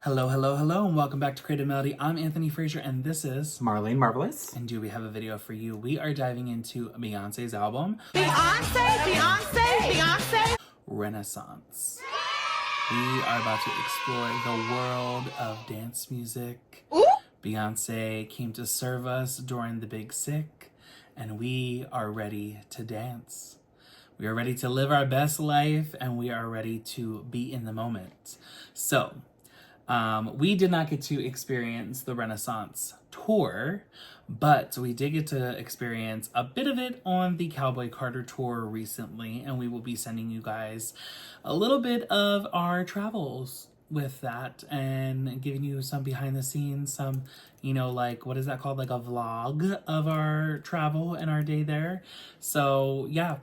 Hello, hello, hello, and welcome back to Creative Melody. I'm Anthony Frazer, and this is Marlene Marvelous. And do we have a video for you? We are diving into Beyonce's album, Beyonce. Renaissance. We are about to explore the world of dance music. Ooh. Beyonce came to serve us during the Big Sick, and we are ready to dance. We are ready to live our best life, and we are ready to be in the moment. So, we did not get to experience the Renaissance tour, but we did get to experience a bit of it on the Cowboy Carter tour recently, and we will be sending you guys a little bit of our travels with that and giving you some behind the scenes, some, like, what is that called? Like a vlog of our travel and our day there. So, yeah.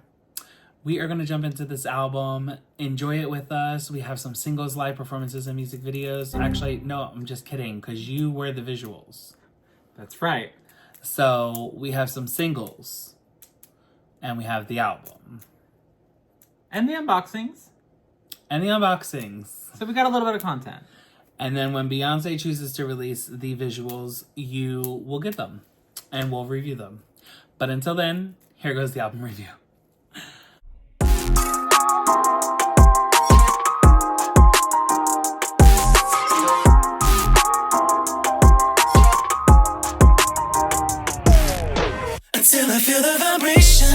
We are going to jump into this album, enjoy it with us. We have some singles, live performances, and music videos. Actually, no, I'm just kidding, because you were the visuals. That's right. So we have some singles, and we have the album. And the unboxings. So we got a little bit of content. And then when Beyonce chooses to release the visuals, you will get them, and we'll review them. But until then, here goes the album review. Until I feel the vibrations.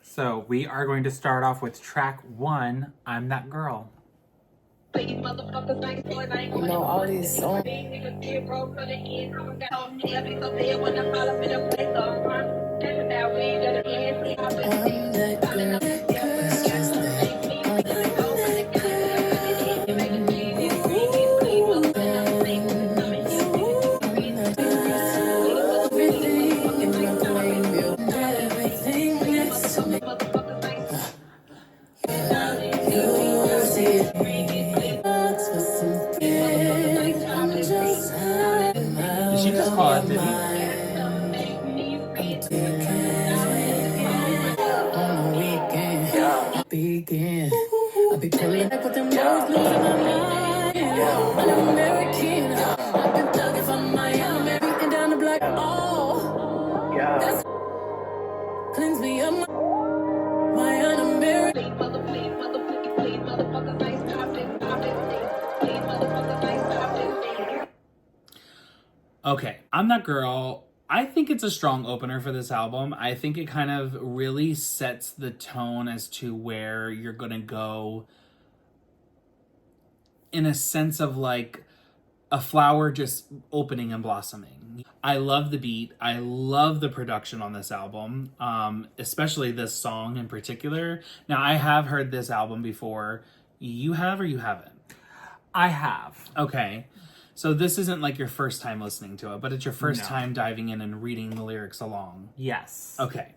So we are going to start off with track 1, I'm That Girl. You know, all these songs. Did she just call it Diddy? Begin. I'll be pulling back with them words, losing my mind. I'm American. I've been thugging from Miami and down the block. Oh, that's cleanse me up. My un-American. Okay, I'm That Girl. I think it's a strong opener for this album. I think it kind of really sets the tone as to where you're gonna go in a sense of like a flower just opening and blossoming. I love the beat. I love the production on this album, especially this song in particular. Now, I have heard this album before. You have or you haven't? I have. Okay. So this isn't like your first time listening to it, but it's your first No. time diving in and reading the lyrics along. Yes. Okay.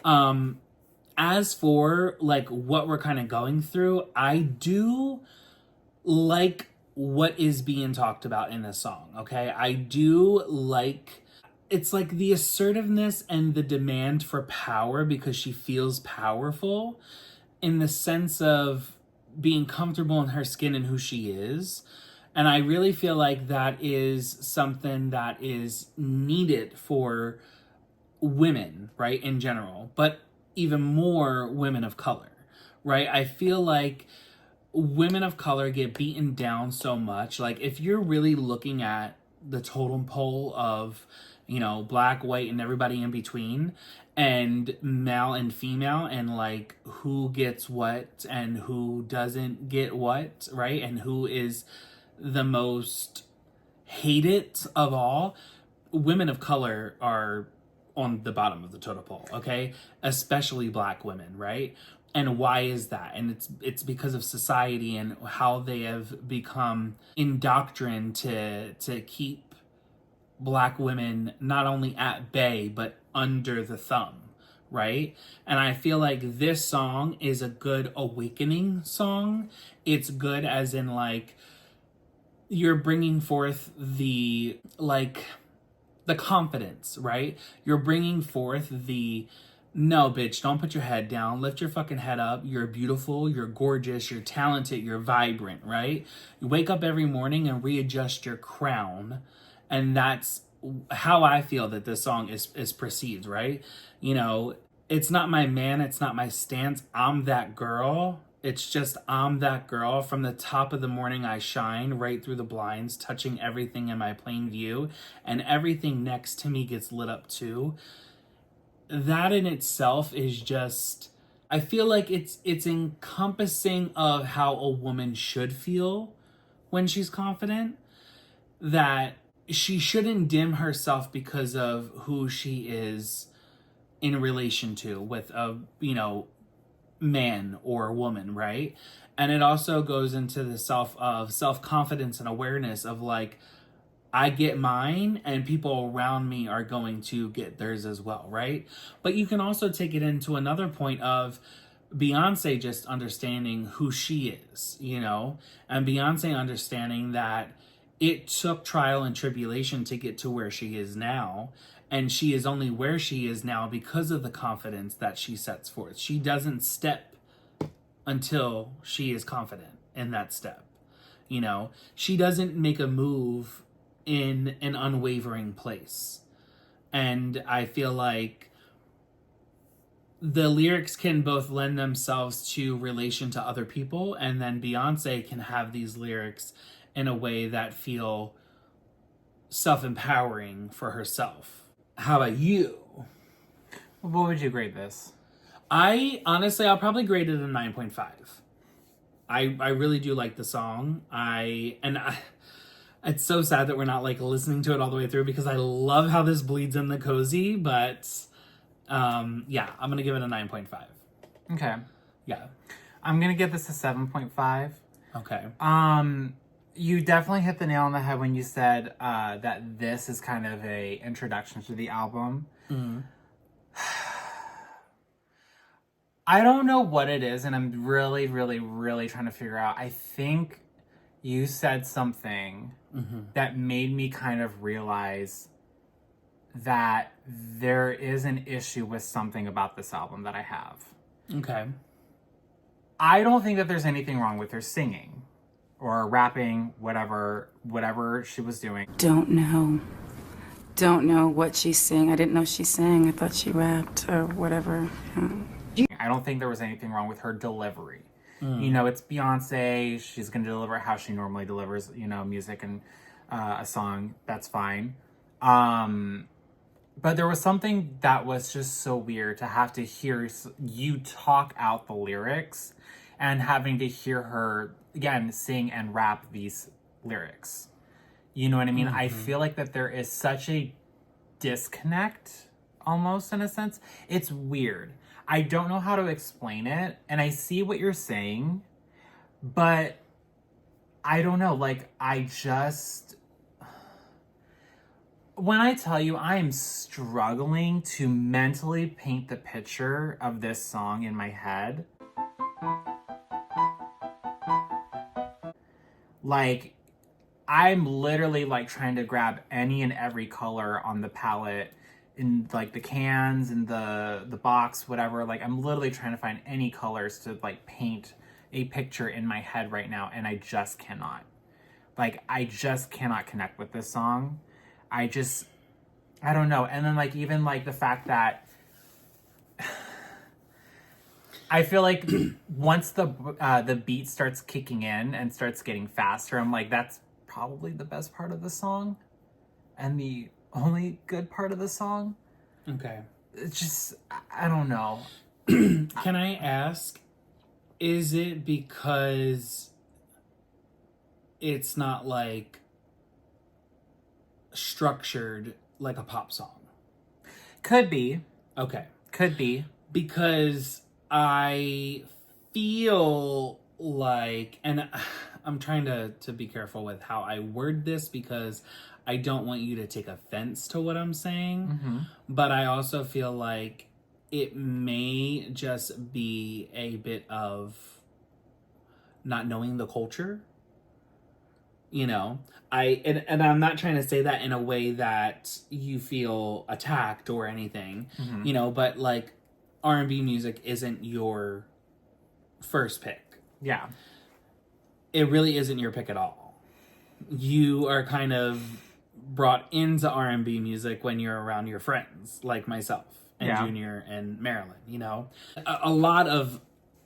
As for like what we're kind of going through, I do like what is being talked about in this song, okay? I do like, it's like the assertiveness and the demand for power because she feels powerful in the sense of being comfortable in her skin and who she is. And I really feel like that is something that is needed for women, right, in general, but even more women of color, right? I feel like women of color get beaten down so much. Like, if you're really looking at the totem pole of, black, white, and everybody in between, and male and female, and like who gets what and who doesn't get what, right? And who is the most hated of all, women of color are on the bottom of the totem pole, okay? Especially black women, right? And why is that? And it's because of society and how they have become indoctrined to keep black women not only at bay, but under the thumb, right? And I feel like this song is a good awakening song. It's good as in like, you're bringing forth the, like, the confidence, right? You're bringing forth the, no, bitch, don't put your head down. Lift your fucking head up. You're beautiful. You're gorgeous. You're talented. You're vibrant, right? You wake up every morning and readjust your crown. And that's how I feel that this song is perceived, right? You know, it's not my man. It's not my stance. I'm that girl. It's just, I'm that girl. From the top of the morning, I shine right through the blinds, touching everything in my plain view, and everything next to me gets lit up too. That in itself is just, I feel like it's encompassing of how a woman should feel when she's confident, that she shouldn't dim herself because of who she is in relation to with a, you know, man or woman, right? And it also goes into the self-confidence and awareness of, like, I get mine and people around me are going to get theirs as well, right? But you can also take it into another point of Beyonce just understanding who she is, you know, and Beyonce understanding that it took trial and tribulation to get to where she is now. And she is only where she is now because of the confidence that she sets forth. She doesn't step until she is confident in that step. You know, she doesn't make a move in an unwavering place. And I feel like the lyrics can both lend themselves to relation to other people, and then Beyonce can have these lyrics in a way that feel self-empowering for herself. How about you? What would you grade this? I'll probably grade it a 9.5. I really do like the song. It's so sad that we're not, like, listening to it all the way through, because I love how this bleeds in the cozy, but yeah, I'm gonna give it a 9.5. Okay. Yeah. I'm gonna give this a 7.5. Okay. You definitely hit the nail on the head when you said that this is kind of a introduction to the album. Mm-hmm. I don't know what it is, and I'm really, really, really trying to figure out. I think you said something that made me kind of realize that there is an issue with something about this album that I have. Okay. I don't think that there's anything wrong with her singing or rapping, whatever she was doing. Don't know what she's saying. I didn't know she sang. I thought she rapped or whatever. I don't think there was anything wrong with her delivery. You know, it's Beyonce. She's going to deliver how she normally delivers, you know, music and a song. That's fine. But there was something that was just so weird to have to hear you talk out the lyrics and having to hear her, again, sing and rap these lyrics. You know what I mean? I feel like that there is such a disconnect, almost, in a sense. It's weird. I don't know how to explain it, and I see what you're saying, but I don't know. Like, when I tell you I am struggling to mentally paint the picture of this song in my head, like, I'm literally, like, trying to grab any and every color on the palette, in, like, the cans and the box, whatever. Like, I'm literally trying to find any colors to, like, paint a picture in my head right now, and I just cannot. Like, I just cannot connect with this song. I don't know. And then, like, even, like, the fact that I feel like once the beat starts kicking in and starts getting faster, I'm like, that's probably the best part of the song and the only good part of the song. Okay. It's just, I don't know. Can I ask, is it because it's not, like, structured like a pop song? Could be. Okay. Could be. Because I feel like, and I'm trying to be careful with how I word this, because I don't want you to take offense to what I'm saying, but I also feel like it may just be a bit of not knowing the culture. You know, and I'm not trying to say that in a way that you feel attacked or anything, you know, but like R&B music isn't your first pick. Yeah. It really isn't your pick at all. You are kind of brought into R&B music when you're around your friends, like myself and Yeah. Junior and Marilyn, you know. A lot of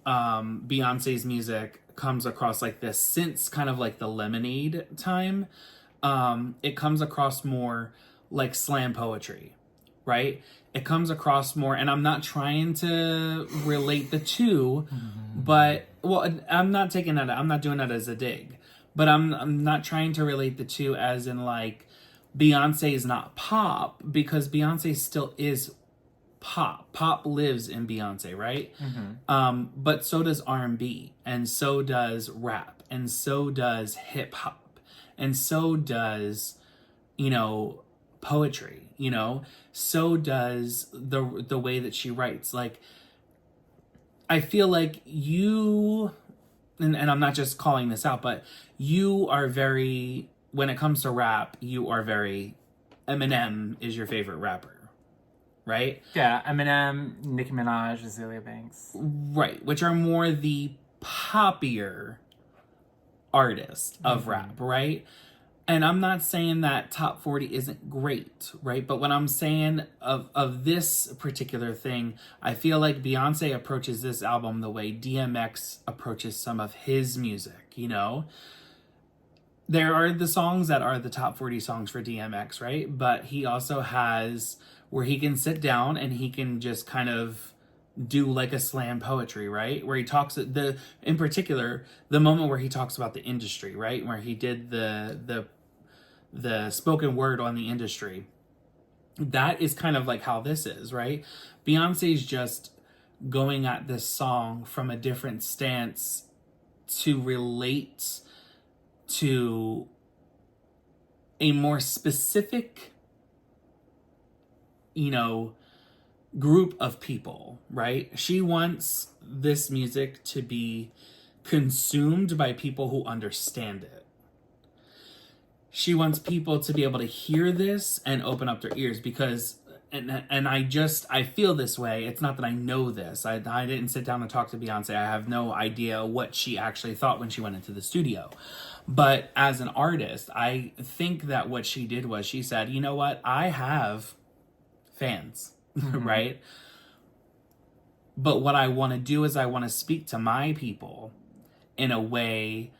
Beyonce's music comes across like this since kind of like the Lemonade time. It comes across more like slam poetry, right? It comes across more, and I'm not trying to relate the two, but well, I'm not taking that. I'm not doing that as a dig, but I'm not trying to relate the two as in like Beyonce is not pop because Beyonce still is pop. Pop lives in Beyonce, right? But so does R&B, and so does rap, and so does hip hop, and so does, you know, poetry, you know, so does the way that she writes. Like, I feel like you, and I'm not just calling this out, but you are very, when it comes to rap, you are very, Eminem is your favorite rapper, right? Yeah, Eminem, Nicki Minaj, Azealia Banks. Right, which are more the poppier artists of rap, right? And I'm not saying that top 40 isn't great, right? But when I'm saying of this particular thing, I feel like Beyonce approaches this album the way DMX approaches some of his music, you know? There are the songs that are the top 40 songs for DMX, right? But he also has where he can sit down and he can just kind of do like a slam poetry, right? Where he talks in particular the moment where he talks about the industry, right? Where he did the spoken word on the industry. That is kind of like how this is, right? Beyonce's just going at this song from a different stance to relate to a more specific, you know, group of people, right? She wants this music to be consumed by people who understand it. She wants people to be able to hear this and open up their ears because and I feel this way. It's not that I know this. I didn't sit down and talk to Beyonce. I have no idea what she actually thought when she went into the studio. But as an artist, I think that what she did was she said, you know what? I have fans, right? But what I want to do is I want to speak to my people in a way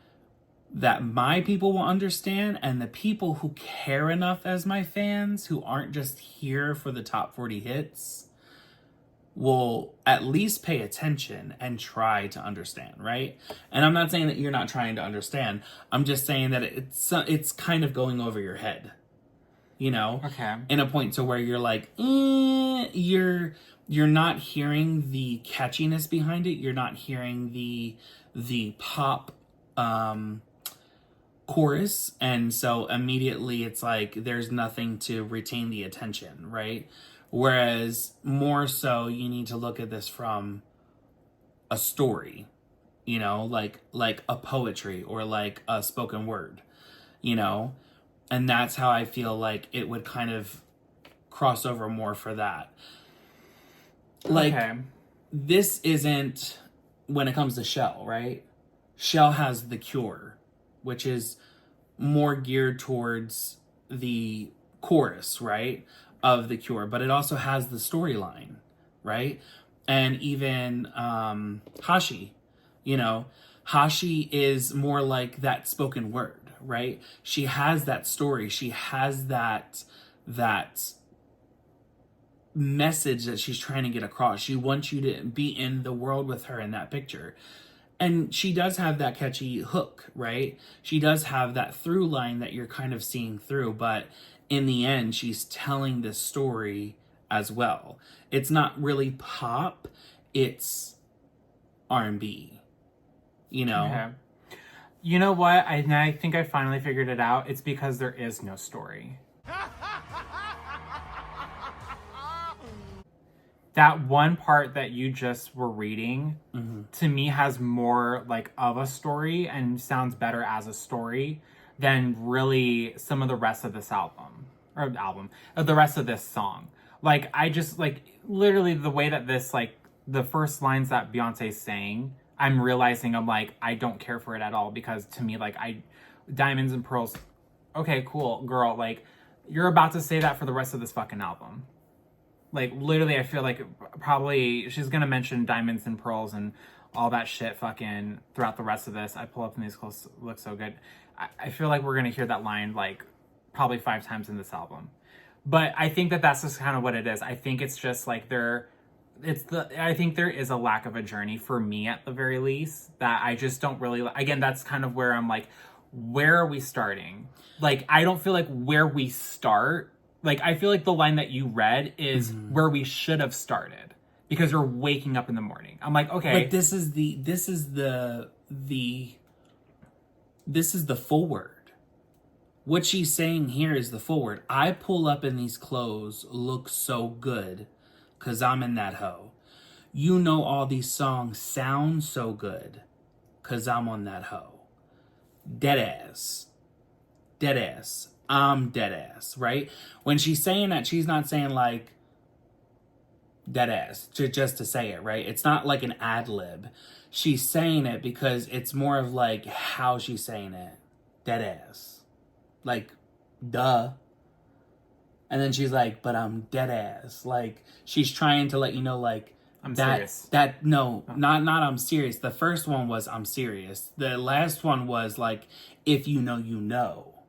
that my people will understand, and the people who care enough as my fans, who aren't just here for the top 40 hits, will at least pay attention and try to understand, right? And I'm not saying that you're not trying to understand. I'm just saying that it's kind of going over your head, you know? Okay. In a point to where you're like, you're not hearing the catchiness behind it. You're not hearing the pop chorus, and so immediately it's like there's nothing to retain the attention, right? Whereas more so you need to look at this from a story, you know, like a poetry or like a spoken word, you know? And that's how I feel like it would kind of cross over more for that. Like, Okay. this isn't, when it comes to Shell, right? Shell has The Cure, which is more geared towards the chorus, right, of The Cure, but it also has the storyline, right? And even Hashi, you know, Hashi is more like that spoken word, right? She has that story. She has that message that she's trying to get across. She wants you to be in the world with her in that picture. And she does have that catchy hook, right? She does have that through line that you're kind of seeing through, but in the end, she's telling this story as well. It's not really pop, it's R&B, you know? Okay. You know what? I think I finally figured it out. It's because there is no story. That one part that you just were reading, to me, has more like of a story and sounds better as a story than really some of the rest of this the rest of this song. Like, I just, like, literally the way that this, like, the first lines that Beyonce's saying, I'm realizing I'm like, I don't care for it at all, because to me, like, Diamonds and Pearls, okay, cool, girl, like, you're about to say that for the rest of this fucking album. Like, literally, I feel like probably she's gonna mention Diamonds and Pearls and all that shit fucking throughout the rest of this. I pull up and these clothes look so good. I feel like we're gonna hear that line, like, probably 5 times in this album. But I think that that's just kind of what it is. I think it's just like I think there is a lack of a journey for me at the very least, that I just don't really, again, that's kind of where I'm like, where are we starting? Like, I don't feel like where we start, like, I feel like the line that you read is where we should have started, because you're waking up in the morning. I'm like, okay. But this is the forward. What she's saying here is the forward. I pull up in these clothes, look so good, 'cause I'm in that hoe. You know all these songs sound so good, 'cause I'm on that hoe. Dead ass. Dead ass. I'm dead ass, right? When she's saying that, she's not saying like dead ass just to say it, right? It's not like an ad lib. She's saying it because it's more of like how she's saying it. Dead ass. Like, duh. And then she's like, but I'm dead ass. Like, she's trying to let you know, like, I'm serious. Not I'm serious. The first one was I'm serious. The last one was like, if you know, you know.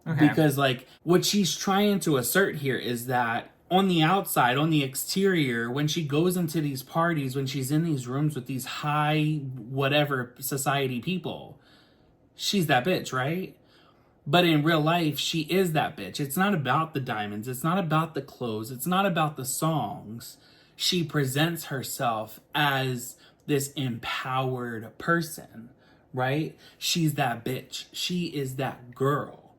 Okay. Because, like, what she's trying to assert here is that on the outside, on the exterior, when she goes into these parties, when she's in these rooms with these high whatever society people, she's that bitch, right? But in real life, she is that bitch. It's not about the diamonds. It's not about the clothes. It's not about the songs. She presents herself as this empowered person, right? She's that bitch. She is that girl.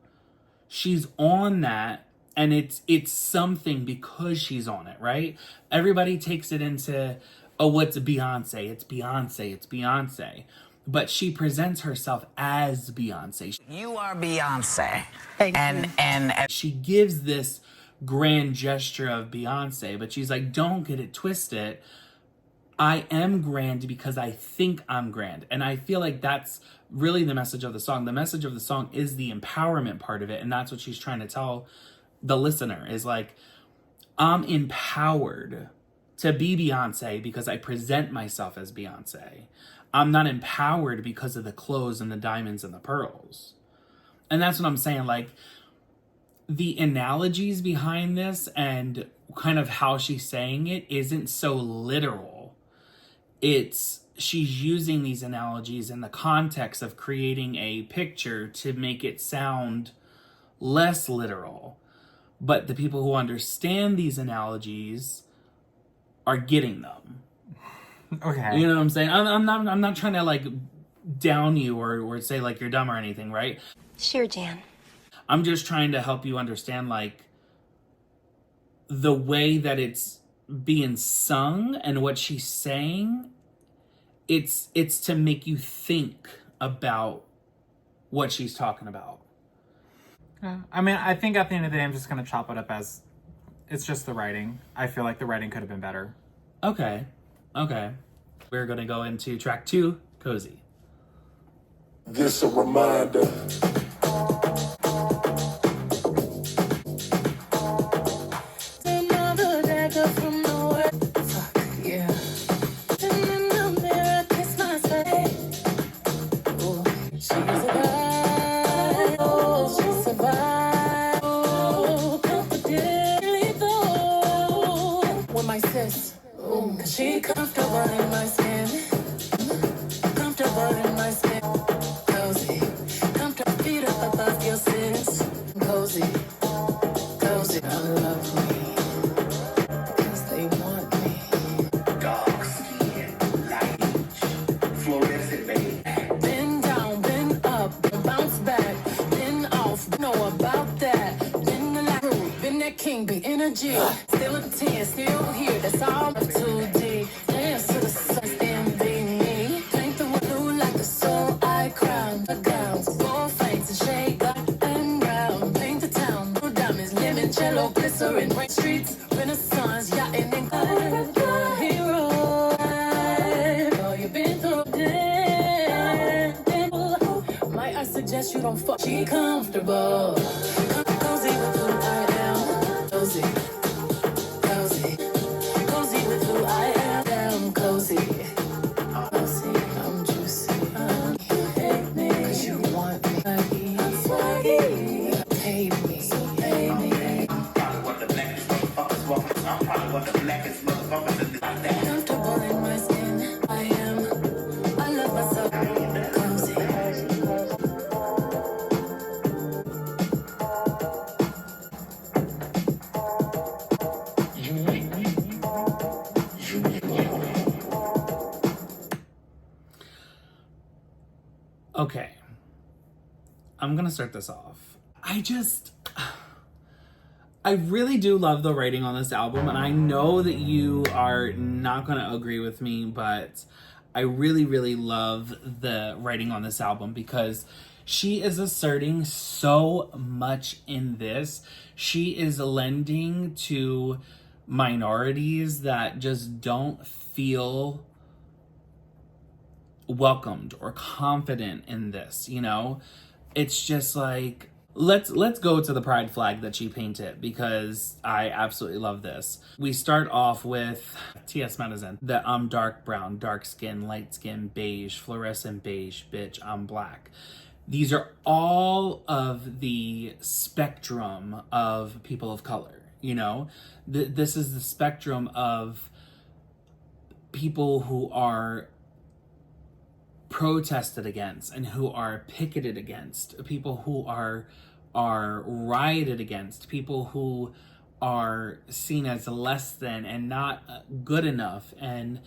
She's on that, and it's something because she's on it, right? Everybody takes it into, oh, it's Beyonce. It's Beyonce. It's Beyonce. But she presents herself as Beyonce. You are Beyonce. And she gives this grand gesture of Beyonce, but she's like, don't get it twisted. I am grand because I think I'm grand. And I feel like that's really the message of the song. The message of the song is the empowerment part of it. And that's what she's trying to tell the listener, is like, I'm empowered to be Beyonce because I present myself as Beyonce. I'm not empowered because of the clothes and the diamonds and the pearls. And that's what I'm saying. Like, the analogies behind this and kind of how she's saying it isn't so literal. She's using these analogies in the context of creating a picture to make it sound less literal. But the people who understand these analogies are getting them. Okay. You know what I'm saying? I'm not trying to like down you or say like you're dumb or anything, right? Sure, Jan. I'm just trying to help you understand like the way that it's being sung and what she's saying. It's to make you think about what she's talking about. I mean, I think at the end of the day, I'm just gonna chop it up as it's just the writing. I feel like the writing could have been better. Okay. We're gonna go into track 2, Cozy. This a reminder. Another dagger from nowhere. Fuck, yeah. And in the mirror, kiss myself. Oh, she's a vibe. Oh, she's a vibe. Oh, confidently though. With my sis. Oh, cause she comfortable in my skin. Comfortable in my skin. Cozy. Comfortable, feet up above your sis. Cozy. Cozy. I love me. Because they want me. Dark skin, light fluorescent baby. Bend down, bend up, bounce back, bend off. Know about that. Been the like root, been that king, big energy. Still a 10, still here. That's all of 2D. Dance to the sun, stand be me. Paint the world blue like a soul I crown. The gowns, gold fangs, no glycerin. Streets, renaissance, yachting and hero. Oh, you've been through damn. Might I suggest you don't fuck? She comfortable. Cozy with who I am. Cozy. Cozy. Cozy with who I am. Damn cozy. Cozy. I'm juicy. You hate me 'cause you want me. I'm swaggy. Hate me. So hate me. Comfortable in my skin. I am. I love myself. Cozy. Okay. I'm gonna start this off. I really do love the writing on this album, and I know that you are not gonna agree with me, but I really, really love the writing on this album because she is asserting so much in this. She is lending to minorities that just don't feel welcomed or confident in this, you know? It's just like let's go to the pride flag that she painted because I absolutely love this. We start off with T.S. Madison, that I'm dark brown, dark skin, light skin, beige, fluorescent beige, bitch, I'm black. These are all of the spectrum of people of color, you know? This is the spectrum of people who are protested against and who are picketed against, people who are rioted against, people who are seen as less than and not good enough. And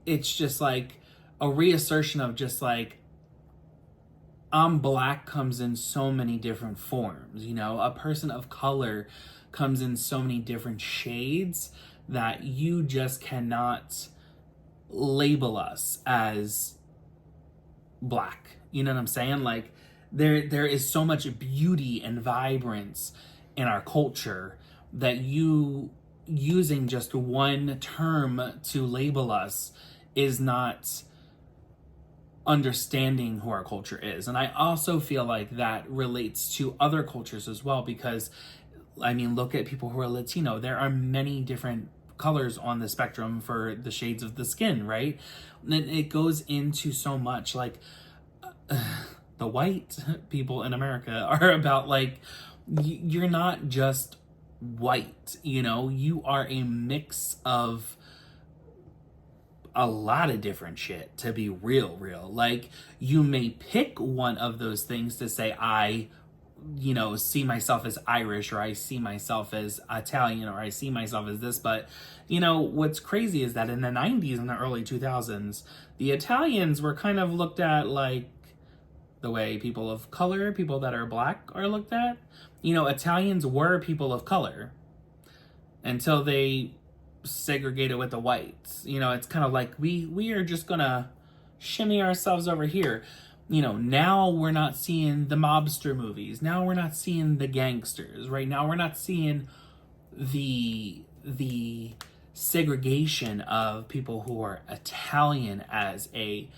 it's just like a reassertion of just like, I'm black comes in so many different forms, you know? A person of color comes in so many different shades that you just cannot label us as black. You know what I'm saying? Like there is so much beauty and vibrance in our culture that you using just one term to label us is not understanding who our culture is. And I also feel like that relates to other cultures as well, because I mean, look at people who are Latino. There are many different colors on the spectrum for the shades of the skin, right? And it goes into so much. Like the white people in America are about like, you're not just white, you know? You are a mix of a lot of different shit, to be real. Like, you may pick one of those things to say, I, you know, see myself as Irish, or I see myself as Italian, or I see myself as this. But, you know, what's crazy is that in the 90s and the early 2000s, the Italians were kind of looked at like the way people of color, people that are black, are looked at. You know, Italians were people of color until they segregated with the whites. You know, it's kind of like we are just gonna shimmy ourselves over here. You know, now we're not seeing the mobster movies. Now we're not seeing the gangsters. Right now we're not seeing the segregation of people who are Italian as a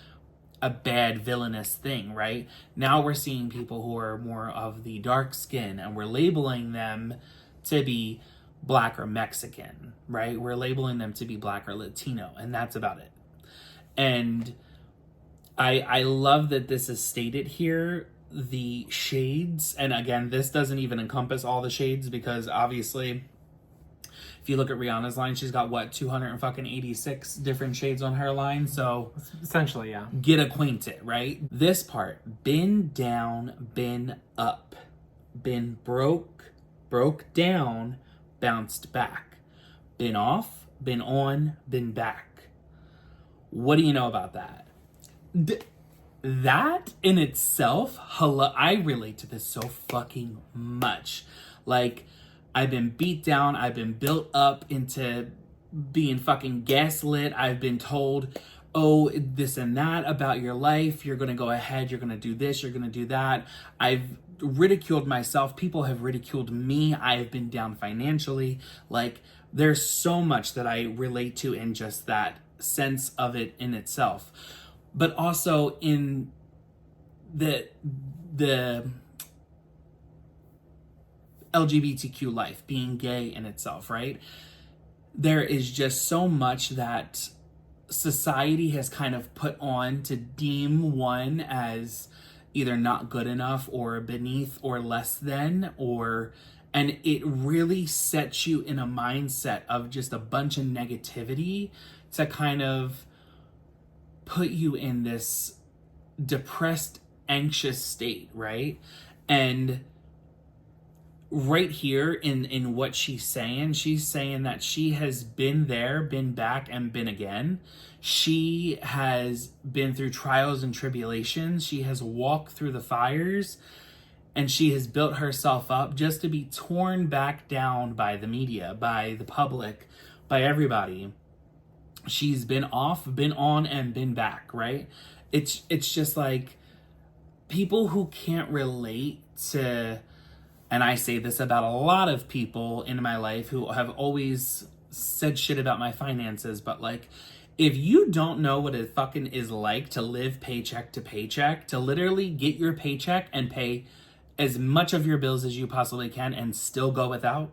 bad villainous thing, right? Now we're seeing people who are more of the dark skin, and we're labeling them to be black or Mexican, right? We're labeling them to be black or Latino, and that's about it. And I love that this is stated here, the shades. And again, this doesn't even encompass all the shades, because obviously if you look at Rihanna's line, she's got what, 286 different shades on her line. So essentially, yeah. Get acquainted, right? This part, been down, been up, been broke down, bounced back, been off, been on, been back. What do you know about that? That in itself, I relate to this so fucking much. Like, I've been beat down, I've been built up into being fucking gaslit, I've been told, oh, this and that about your life, you're gonna go ahead, you're gonna do this, you're gonna do that. I've ridiculed myself. People have ridiculed me. I have been down financially. Like, there's so much that I relate to in just that sense of it in itself. But also in the LGBTQ life, being gay in itself, right? There is just so much that society has kind of put on to deem one as either not good enough or beneath or less than, and it really sets you in a mindset of just a bunch of negativity to kind of put you in this depressed, anxious state, right? And right here in what she's saying that she has been there, been back, and been again. She has been through trials and tribulations. She has walked through the fires, and she has built herself up just to be torn back down by the media, by the public, by everybody. She's been off, been on, and been back, right? It's just like people who can't relate to, and I say this about a lot of people in my life who have always said shit about my finances, but like, if you don't know what it fucking is like to live paycheck to paycheck, to literally get your paycheck and pay as much of your bills as you possibly can and still go without,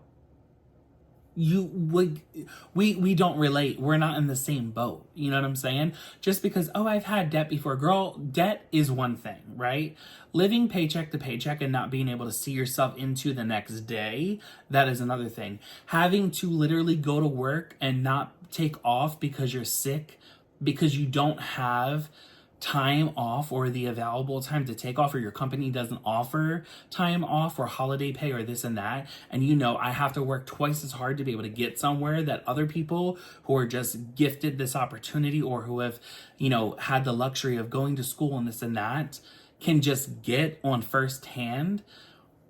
we don't relate. We're not in the same boat. You know what I'm saying? Just because, oh, I've had debt before. Girl, debt is one thing, right? Living paycheck to paycheck and not being able to see yourself into the next day, that is another thing. Having to literally go to work and not take off because you're sick, because you don't have time off or the available time to take off, or your company doesn't offer time off or holiday pay or this and that, and you know, I have to work twice as hard to be able to get somewhere that other people who are just gifted this opportunity or who have, you know, had the luxury of going to school and this and that can just get on first hand.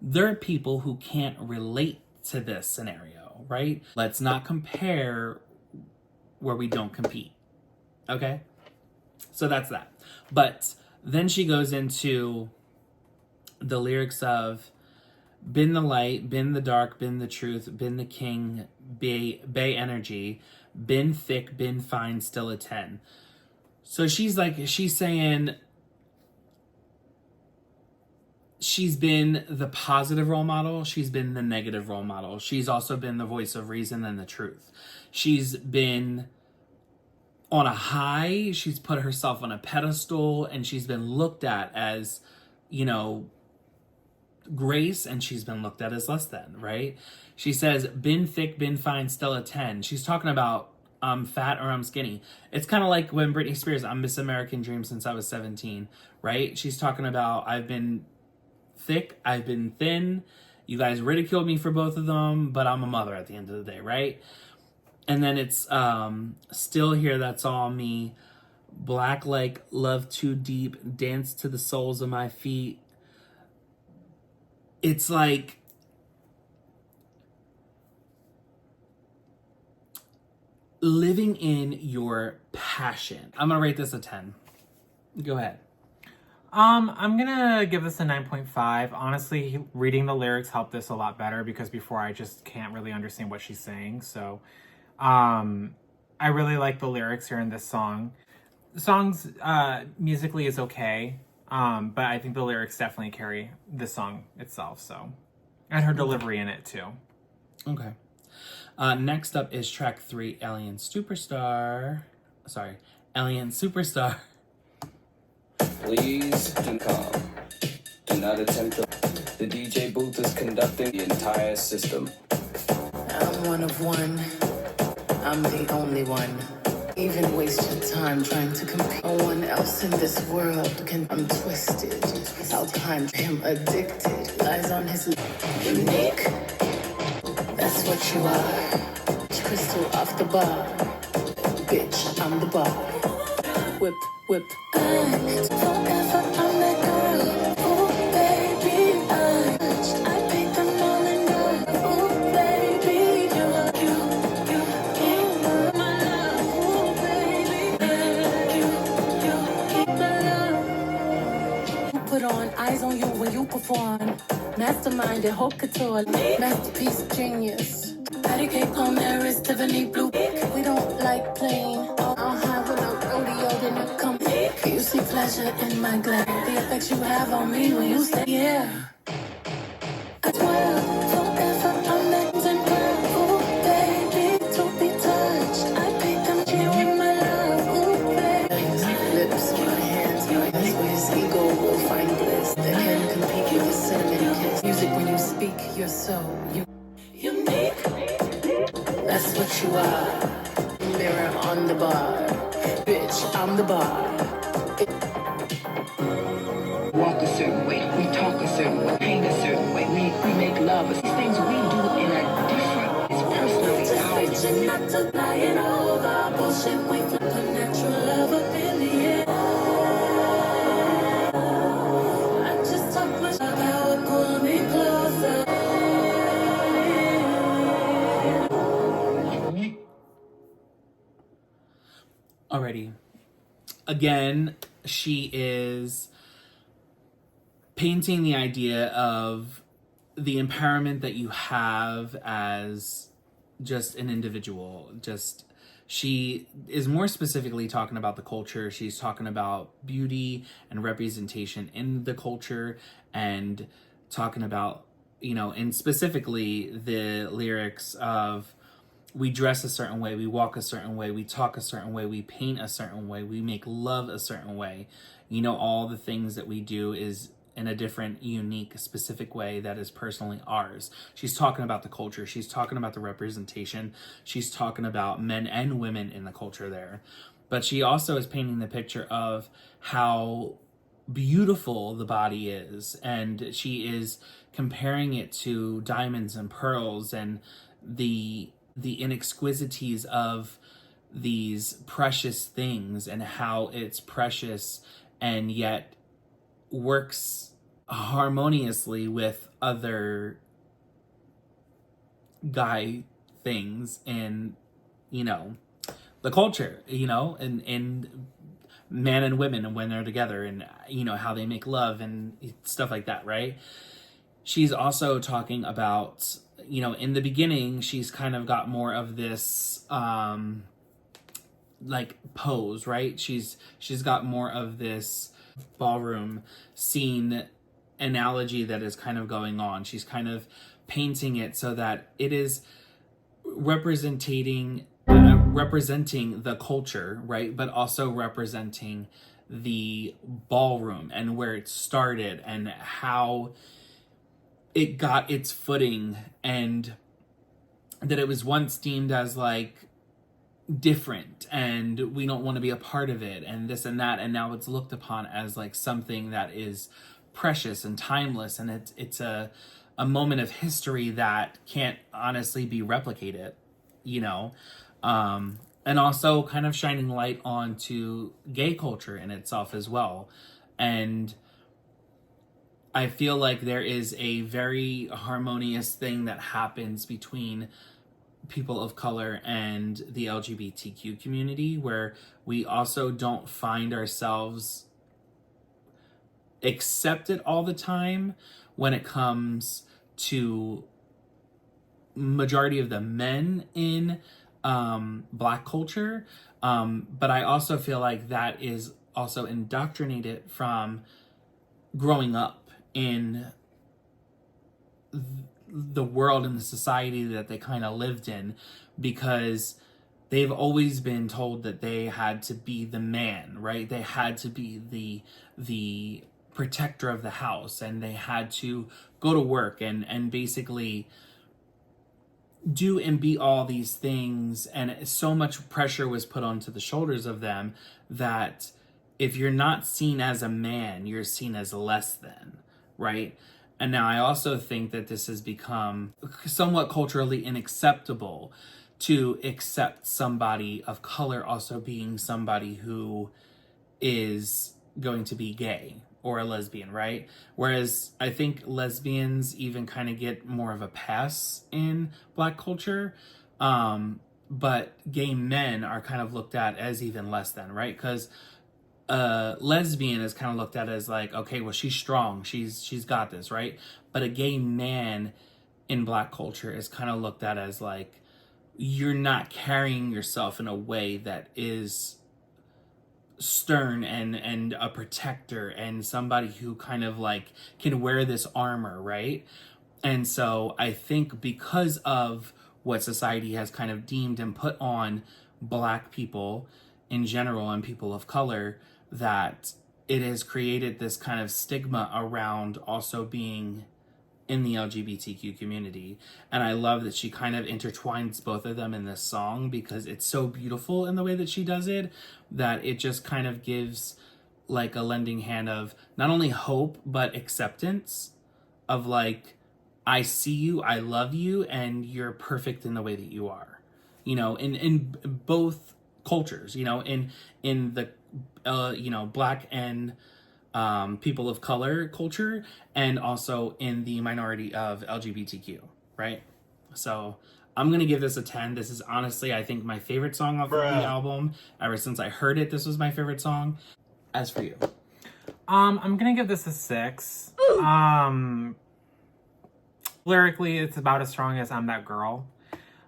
There are people who can't relate to this scenario, right? Let's not compare where we don't compete, okay? So that's that. But then she goes into the lyrics of been the light, been the dark, been the truth, been the king, bay energy, been thick, been fine, still a 10. So she's saying she's been the positive role model. She's been the negative role model. She's also been the voice of reason and the truth. She's been on a high, she's put herself on a pedestal, and she's been looked at as, you know, grace, and she's been looked at as less than, right? She says, been thick, been fine, still a 10. She's talking about I'm fat or I'm skinny. It's kind of like when Britney Spears, I'm Miss American Dream since I was 17, right? She's talking about I've been thick, I've been thin. You guys ridiculed me for both of them, but I'm a mother at the end of the day, right? And then it's still here, that's all me. Black like love too deep, dance to the soles of my feet. It's like living in your passion. I'm gonna rate this a 10. Go ahead. I'm gonna give this a 9.5. Honestly, reading the lyrics helped this a lot better because before I just can't really understand what she's saying. So I really like the lyrics here in this song. The song's musically is okay, but I think the lyrics definitely carry the song itself. So, and her delivery in it too. Okay. Next up is track 3, Alien Superstar. Please do calm. Do not attempt to. The DJ booth is conducting the entire system. I'm one of one. I'm the only one. Even waste your time trying to compete. No one else in this world can. I'm twisted. I'll climb him addicted. Lies on his unique. That's what you are. Crystal off the bar. Bitch, I'm the bar. Whip, whip. Forever I'm that girl. Oh, baby, I pick them all and go. Oh, baby, you, my love. Oh, baby, you, my love. Put on eyes on you when you perform. minded, haute couture, masterpiece, genius. Patty cake on Paris, Tiffany blue. We don't like plain. I'll have a rodeo, then you come. You see pleasure in my glare. The effects you have on me when you say yeah. I swear, forever I'm acting proud. Ooh, baby, to be touched. I pick up you with my love. Ooh, baby. Lips, my hands, my eyes, where his ego will find bliss. That can compete with the cinnamon kiss. Music when you speak, you're so unique. That's what you are. Mirror on the bar. Bitch, I'm the bar. Walk a certain way, we talk a certain way, paint a certain way, we make love. These things we do in a different, it's personally ours. Reaching out to flying over bullshit, we flip a natural love up in the air. I just talk much about it, pull me closer. Alrighty. Again, she is painting the idea of the empowerment that you have as just an individual. Just, she is more specifically talking about the culture. She's talking about beauty and representation in the culture, and talking about, you know, and specifically the lyrics of, we dress a certain way, we walk a certain way, we talk a certain way, we paint a certain way, we make love a certain way. You know, all the things that we do is in a different, unique, specific way that is personally ours. She's talking about the culture. She's talking about the representation. She's talking about men and women in the culture there. But she also is painting the picture of how beautiful the body is. And she is comparing it to diamonds and pearls and the inexquisities of these precious things, and how it's precious and yet works harmoniously with other guy things in, you know, the culture, you know, and man and women, and when they're together, and, you know, how they make love and stuff like that, right? She's also talking about, you know, in the beginning, she's kind of got more of this like pose, right? She's got more of this ballroom scene analogy that is kind of going on. She's kind of painting it so that it is representing the culture, right? But also representing the ballroom and where it started and how it got its footing, and that it was once deemed as like different and we don't want to be a part of it and this and that, and now it's looked upon as like something that is precious and timeless, and it's a moment of history that can't honestly be replicated, you know. And also kind of shining light onto gay culture in itself as well. And I feel like there is a very harmonious thing that happens between people of color and the LGBTQ community, where we also don't find ourselves accepted all the time when it comes to majority of the men in Black culture. But I also feel like that is also indoctrinated from growing up in the world and the society that they kind of lived in, because they've always been told that they had to be the man, right? They had to be the protector of the house, and they had to go to work and basically do and be all these things, and so much pressure was put onto the shoulders of them that if you're not seen as a man, you're seen as less than, right? And now I also think that this has become somewhat culturally unacceptable to accept somebody of color also being somebody who is going to be gay or a lesbian, right? Whereas I think lesbians even kind of get more of a pass in Black culture. But gay men are kind of looked at as even less than, right? Because a lesbian is kind of looked at as like, okay, well, she's strong, she's got this, right? But a gay man in Black culture is kind of looked at as like, you're not carrying yourself in a way that is stern and a protector and somebody who kind of like can wear this armor, right? And so I think because of what society has kind of deemed and put on Black people in general and people of color, that it has created this kind of stigma around also being in the LGBTQ community. And I love that she kind of intertwines both of them in this song, because it's so beautiful in the way that she does it, that it just kind of gives like a lending hand of not only hope, but acceptance of like, I see you, I love you, and you're perfect in the way that you are. You know, in both cultures, you know, in the you know, Black and people of color culture, and also in the minority of LGBTQ, right? So I'm gonna give this a 10. This is honestly, I think, my favorite song off of the album. Ever since I heard it, this was my favorite song. As for you? I'm gonna give this a 6. Lyrically, it's about as strong as I'm That Girl.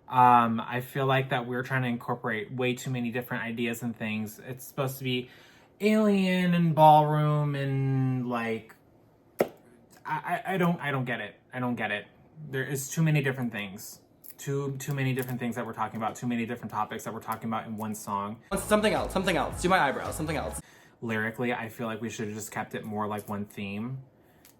I feel like that we're trying to incorporate way too many different ideas and things. It's supposed to be alien and ballroom and like, I don't get it. I don't get it. There is too many different things. Too many different things that we're talking about. Too many different topics that we're talking about in one song. Something else. Do my eyebrows. Something else. Lyrically, I feel like we should have just kept it more like one theme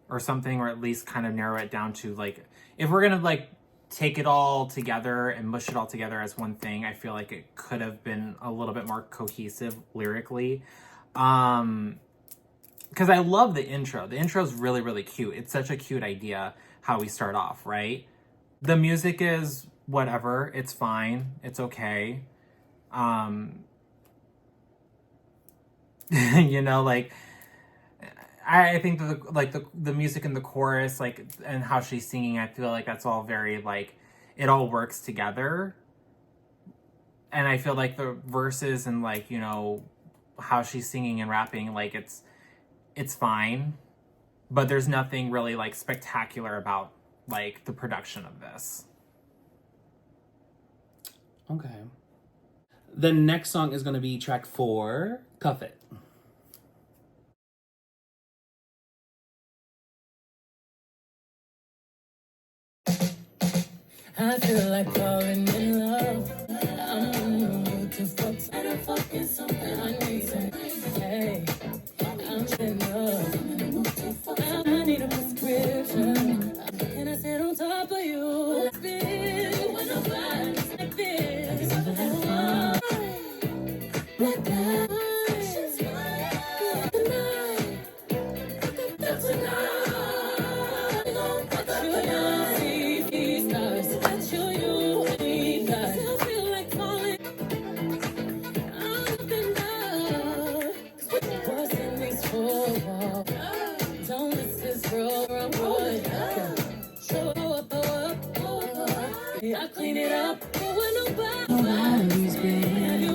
or something, or at least kind of narrow it down to like, if we're gonna like take it all together and mush it all together as one thing, I feel like it could have been a little bit more cohesive lyrically. Because I love the intro. The intro is really, really cute. It's such a cute idea how we start off, right? The music is whatever. It's fine. It's okay. You know, like, I think that the music in the chorus, like, and how she's singing, I feel like that's all very, like, it all works together. And I feel like the verses and, like, you know, how she's singing and rapping, like, it's fine. But there's nothing really, like, spectacular about, like, the production of this. Okay. The next song is going to be track 4, Cuff It. I feel like falling in love. I'm in the mood to fuck, and I'm fucking something I need. Hey, I'm in love. I need a prescription. Can I sit on top of you? Spin when nobody's like this. Have you ever had fun? Like that. I clean it up when nobody's been. Have you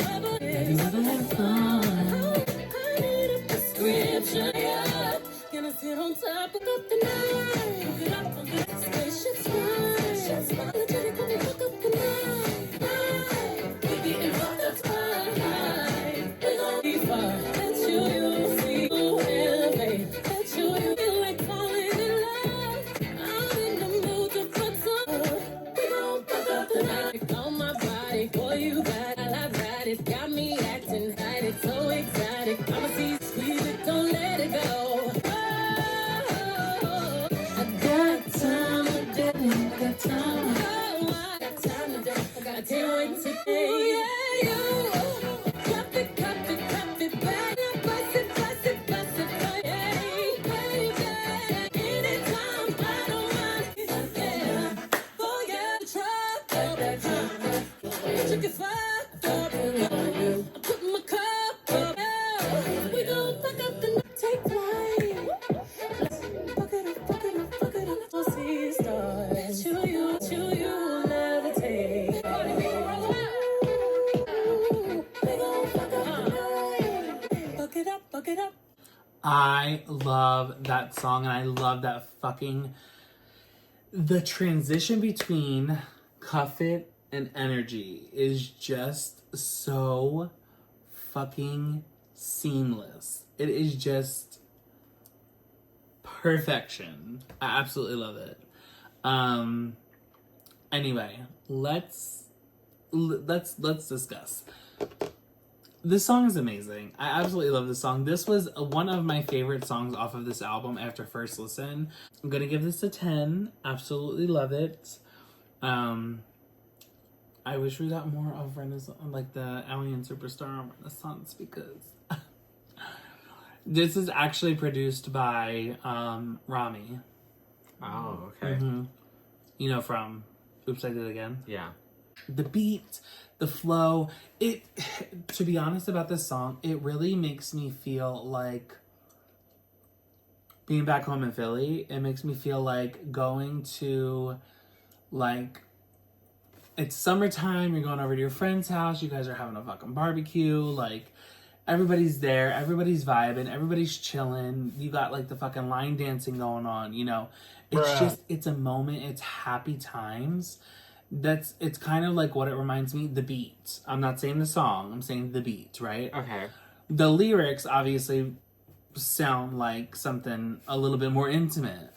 ever had fun? I need a prescription. Yeah. Can I sit on top of the night? Fuck it up, say shit's fine. Legit, come and fuck up the night. We getting fucked up tonight. We gon' be far. Let you see you elevate. Let you feel like falling in love. I'm in the mood to fuck some. On my body, boy, you got it. I've got it. Got me acting right. It's so exotic. I'ma see you squeeze it, don't let it go. Oh, I got time today. I got time. Oh, I got time today. I can't wait today. Oh, yeah, you. Cup it, back. Bust it, hey, baby. Anytime, I don't mind. Yeah. Oh, yeah, chicken fire, I put my cup up. We gon' fuck up the night, take flight. Fuck it up, we'll see stars. Chew you, levitate. We gon' fuck up the night. Fuck it up, I love that song, and I love that fucking... The transition between Cuff It and Energy is just so fucking seamless. It is just perfection. I absolutely love it. Anyway, let's discuss. This song is amazing. I absolutely love this song. This was one of my favorite songs off of this album after first listen. I'm gonna give this a 10. Absolutely love it. I wish we got more of Renaissance, like the Alien Superstar on Renaissance, because this is actually produced by Rami. Oh, okay. Mm-hmm. You know, from Oops, I Did It Again. Yeah. The beat, the flow, to be honest about this song, it really makes me feel like being back home in Philly. It makes me feel like going to, like, it's summertime, you're going over to your friend's house, you guys are having a fucking barbecue, like, everybody's there, everybody's vibing, everybody's chilling, you got, like, the fucking line dancing going on, you know? It's just, it's a moment, it's happy times. It's kind of like what it reminds me, the beat. I'm not saying the song, I'm saying the beat, right? Okay. The lyrics obviously sound like something a little bit more intimate,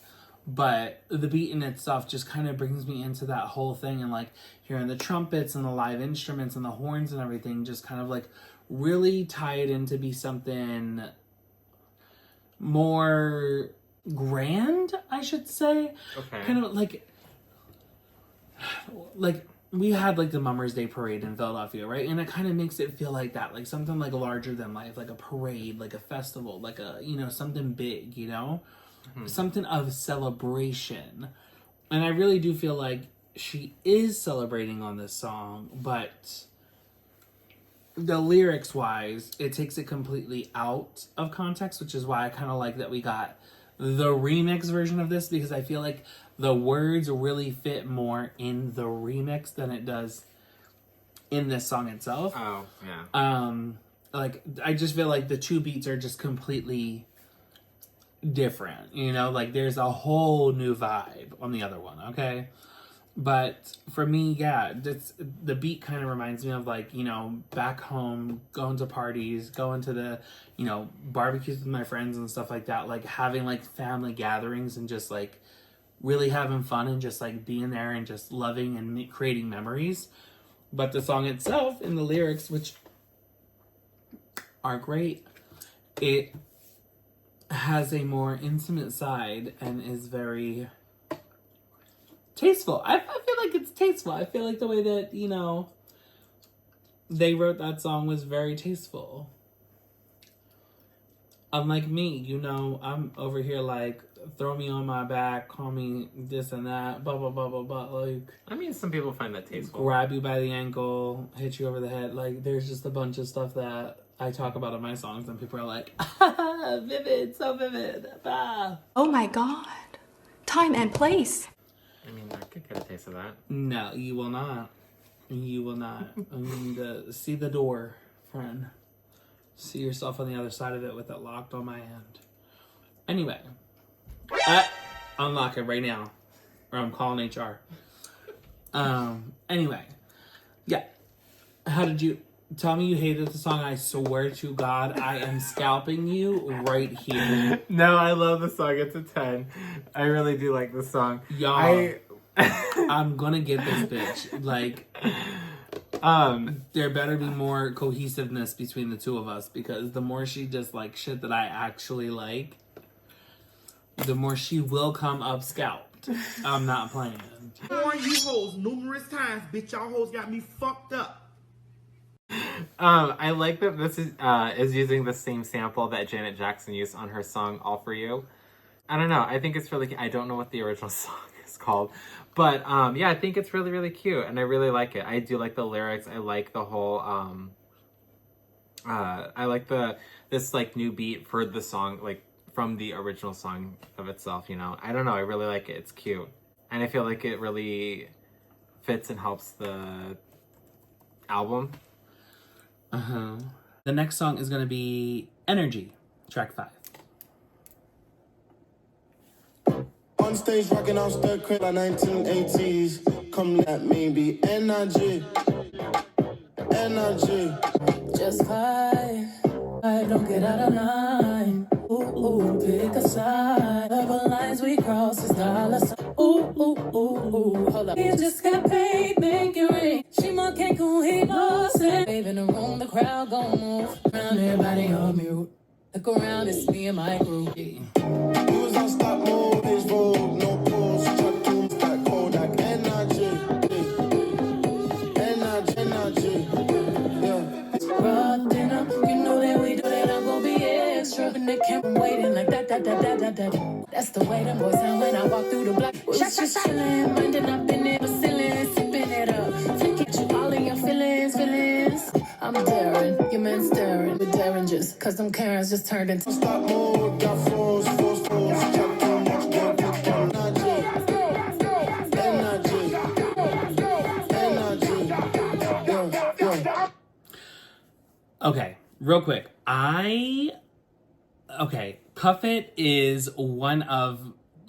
but the beat in itself just kind of brings me into that whole thing, and like hearing the trumpets and the live instruments and the horns and everything just kind of like really tie it in to be something more grand, I should say. Okay. Kind of like we had like the Mummers Day parade in Philadelphia, right? And it kind of makes it feel like that, like something like larger than life, like a parade, like a festival, like a, you know, something big, you know? Mm-hmm. Something of celebration. And I really do feel like she is celebrating on this song, but the lyrics wise, it takes it completely out of context, which is why I kind of like that we got the remix version of this, because I feel like the words really fit more in the remix than it does in this song itself. Oh, yeah. Like, I just feel like the two beats are just completely different, you know? Like, there's a whole new vibe on the other one, okay? But for me, yeah, the beat kind of reminds me of, like, you know, back home, going to parties, going to the, you know, barbecues with my friends and stuff like that, like having like family gatherings and just like really having fun and just like being there and just loving and creating memories. But the song itself and the lyrics, which are great, it has a more intimate side and is very tasteful. I feel like it's tasteful. I feel like the way that, you know, they wrote that song was very tasteful. Unlike me, you know, I'm over here like, throw me on my back, call me this and that, blah, blah, blah, blah, blah. Like, I mean, some people find that tasteful. Grab you by the ankle, hit you over the head. Like, there's just a bunch of stuff that I talk about in my songs, and people are like, vivid, so vivid. Ah. Oh my God. Time and place. I mean, I could get a taste of that. No, you will not. You will not. I mean, see the door, friend. See yourself on the other side of it with it locked on my end. Anyway. Unlock it right now. Or I'm calling HR. Anyway. Yeah. How did you... Tell me you hated the song. I swear to God, I am scalping you right here. No, I love the song. It's a 10. I really do like the song. Y'all, I'm gonna get this bitch. Like, there better be more cohesiveness between the two of us, because the more she does like shit that I actually like, the more she will come up scalped. I'm not playing. Warned you hoes numerous times, bitch. Y'all hoes got me fucked up. I like that this is using the same sample that Janet Jackson used on her song All For You. I don't know. I think it's really... I don't know what the original song is called. But, yeah, I think it's really, really cute. And I really like it. I do like the lyrics. I like the whole... I like this, like, new beat for the song, like, from the original song of itself, you know? I don't know. I really like it. It's cute. And I feel like it really fits and helps the album. The next song is going to be Energy, track 5. On stage rocking out stud crib by 1980s. Come at me, be energy. Energy. Just five. I don't get out of line. Ooh, pick a side. Double lines we cross is dollar sign. Hold up. You just got paid, make it rain. She more Cancun, he lost it. Wave in the room, the crowd gon' move. Around everybody on mute. Look around, it's me and my group. You was on stop mode, it's vogue, no pause. Chuck to stack Kodak, energy. Energy, yeah. Raw dinner, you know that we do that, I'm gon' be extra. And they kept waiting like that. That's the way them boys sound when I walk through the block. Was just chillin', minding up in it, but still sipping it up. Flick at you all in your feelings. I'm daring, your man staring with derringers, cause them Karens just turned into Stop mode, got force. Chuck too much, get picked on energy. Yeah. Okay, real quick. Cuff It is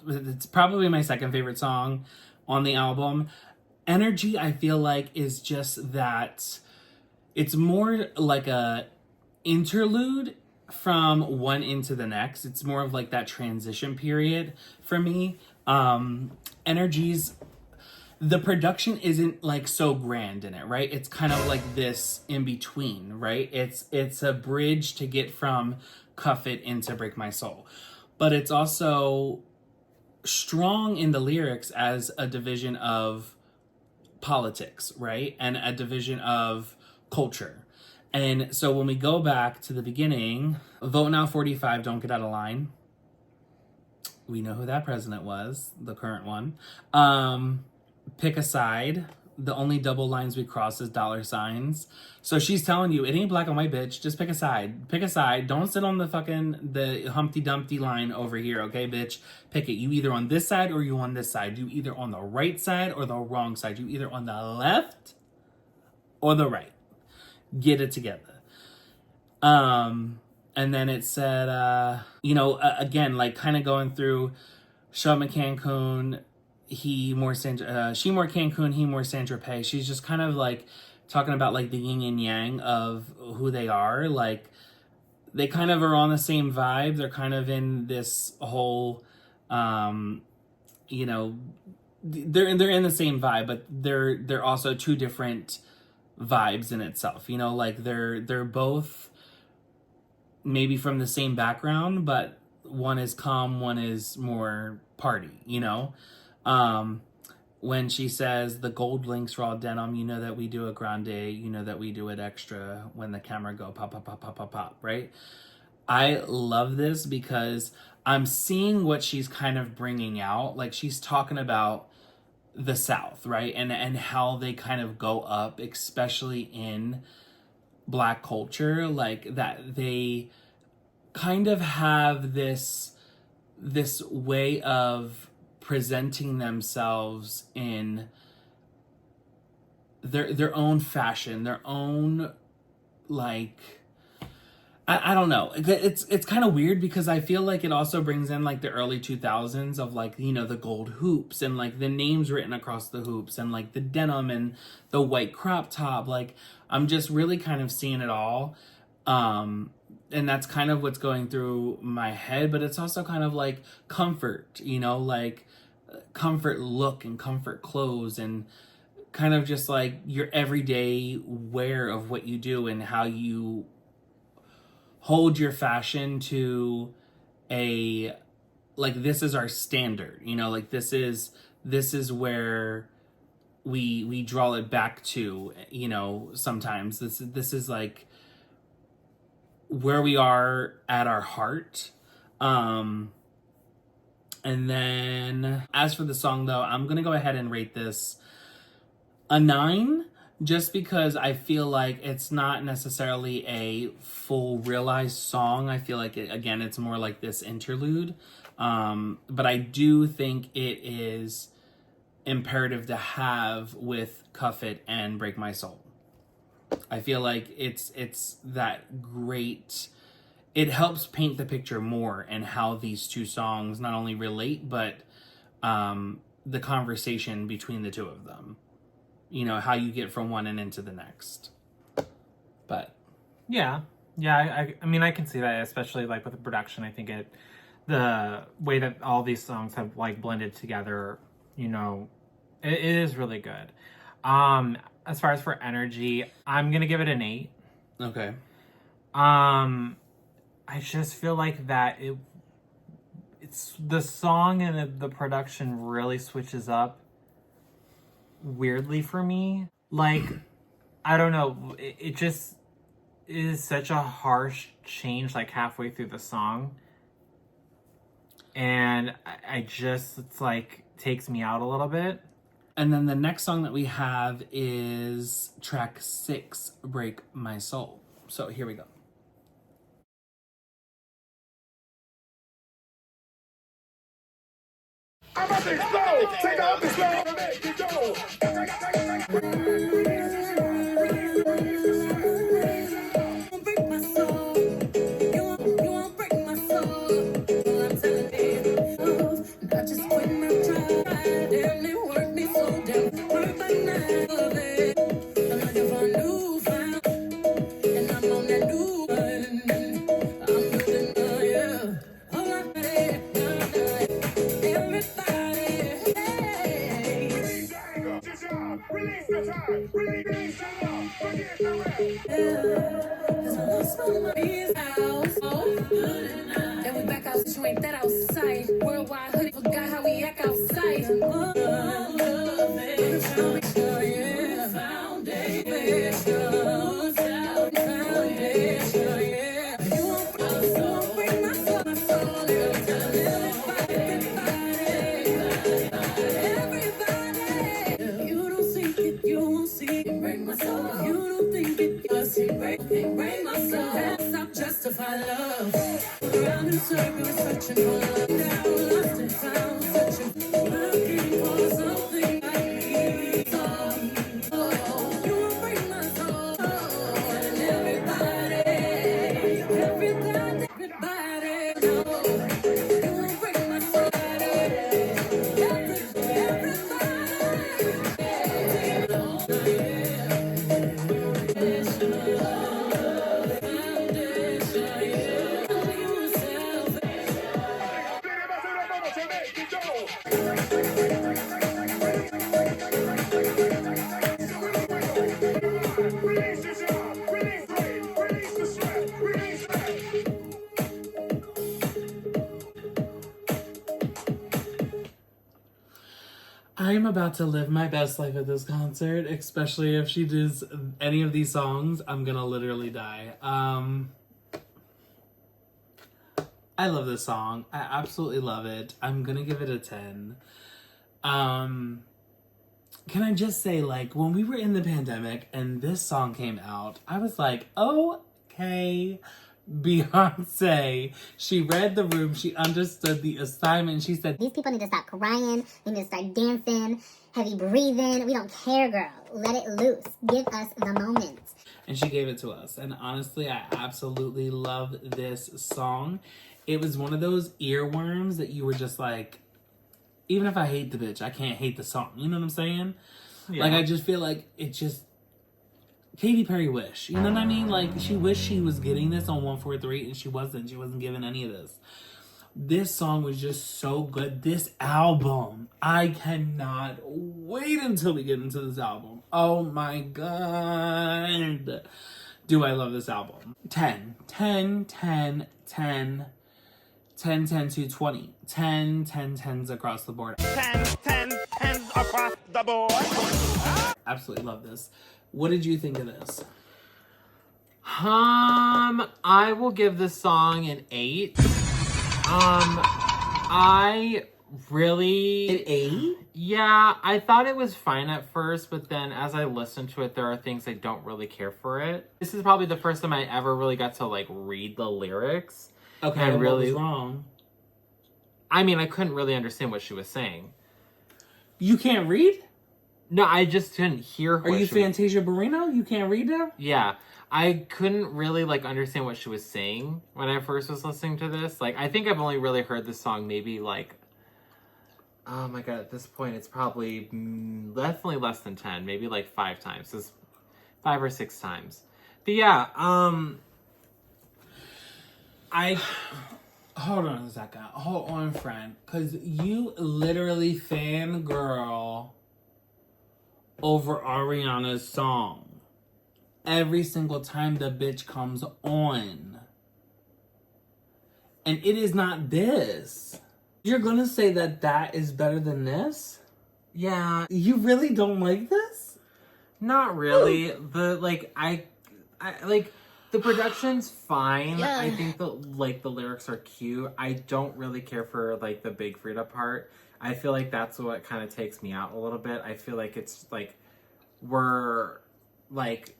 it's probably my second favorite song on the album. Energy, I feel like, is just that it's more like a interlude from one into the next. It's more of like that transition period for me. The production isn't like so grand in it, right? It's kind of like this in between, right? It's a bridge to get from Cuff It into Break My Soul. But it's also strong in the lyrics as a division of politics, right? And a division of culture. And so when we go back to the beginning, vote now 45, don't get out of line. We know who that president was, the current one. Pick a side. The only double lines we cross is dollar signs. So she's telling you, it ain't black and white, bitch. Just pick a side. Pick a side. Don't sit on the Humpty Dumpty line over here, okay, bitch? Pick it. You either on this side or you on this side. You either on the right side or the wrong side. You either on the left or the right. Get it together. And then it said, again, like kind of going through Show Me Cancun, she more Cancun, he more Saint Tropez. She's just kind of like talking about like the yin and yang of who they are. Like they kind of are on the same vibe. They're kind of in this whole, they're in the same vibe, but they're also two different vibes in itself. Like they're both maybe from the same background, but one is calm, one is more party, when she says the gold links raw denim, you know that we do it grande, you know that we do it extra when the camera go pop, pop, pop, pop, pop, pop, right? I love this because I'm seeing what she's kind of bringing out. Like she's talking about the South, right? And how they kind of go up, especially in Black culture, like that they kind of have this way of presenting themselves in their own fashion, their own like I don't know. It's kind of weird because I feel like it also brings in like the early 2000s of like, the gold hoops and like the names written across the hoops and like the denim and the white crop top. Like I'm just really kind of seeing it all. And that's kind of what's going through my head, but it's also kind of like comfort, like comfort look and comfort clothes and kind of just like your everyday wear of what you do and how you hold your fashion to a, like, this is our standard, like this is where we draw it back to, sometimes this is like where we are at our heart. And then as for the song though, I'm gonna go ahead and rate this a 9, just because I feel like it's not necessarily a full realized song. I feel like it's more like this interlude. But I do think it is imperative to have with Cuff It and Break My Soul. I feel like it's that great. It helps paint the picture more and how these two songs not only relate, but the conversation between the two of them. You know, how you get from one and into the next. But Yeah. I mean, I can see that, especially like with the production. I think the way that all these songs have like blended together, you know, it is really good. As far as for energy, I'm gonna give it an 8. okay. I just feel like that it's the song and the production really switches up weirdly for me. Like, I don't know, it just is such a harsh change like halfway through the song. And I just, it's like, takes me out a little bit. And then the next song that we have is track 6, Break My Soul. So here we go. I'm about to explode. Take off the slow and make it go. Break my soul. You won't break my soul. I'm telling you, I just quit my job. Damn, it worked me so damn. Work by night. I'm looking for a new found, and I'm on that new one. I'm looking for you. All I everybody, hey. Release the time. Release the love. Forget the rest. Cause I lost my bees house. Then we back out, you ain't that outside. Worldwide hoodie, forgot how we act outside. You don't see it, you won't see it. Break my soul. You don't think it, you see. Break my soul. That's not justified love. Around in circles, searching for love. Down, lost and found, searching, looking for something I need. Oh, you won't break my soul. And everybody, no, you won't break my soul. Release the job. Release the weight. Release the stress. Release the I'm about to live my best life at this concert, especially if she does any of these songs. I'm gonna literally die. I love this song. I absolutely love it. I'm gonna give it a 10. Can I just say, like, when we were in the pandemic and this song came out, I was like, okay, Beyonce. She read the room. She understood the assignment. She said, these people need to stop crying. They need to start dancing, heavy breathing. We don't care, girl. Let it loose. Give us the moment. and she gave it to us. And honestly, I absolutely love this song. It was one of those earworms that you were just like, even if I hate the bitch, I can't hate the song. You know what I'm saying? Yeah. Like, I just feel like it just... Katy Perry wish. You know what I mean? Like, she wished she was getting this on 143, and she wasn't. She wasn't given any of this. This song was just so good. This album, I cannot wait until we get into this album. Oh my God. Do I love this album? 10, 10, 10, 10, 10, 10 to 20. 10, 10, 10s across the board. 10, 10, 10s across the board. Absolutely love this. What did you think of this? I will give this song an 8. I really... An 8? Yeah, I thought it was fine at first, but then as I listened to it, there are things I don't really care for it. This is probably the first time I ever really got to, like, read the lyrics. Okay, and really, what was wrong? I mean, I couldn't really understand what she was saying. You can't read? No, I just couldn't hear her. Are you Fantasia Barrino? You can't read now? Yeah. I couldn't really, like, understand what she was saying when I first was listening to this. Like, I think I've only really heard this song maybe, like, Oh my god, at this point it's probably definitely less than 10, maybe like 5 times. It's 5 or 6 times. But yeah, I hold on a second. Hold on, friend. Because you literally fangirl over Ariana's song every single time the bitch comes on. And it is not this. You're gonna say that that is better than this? yeah, You really don't like this? not really. The I like the production's fine. Yeah. I think the lyrics are cute. I don't really care for like the Big Frida part. I feel like that's what kind of takes me out a little bit. I feel like it's like we're like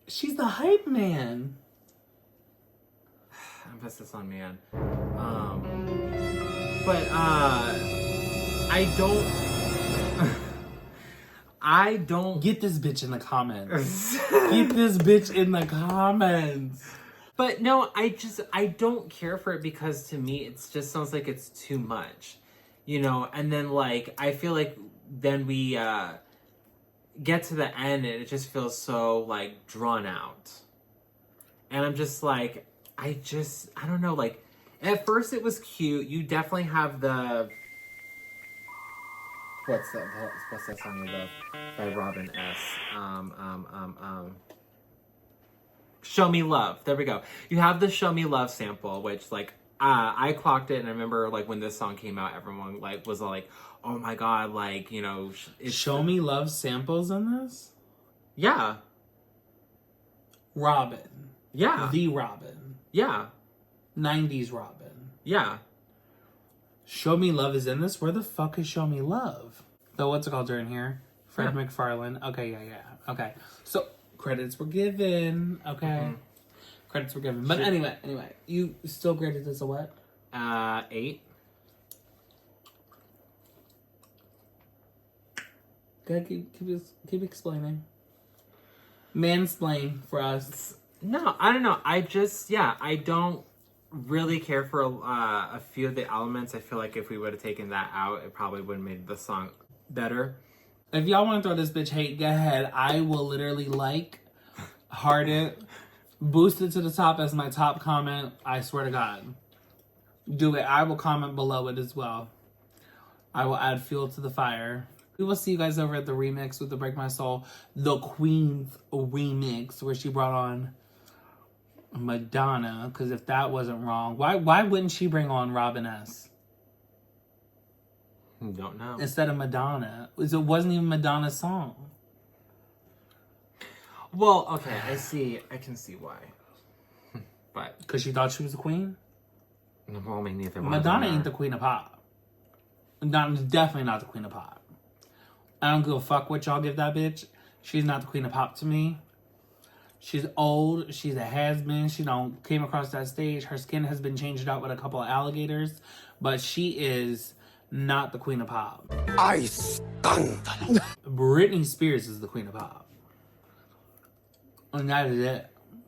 She's the hype man. emphasis on man. But I don't Get this bitch in the comments. Get this bitch in the comments. But no, I don't care for it because to me it just sounds like it's too much. You know, and then like I feel like then we get to the end and it just feels so like drawn out. And I'm just like I don't know, like at first it was cute. You definitely have the what's that song you love by Robin S. Show Me Love. There we go. You have the Show Me Love sample, which like I clocked it, and I remember like when this song came out, everyone like was like, "Oh my god!" Like Show Me Love samples in this. Yeah. Robin. Yeah. The Robin. Yeah. 90s Robin. Yeah. Show Me Love is in this? Where the fuck is Show Me Love? So what's it called during here? Fred MacFarlane. Okay, yeah. Okay. So, credits were given. Okay. Mm-hmm. Credits were given. But anyway, you still graded this a what? 8. Okay, keep explaining. Mansplain for us. No, I don't know. I don't really care for a few of the elements. I feel like if we would have taken that out, it probably would have made the song better. If y'all want to throw this bitch hate, go ahead. I will literally heart it, boost it to the top as my top comment. I swear to God. Do it. I will comment below it as well. I will add fuel to the fire. We will see you guys over at the remix with the Break My Soul, the Queen's remix, where she brought on Madonna. Because if that wasn't wrong, why wouldn't she bring on Robin S? Don't know. Instead of Madonna. It wasn't even Madonna's song. Well, okay, I can see why. But because she thought she was the queen? Well, I mean, neither one. Madonna ain't the queen of pop. Madonna's definitely not the queen of pop. I don't give a fuck what y'all give that bitch. She's not the queen of pop to me. She's old. She's a has-been. She came across that stage. Her skin has been changed out with a couple of alligators. But she is not the queen of pop. I scandal. Britney Spears is the queen of pop. And that is it.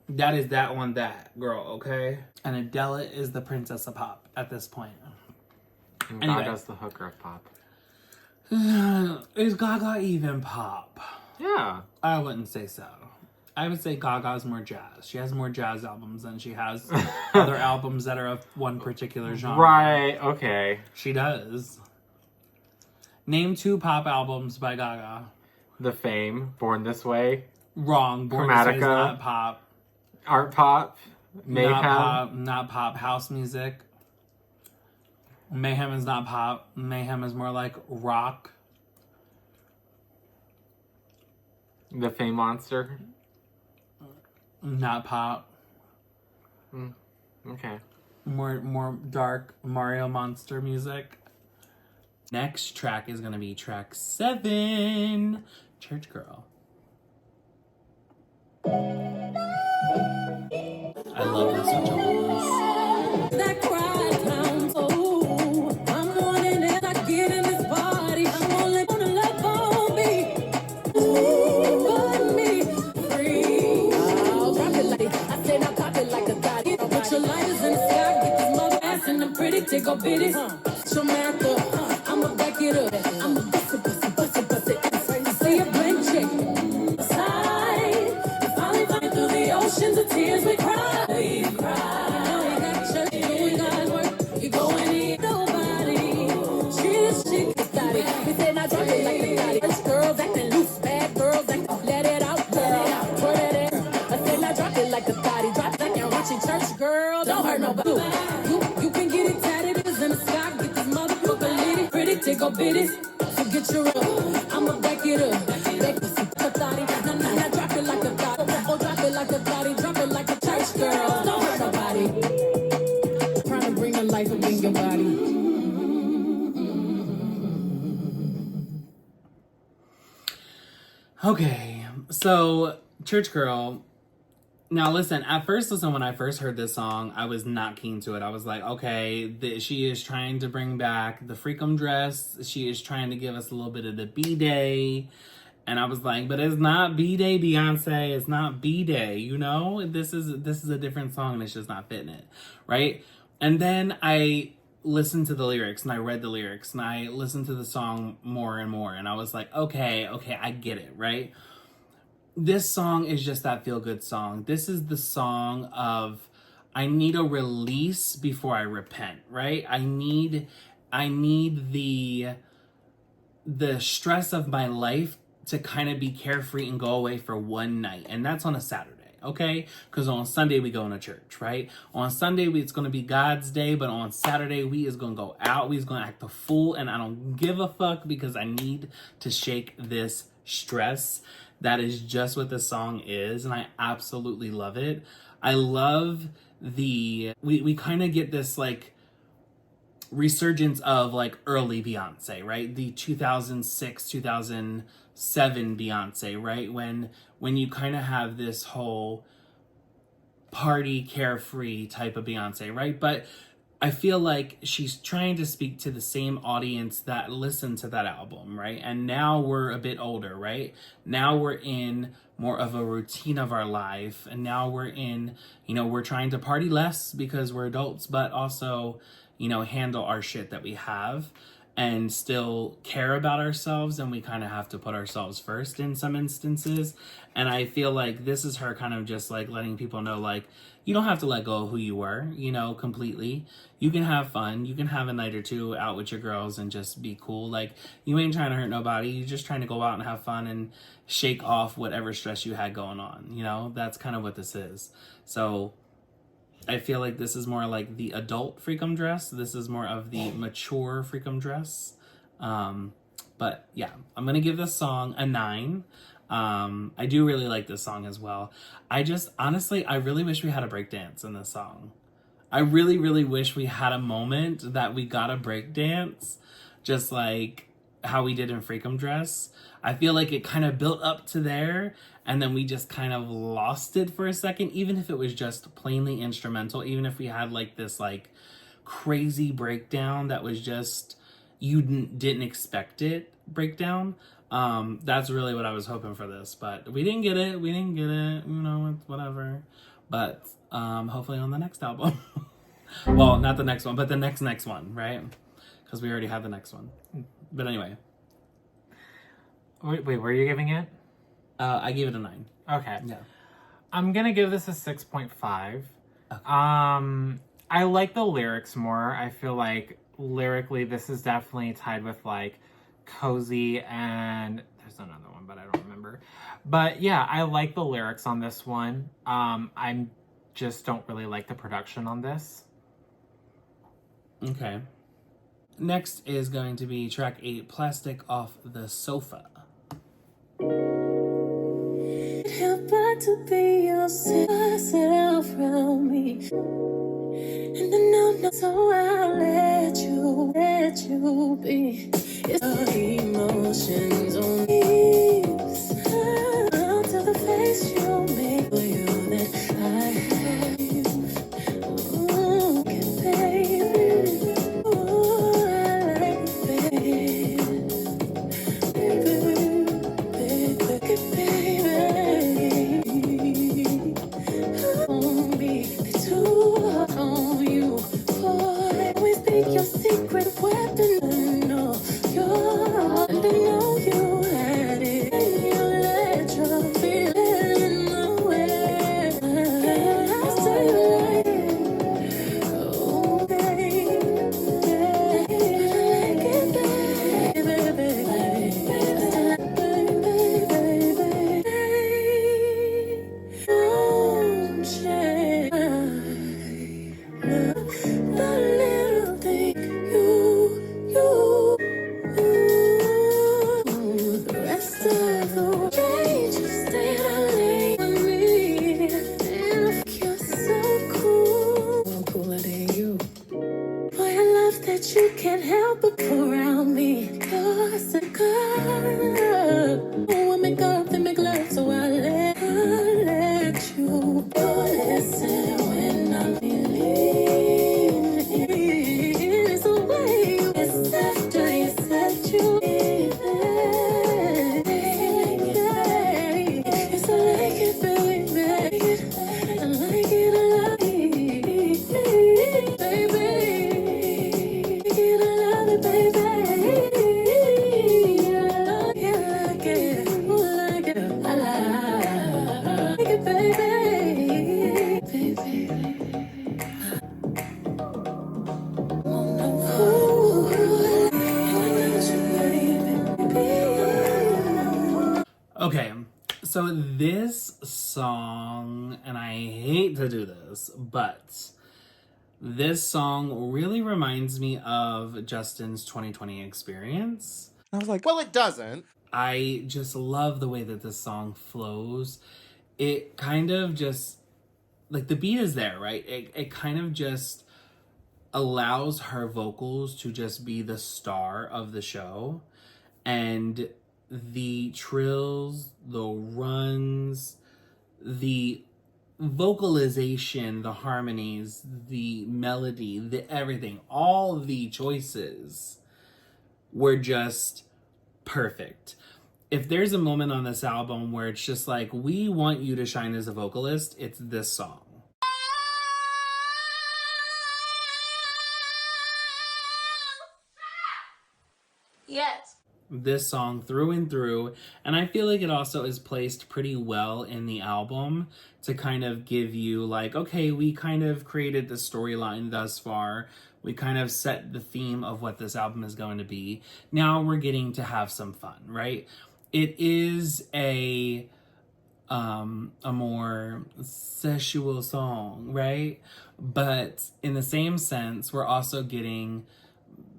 That is that on that, girl, okay? And Adele is the princess of pop at this point. And anyway. Gaga's the hooker of pop. Is Gaga even pop? Yeah. I wouldn't say so. I would say Gaga's more jazz. She has more jazz albums than she has other albums that are of one particular genre. Right, okay. She does. Name 2 pop albums by Gaga. The Fame, Born This Way. Wrong. Born This Way is not pop. Art Pop. Mayhem. Not pop. House music. Mayhem is not pop. Mayhem is more like rock. The Fame Monster. Not pop. Okay. More dark Mario Monster music. Next track is gonna be track 7. Church Girl. I love this switch on this. That cry time, oh, I'm wanting it. I get in this party. I'm only gonna love on me. But me free. I'll drop it like I said. I'll pop it like a body. Put your lighters in the sky. Get this mother ass in the pretty tickle bitties. Jamaica, I'ma back it the tears we cry. We cry. You know you got church, doing God's work. You go and eat nobody. She got it. We said not drop it like the got it. Church girls acting loose, bad girls acting. Let it out, girl. Put it in. I said not drop it like the body. Drop it like you're watching church, girl. Don't hurt nobody. You can get it tatted. It's in the sky. Get this motherfucker lit. Pretty take up bitties. Forget your I'ma back it up. Back the thotty. Nah, drop it like a thotty. Oh, drop it like a thotty. Drop it like a church girl. Don't hurt nobody. Trying to bring the life up in your body. Okay, so Church Girl. Now listen, when I first heard this song, I was not keen to it. I was like, okay, she is trying to bring back the Freakum dress. She is trying to give us a little bit of the B-Day. And I was like, but it's not B-Day, Beyonce. It's not B-Day, you know? This is a different song and it's just not fitting it, right? And then I listened to the lyrics and I read the lyrics and I listened to the song more and more. And I was like, okay, I get it, right? This song is just that feel-good song. This is the song of, I need a release before I repent, right? I need the stress of my life to kind of be carefree and go away for one night. And that's on a Saturday, okay? Because on Sunday, we go to church, right? On Sunday, it's going to be God's day, but on Saturday, we is going to go out. We is going to act a fool, and I don't give a fuck because I need to shake this stress. That is just what this song is, and I absolutely love it. I love we kind of get this, like, resurgence of, like, early Beyonce, right? The 2006, 2007 Beyonce, right? When you kind of have this whole party, carefree type of Beyonce, right? But I feel like she's trying to speak to the same audience that listened to that album, right? And now we're a bit older, right? Now we're in more of a routine of our life. And now we're in, we're trying to party less because we're adults, but also, handle our shit that we have and still care about ourselves. And we kind of have to put ourselves first in some instances. And I feel like this is her kind of just like letting people know, like, you don't have to let go of who you were, completely. You can have fun. You can have a night or two out with your girls and just be cool. Like, you ain't trying to hurt nobody. You're just trying to go out and have fun and shake off whatever stress you had going on. That's kind of what this is. So I feel like this is more like the adult Freakum dress. This is more of the mature Freakum dress. But yeah, I'm going to give this song a 9. I do really like this song as well. Honestly, I really wish we had a breakdance in this song. I really, really wish we had a moment that we got a breakdance, just like how we did in Freakum Dress. I feel like it kind of built up to there, and then we just kind of lost it for a second, even if it was just plainly instrumental, even if we had like this like crazy breakdown that was just, you didn't expect it breakdown. That's really what I was hoping for this, but we didn't get it. It's whatever. But hopefully on the next album. Well, not the next one, but the next one, right? Because we already have the next one. But anyway. Wait, were you giving it? I gave it a 9. Okay. Yeah. I'm gonna give this a 6.5. Okay. I like the lyrics more. I feel like lyrically this is definitely tied with like Cozy and there's another one, but I don't remember. But yeah, I like the lyrics on this one. I just don't really like the production on this. Okay. Next is going to be track 8, Plastic Off the Sofa. Help but to be yourself around me. And I know, so I'll let you be. It's the emotions on leaves. Out to the face you make for you that I have. Ooh, baby. Ooh, I like baby. Your secret weapon, no, I know you had it, and you let your feeling away. So this song, and I hate to do this, but this song really reminds me of Justin's 2020 experience. I was like, well, it doesn't. I just love the way that this song flows. It kind of just, like, the beat is there, right? It kind of just allows her vocals to just be the star of the show. And the trills, the runs, the vocalization, the harmonies, the melody, the everything, all the choices were just perfect. If there's a moment on this album where it's just like, we want you to shine as a vocalist, it's this song. Yes. This song through and through, and I feel like it also is placed pretty well in the album to kind of give you like, okay, we kind of created the storyline thus far, we kind of set the theme of what this album is going to be, now we're getting to have some fun, right? It is a more sexual song, right? But in the same sense, we're also getting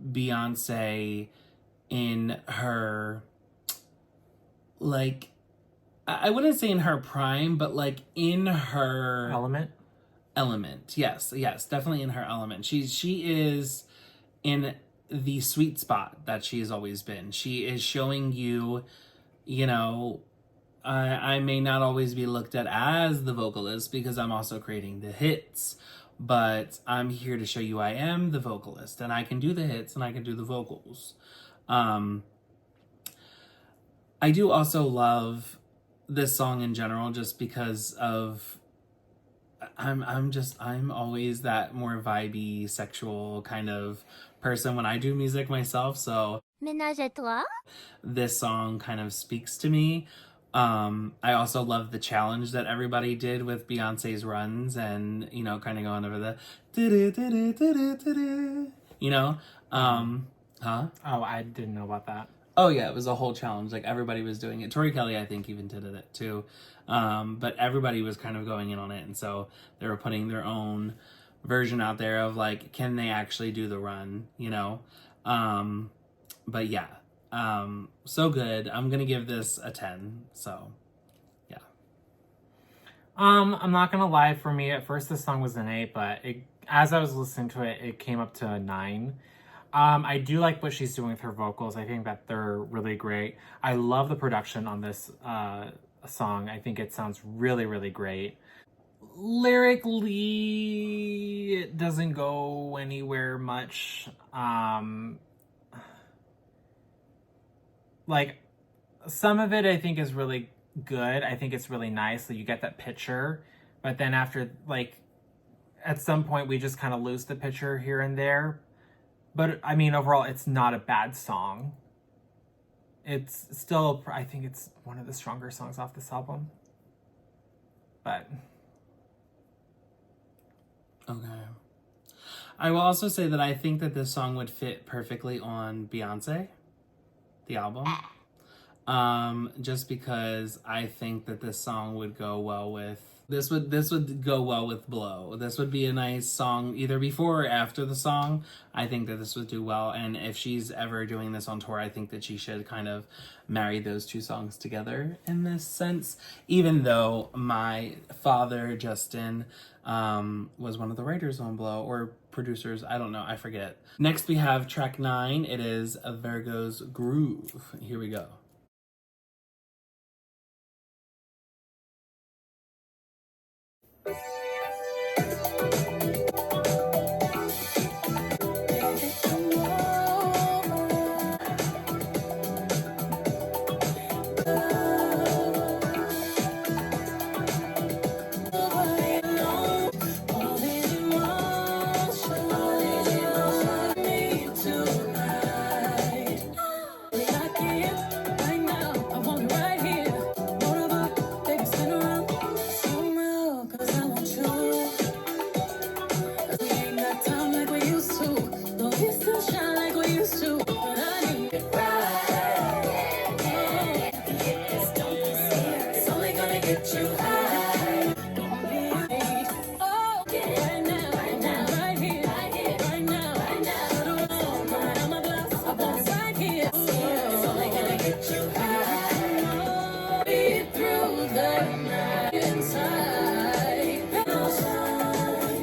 Beyoncé in her, like, I wouldn't say in her prime, but like in her element. Yes, definitely in her element. She is in the sweet spot that she's always been. She is showing you, you know, I may not always be looked at as the vocalist because I'm also creating the hits, but I'm here to show you I am the vocalist and I can do the hits and I can do the vocals. I do also love this song in general just because of I'm always that more vibey, sexual kind of person when I do music myself, so Ménage à toi. This song kind of speaks to me. I also love the challenge that everybody did with Beyonce's runs and, you know, kind of going over the you know, huh? Oh, I didn't know about that. Oh yeah, it was a whole challenge. Like everybody was doing it. Tori Kelly, I think, even did it too. But everybody was kind of going in on it, and so they were putting their own version out there of like, can they actually do the run? You know. But yeah, so good. I'm gonna give this a 10. So yeah. I'm not gonna lie. For me, at first, this song was an 8, but as I was listening to it, it came up to a 9. I do like what she's doing with her vocals. I think that they're really great. I love the production on this song. I think it sounds really, really great. Lyrically, it doesn't go anywhere much. Like, some of it I think is really good. I think it's really nice that you get that picture. But then after, like, at some point we just kind of lose the picture here and there. But, I mean, overall, it's not a bad song. It's still, I think it's one of the stronger songs off this album. But. Okay. I will also say that I think that this song would fit perfectly on Beyoncé, the album. Just because I think that this song would go well with this would go well with Blow. This would be a nice song either before or after the song. I think that this would do well, and if she's ever doing this on tour, I think that she should kind of marry those two songs together in this sense. Even though my father, Justin, was one of the writers on Blow, or producers, I don't know, I forget. Next we have track 9. It is a Virgo's Groove. Here we go. get you high. Don't need, oh, right now, right here, right now, put it on, right on my glass, I want it right here. It's only gonna get you high. Be through the night inside.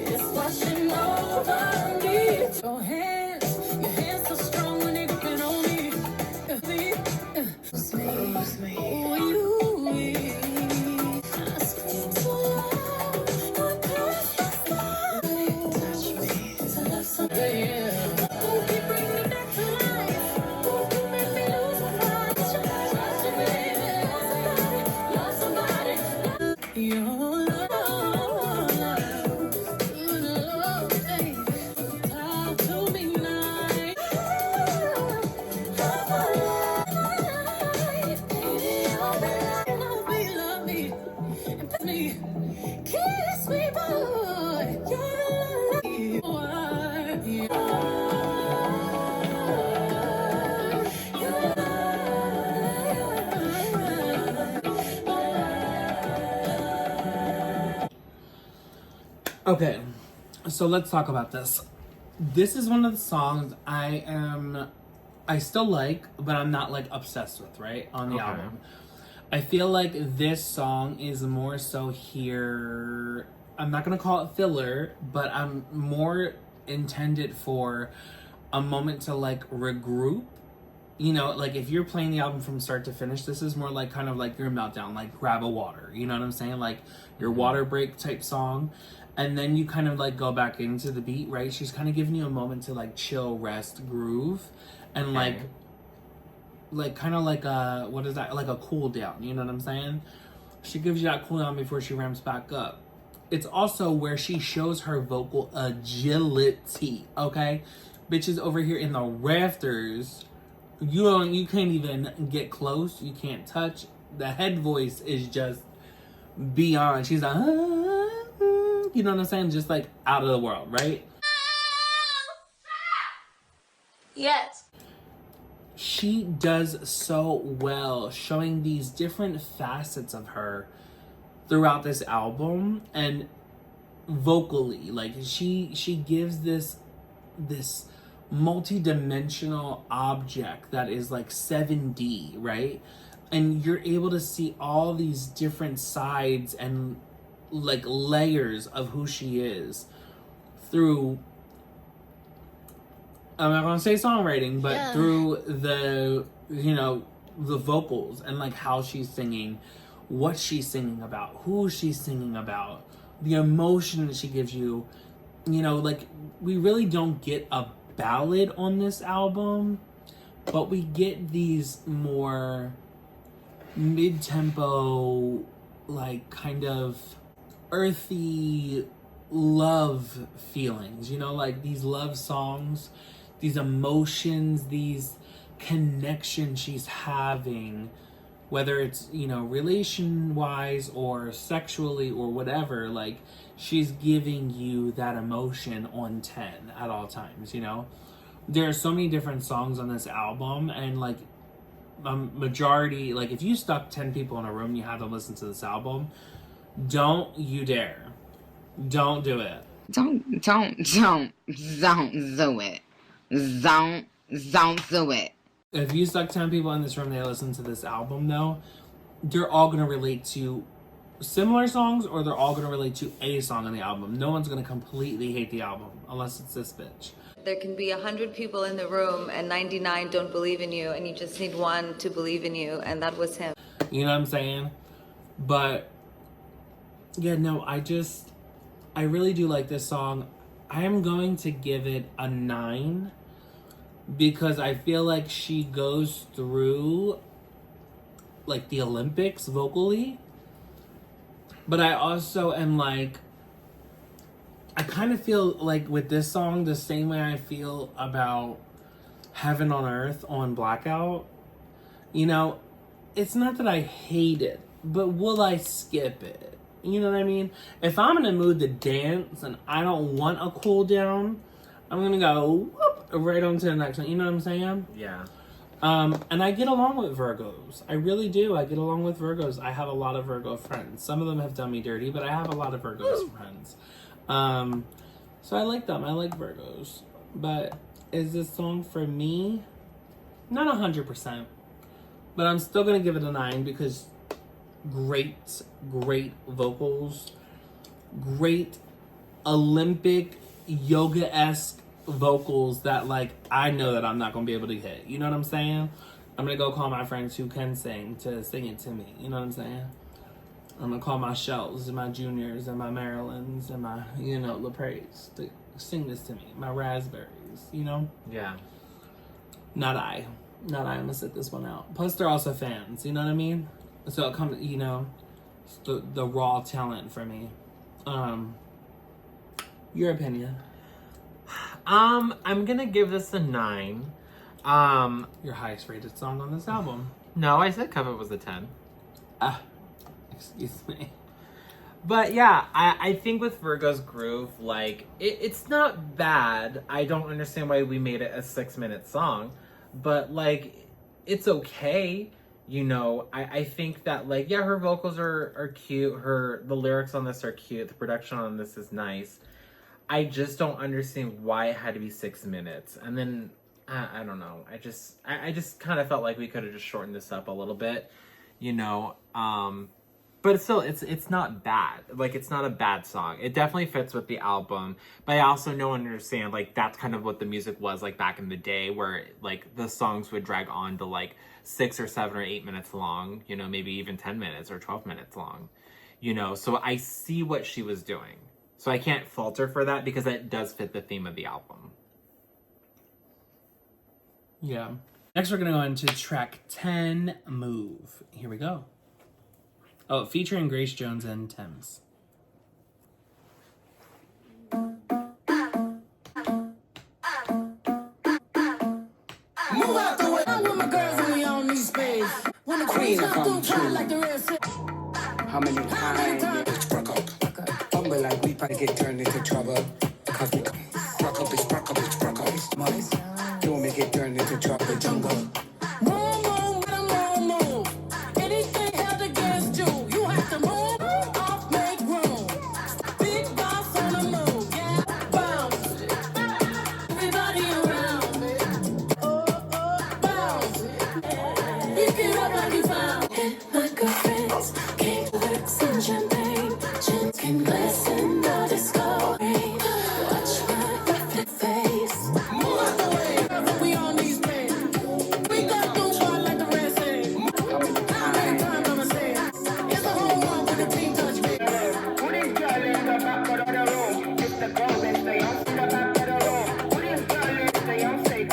It's washing over me. Your hands so strong when they're gripping on me. Oh, you, I scream so loud, I can't touch me to love something. Yeah. Oh, you bring me back to life. Oh, you make me lose my mind. Trust me, baby. Love somebody, love somebody. Your love, baby. Talk to me now. Kiss me, boy. Okay, so let's talk about this. This is one of the songs I still like, but I'm not like obsessed with, right? On the album. I feel like this song is more so here. I'm not gonna call it filler, but I'm more intended for a moment to like regroup. You know, like if you're playing the album from start to finish, this is more like kind of like your meltdown, like grab a water. You know what I'm saying? Like your water break type song. And then you kind of like go back into the beat, right? She's kind of giving you a moment to like chill, rest, groove, and like kind of like a, what is that? Like a cool down. You know what I'm saying? She gives you that cool down before she ramps back up. It's also where she shows her vocal agility. Okay, bitches over here in the rafters. You can't even get close. You can't touch. The head voice is just beyond. She's like, you know what I'm saying? Just like out of the world, right? Yes. She does so well showing these different facets of her throughout this album, and vocally, like she gives this multi-dimensional object that is like 7D, right? And you're able to see all these different sides and like layers of who she is through, I'm not gonna say songwriting, but through the, you know, the vocals and like how she's singing, what she's singing about, who she's singing about, the emotion that she gives you. You know, like we really don't get a ballad on this album, but we get these more mid-tempo, like kind of earthy love feelings, you know, like these love songs, these emotions, these connections she's having, whether it's, you know, relation wise or sexually or whatever. Like she's giving you that emotion on 10 at all times, you know. There are so many different songs on this album, and like majority, like if you stuck 10 people in a room, you had to listen to this album, don't you dare. Don't do it. Don't do it. Don't do it. If you stuck 10 people in this room, they listen to this album though, they're all gonna relate to similar songs, or they're all gonna relate to a song on the album. No one's gonna completely hate the album unless it's this bitch. There can be 100 people in the room and 99 don't believe in you, and you just need one to believe in you, and that was him. You know what I'm saying? But yeah, no, I really do like this song. I am going to give it a 9 because I feel like she goes through like the Olympics vocally. But I also am like, I kind of feel like with this song the same way I feel about Heaven on Earth on Blackout. You know, it's not that I hate it, but will I skip it? You know what I mean? If I'm in a mood to dance and I don't want a cool down, I'm gonna go whoop, right on to the next one. You know what I'm saying? Yeah. And I get along with Virgos. I really do. I get along with Virgos. I have a lot of Virgo friends. Some of them have done me dirty, but I have a lot of Virgos friends. So I like them. I like Virgos. But is this song for me? Not 100%. But I'm still going to give it a 9 because great vocals. Great Olympic yoga-esque vocals that, like, I know that I'm not gonna be able to hit. You know what I'm saying? I'm gonna go call my friends who can sing to sing it to me. You know what I'm saying? I'm gonna call my Shells and my Juniors and my Marilyns and my, Lepres to sing this to me. My Raspberries, Yeah. Not I. I'm gonna sit this one out. Plus, they're also fans. You know what I mean? So it comes, it's the raw talent for me. Your opinion? I'm gonna give this a 9. Your highest rated song on this album. No, I said Covet was a 10. Excuse me. But yeah, I think with Virgo's Groove, like, it's not bad. I don't understand why we made it a 6-minute song, but, like, it's okay. I think that, like, yeah, her vocals are cute. The lyrics on this are cute. The production on this is nice. I just don't understand why it had to be 6 minutes. And then, I don't know. I just kind of felt like we could have just shortened this up a little bit, but still, it's not bad. Like, it's not a bad song. It definitely fits with the album. But I also know and understand, like, that's kind of what the music was like back in the day, where, like, the songs would drag on to, like, 6 or 7 or 8 minutes long, maybe even 10 minutes or 12 minutes long, So I see what she was doing. So I can't fault her for that because it does fit the theme of the album. Yeah. Next, we're going to go into track 10, Move. Here we go. Oh, featuring Grace Jones and Thames. Move out the way. I want my girls only on these space. When the queen come through, like the rest. How many times it's broke up? Humble like we probably get turned into trouble. Cause we broke up, it's broke up, it's broke up, it's money. Don't make it turn into trouble, jungle. Anything held against you, you have to move off, make room. Big boss on the move, yeah. Bounce it. Everybody around me. Bounce it. Pick it up like you found. Hit my girlfriends, cake, works, and champagne. Chins can glisten, the disco rain. Watch my perfect face. Move out the way, we on these plays. We got those far like the rest ain't. How many times I'ma say it? It's the whole world with the team touch me. Who this girl in the back of the room? It's the girl that stay on the back of the room. Who this girl is stay on safe?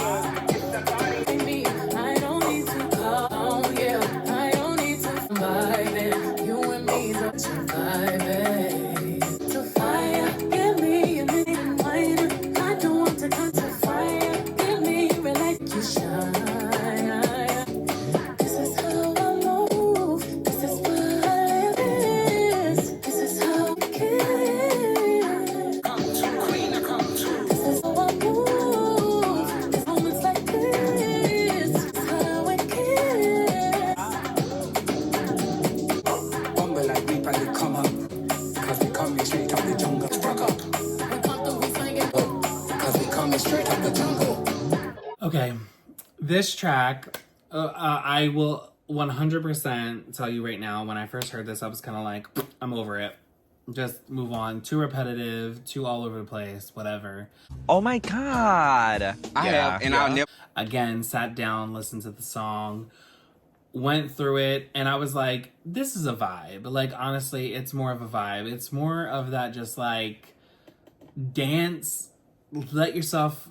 It's the party. I don't need to call, yeah. I don't need to vibe it. You and me, such a vibe it. To fire, give me a minute and wine. I don't want to come to fire. Give me a like you shine. This is how I move. This is what I live is. This is how I kiss. Come to queen, come to. This is how I move. It's moments like this. This is how I kiss. Humble like we probably come up. Cause we coming straight out the jungle. It's broke up. We come through, we sing it. Cause we coming straight out the jungle. Okay, this track, I will 100% tell you right now, when I first heard this, I was kind of like, I'm over it. Just move on. Too repetitive, too all over the place, whatever. Oh my god. I have, and I'll never. Again, sat down, listened to the song, went through it, and I was like, this is a vibe. Like, honestly, it's more of a vibe. It's more of that just, like, dance, let yourself,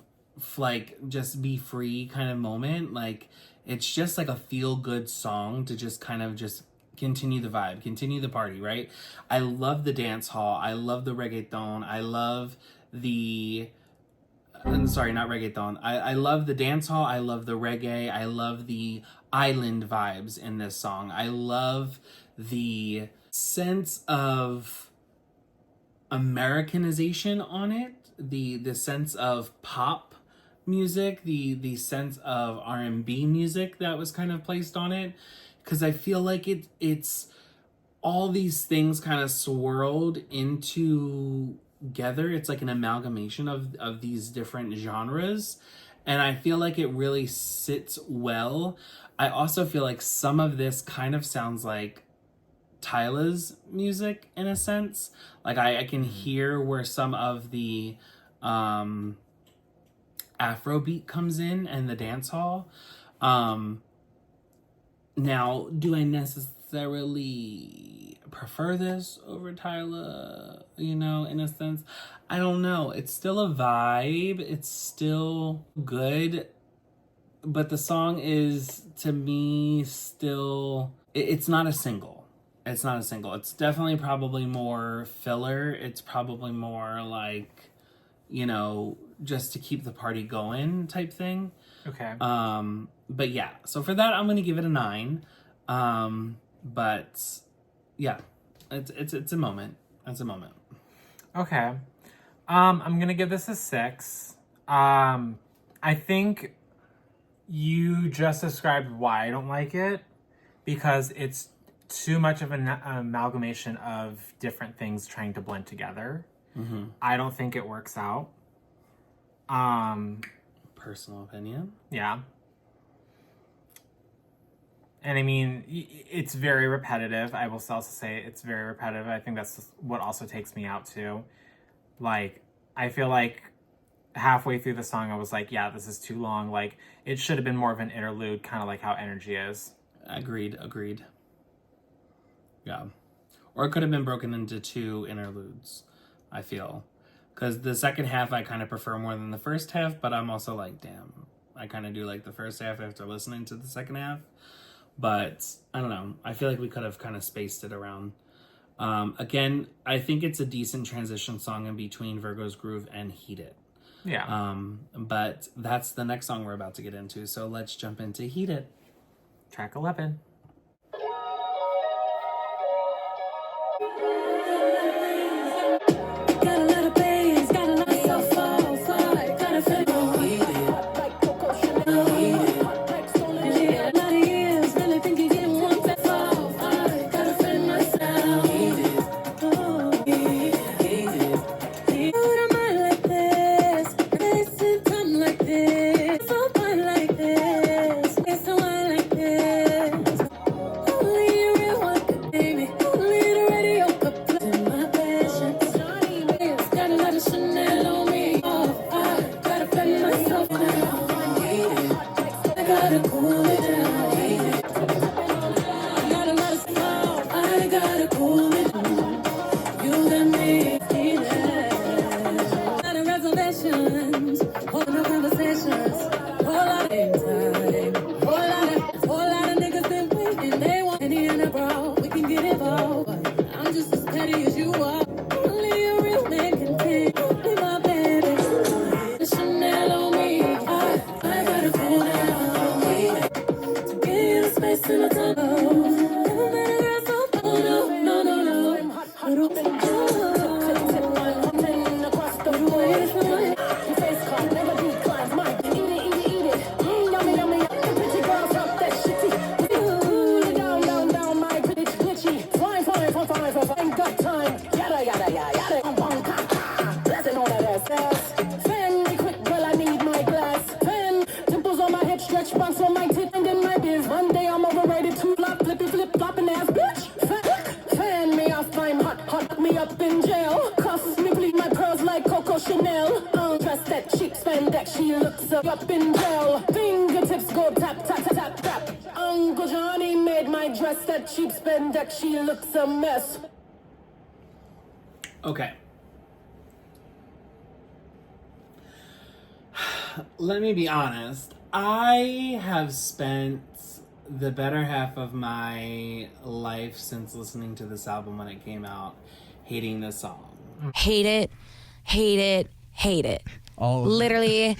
like, just be free kind of moment. Like, it's just, like, a feel-good song to just kind of just continue the vibe, continue the party, right? I love the dance hall. I love the reggaeton. I love the... sorry, not reggaeton. I love the dance hall. I love the reggae. I love the island vibes in this song. I love the sense of Americanization on it. The sense of pop music, the sense of R&B music that was kind of placed on it, because I feel like it's all these things kind of swirled into together. It's like an amalgamation of these different genres, and I feel like it really sits well. I also feel like some of this kind of sounds like Tyla's music in a sense. Like I can hear where some of the Afrobeat comes in and the dance hall. Now, do I necessarily prefer this over Tyla, in a sense? I don't know. It's still a vibe. It's still good. But the song is, to me, still... It's not a single. It's not a single. It's definitely probably more filler. It's probably more like, just to keep the party going type thing. Okay. But yeah, so for that, I'm going to give it a 9. But yeah, it's a moment. It's a moment. Okay. I'm going to give this a 6. I think you just described why I don't like it, because it's too much of an amalgamation of different things trying to blend together. Mm-hmm. I don't think it works out. Personal opinion. Yeah. And I mean, it's very repetitive. I will also say it's very repetitive. I think that's what also takes me out too. Like, I feel like halfway through the song, I was like, yeah, this is too long. Like, it should have been more of an interlude, kind of like how Energy is. Agreed. Yeah. Or it could have been broken into 2 interludes, I feel. Because the second half I kind of prefer more than the first half, but I'm also like, damn, I kind of do like the first half after listening to the second half. But I don't know. I feel like we could have kind of spaced it around. Again, I think it's a decent transition song in between Virgo's Groove and Heat It. Yeah. But that's the next song we're about to get into. So let's jump into Heat It. Track 11. Okay. Let me be honest. I have spent the better half of my life since listening to this album when it came out hating this song. Hate it, hate it, hate it. Literally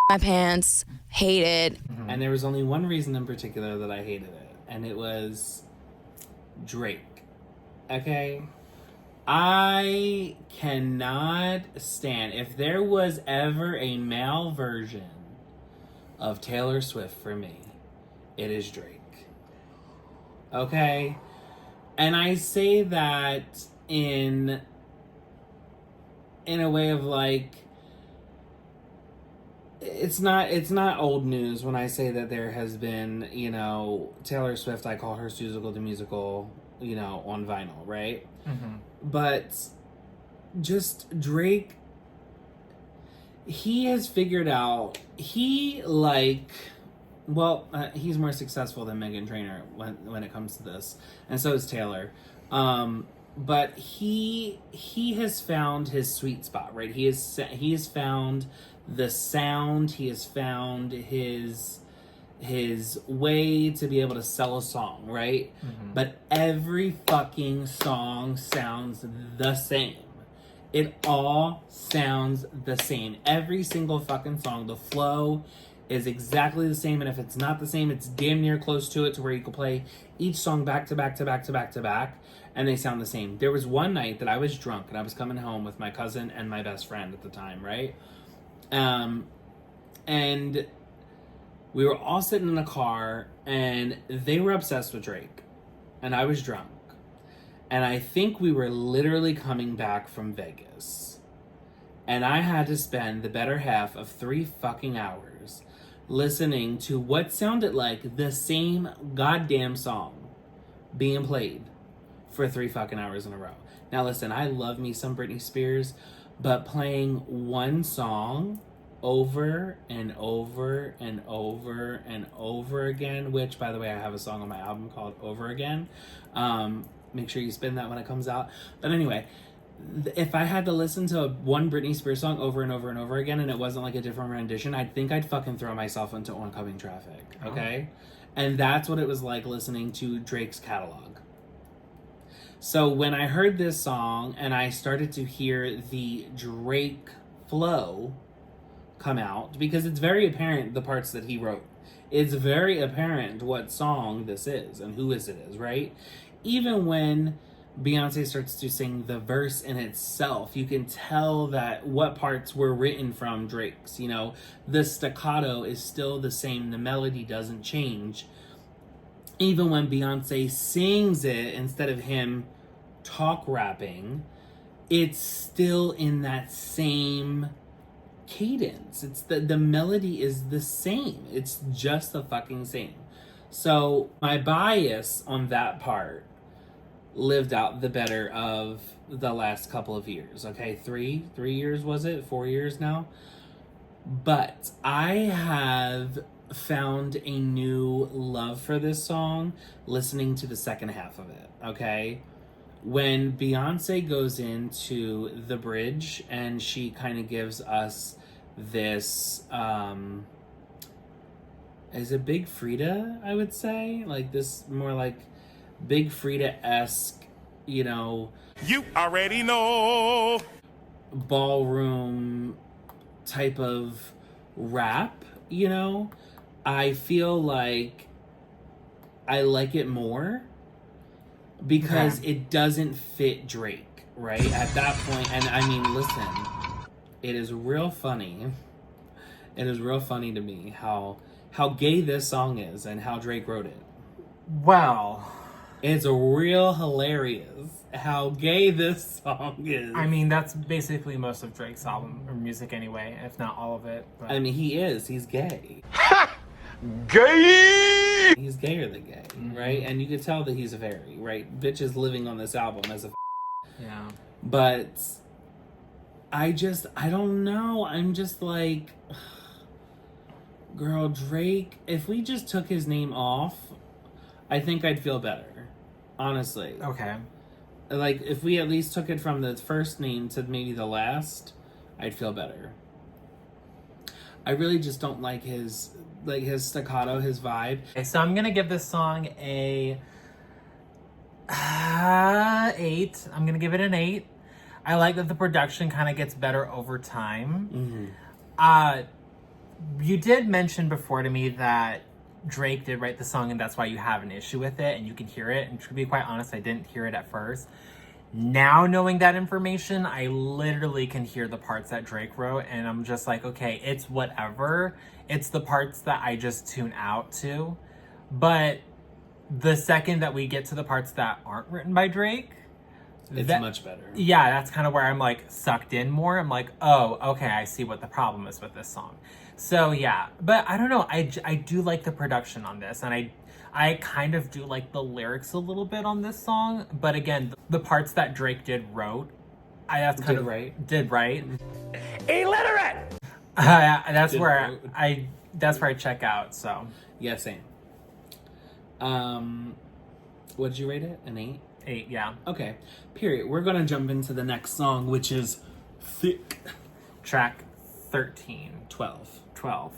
my pants, hate it. And there was only one reason in particular that I hated it, and it was Drake. Okay? I cannot stand, if there was ever a male version of Taylor Swift for me, it is Drake. Okay? And I say that in a way of like, it's not old news when I say that there has been, you know, Taylor Swift, I call her Suzical the Musical, you know, on vinyl, right? Mm-hmm. But just Drake, he has figured out, he's more successful than Meghan Trainor when it comes to this, and so is Taylor. But he has found his sweet spot, right? He has found the sound. He has found his way to be able to sell a song, right? Mm-hmm. But every fucking song sounds the same. It all sounds the same. Every single fucking song, the flow is exactly the same, and if it's not the same, it's damn near close to it, to where you could play each song back to back to back to back to back, and they sound the same. There was one night that I was drunk, and I was coming home with my cousin and my best friend at the time, right? And we were all sitting in a car, and they were obsessed with Drake, and I was drunk. And I think we were literally coming back from Vegas. And I had to spend the better half of 3 fucking hours listening to what sounded like the same goddamn song being played for 3 fucking hours in a row. Now listen, I love me some Britney Spears, but playing one song over and over and over and over again, which, by the way, I have a song on my album called Over Again. Make sure you spin that when it comes out. But anyway, if I had to listen to one Britney Spears song over and over and over again, and it wasn't like a different rendition, I think I'd fucking throw myself into oncoming traffic, okay? And that's what it was like listening to Drake's catalog. So when I heard this song and I started to hear the Drake flow come out, because it's very apparent the parts that he wrote. It's very apparent what song this is and who it is, right? Even when Beyoncé starts to sing the verse in itself, you can tell that what parts were written from Drake's. You know, the staccato is still the same. The melody doesn't change. Even when Beyoncé sings it, instead of him talk rapping, it's still in that same cadence. It's the melody is the same. It's just the fucking same. So my bias on that part lived out the better of the last couple of years. Okay, 3 years, was it? 4 years now? But I have found a new love for this song listening to the second half of it, okay? When Beyoncé goes into the bridge and she kind of gives us this, is it Big Frida, I would say? Like this more like Big Frida-esque, you know, you already know, ballroom type of rap, you know, I feel like I like it more because it doesn't fit Drake, right? At that point, and I mean, listen, it is real funny. It is real funny to me how gay this song is and how Drake wrote it. Well, it's real hilarious how gay this song is. I mean, that's basically most of Drake's album or music anyway, if not all of it. But. I mean, he's gay. gay! He's gayer than gay, right? And you can tell that he's a fairy, right? Bitch is living on this album as a yeah. But I don't know. I'm just like, girl, Drake, if we just took his name off, I think I'd feel better. Honestly. Okay. Like, if we at least took it from the first name to maybe the last, I'd feel better. I really just don't like his staccato, his vibe. Okay, so I'm gonna give this song a 8. I'm gonna give it an 8. I like that the production kind of gets better over time. You did mention before to me that Drake did write the song and that's why you have an issue with it and you can hear it. And to be quite honest, I didn't hear it at first. Now knowing that information, I literally can hear the parts that Drake wrote, and I'm just like, okay, it's whatever. It's the parts that I just tune out to. But the second that we get to the parts that aren't written by Drake, it's much better. Yeah, that's kind of where I'm like sucked in more. I'm like, oh, okay, I see what the problem is with this song. So yeah, but I don't know. I do like the production on this, and I kind of do like the lyrics a little bit on this song. But again, the parts that Drake wrote, that's kind of right. Did right. Illiterate. That's where I check out. So yeah, same. What did you rate it? An 8? 8, yeah. Okay. Period. We're gonna jump into the next song, which is Thick. Track 13. 12. 12.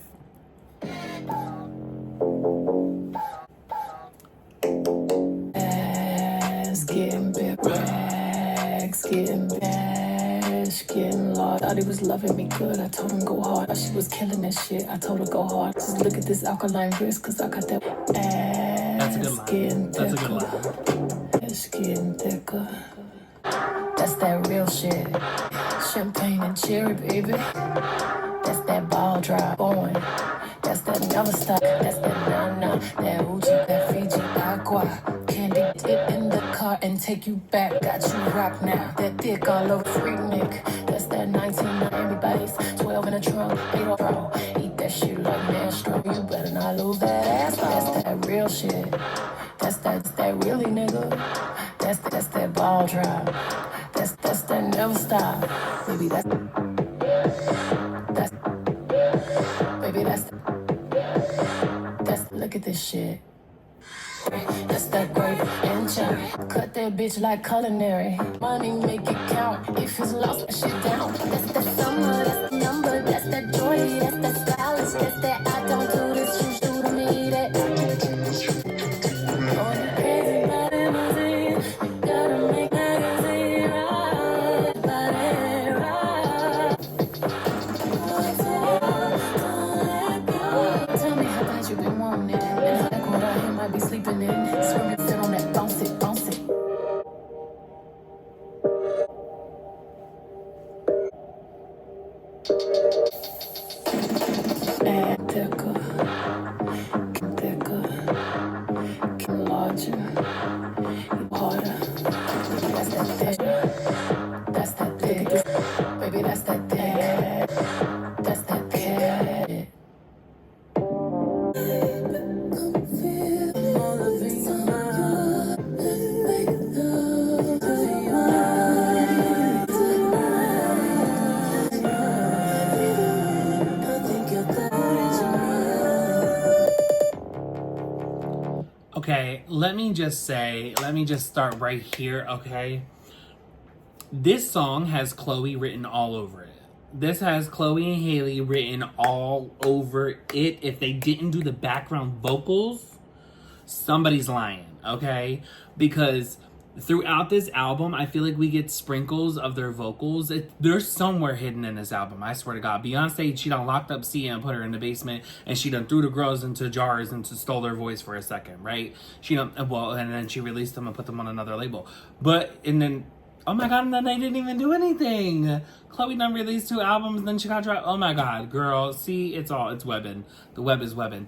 Getting big rags, getting bash, getting lost. Thought he was loving me good. I told him go hard. She was killing that shit. I told her go hard. Just look at this alkaline wrist, cause I got that ass. That's a good line. Getting That's a good line. Ass getting thicker. That's that real shit. Champagne and cherry, baby. That's that ball drop on. That's that never stop. That's that nana, that Uchi, that Fiji agua. Candy dip in the car and take you back. Got you rock now. That thick all over freak Nick. That's that 19 Miami base. 12 in the trunk, 8 on roll. Eat that shit like Mastro. You better not lose that ass. That's that real shit. That's that really nigga. That's that ball drop. That's that never stop. Baby, that's look at this shit. That's that grape and cherry. Cut that bitch like culinary. Money make it count. If it's lost, that shit down. That's the summer, that's the number, that's that joy, that's that stylish, that's that I don't do this, you do to me that. Oh, you crazy body, body. You gotta make magazine right, body right. Tell me how bad you been wanting it. And how that cold out here might be sleeping in. Swimming, sit on that, bounce it, bounce it. And thicker, larger, harder. That's that thick. That's that thick. Baby, that's that thick. That's that thick. Okay, let me just start right here, okay? This song has Chloe written all over it. This has Chloe and Haley written all over it. If they didn't do the background vocals, somebody's lying, okay? Because throughout this album, I feel like we get sprinkles of their vocals. They're somewhere hidden in this album, I swear to God. Beyonce, she done locked up Sia and put her in the basement, and she done threw the girls into jars and stole their voice for a second, right? She done, well, and then she released them and put them on another label. And then, oh my God, and then they didn't even do anything. Chloe done released 2 albums, then she got dropped. Oh my God, girl, see, it's webbing. The web is webbing.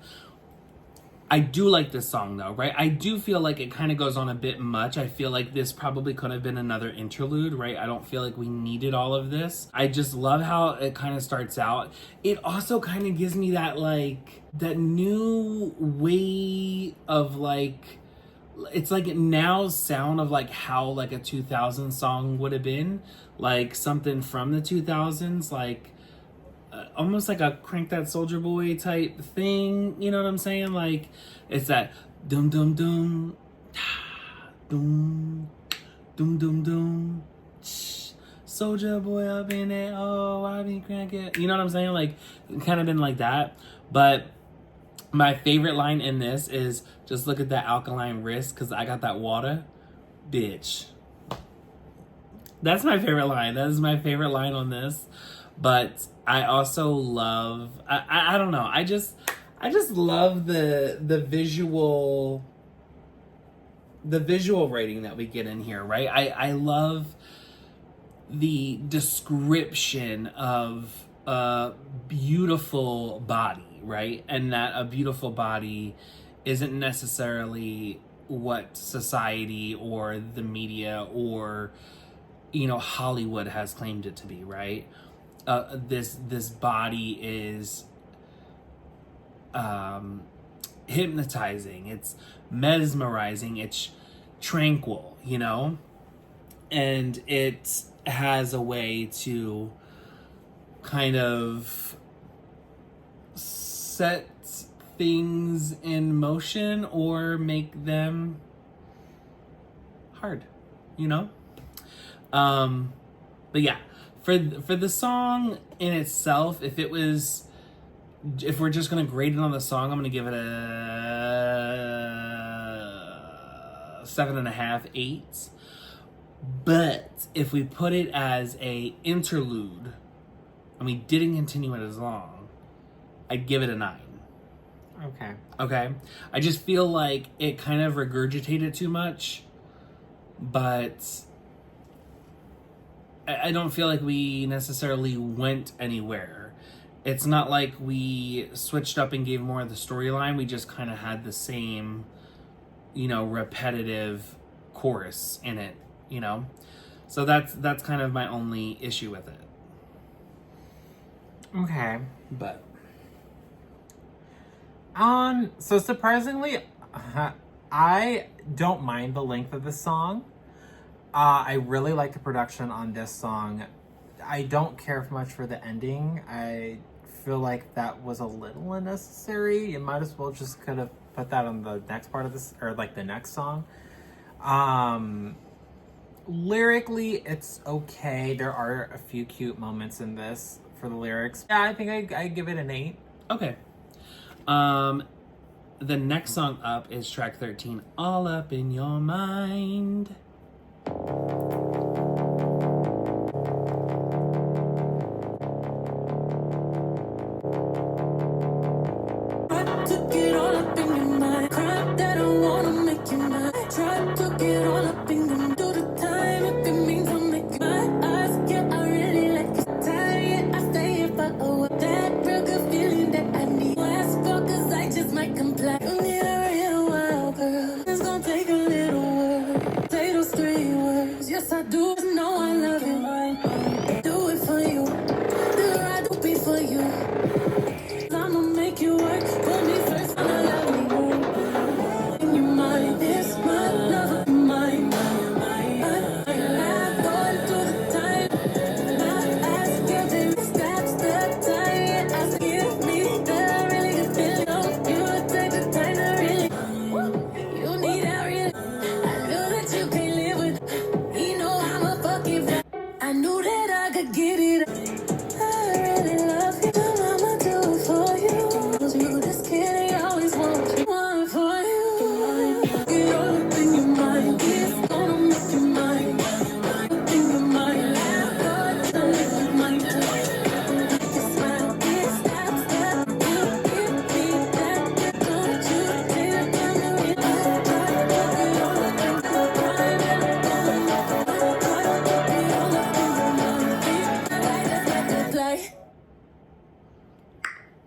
I do like this song though, right? I do feel like it kind of goes on a bit much. I feel like this probably could have been another interlude, right? I don't feel like we needed all of this. I just love how it kind of starts out. It also kind of gives me that new way of it's like now sound of like how like a 2000 song would have been, like something from the 2000s, like almost like a Crank That Soldier Boy type thing, you know what I'm saying? Like it's that dum dum dum dum dum dum dum Soldier Boy up in it, oh I be crank it, you know what I'm saying? Like kind of been like that. But my favorite line in this is just look at that alkaline wrist, cause I got that water, bitch. That's my favorite line. That is my favorite line on this. But I also love, I don't know, I just love the visual the visual writing that we get in here, right? I love the description of a beautiful body, right? And that a beautiful body isn't necessarily what society or the media or, you know, Hollywood has claimed it to be, right? This body is hypnotizing, it's mesmerizing, it's tranquil, you know? And it has a way to kind of set things in motion or make them hard, you know? But yeah, for the song in itself, if we're just gonna grade it on the song, I'm gonna give it a 7.5, 8. But if we put it as a interlude and we didn't continue it as long, I'd give it a 9. Okay. Okay? I just feel like it kind of regurgitated too much, but I don't feel like we necessarily went anywhere. It's not like we switched up and gave more of the storyline. We just kind of had the same, you know, repetitive chorus in it, you know? So that's kind of my only issue with it. Okay. But so surprisingly, I don't mind the length of the song. I really like the production on this song. I don't care much for the ending. I feel like that was a little unnecessary. You might as well just could have put that on the next part of this, or like the next song. Lyrically, it's okay. There are a few cute moments in this for the lyrics. Yeah, I think I give it an 8. Okay. The next song up is track 13, All Up in Your Mind.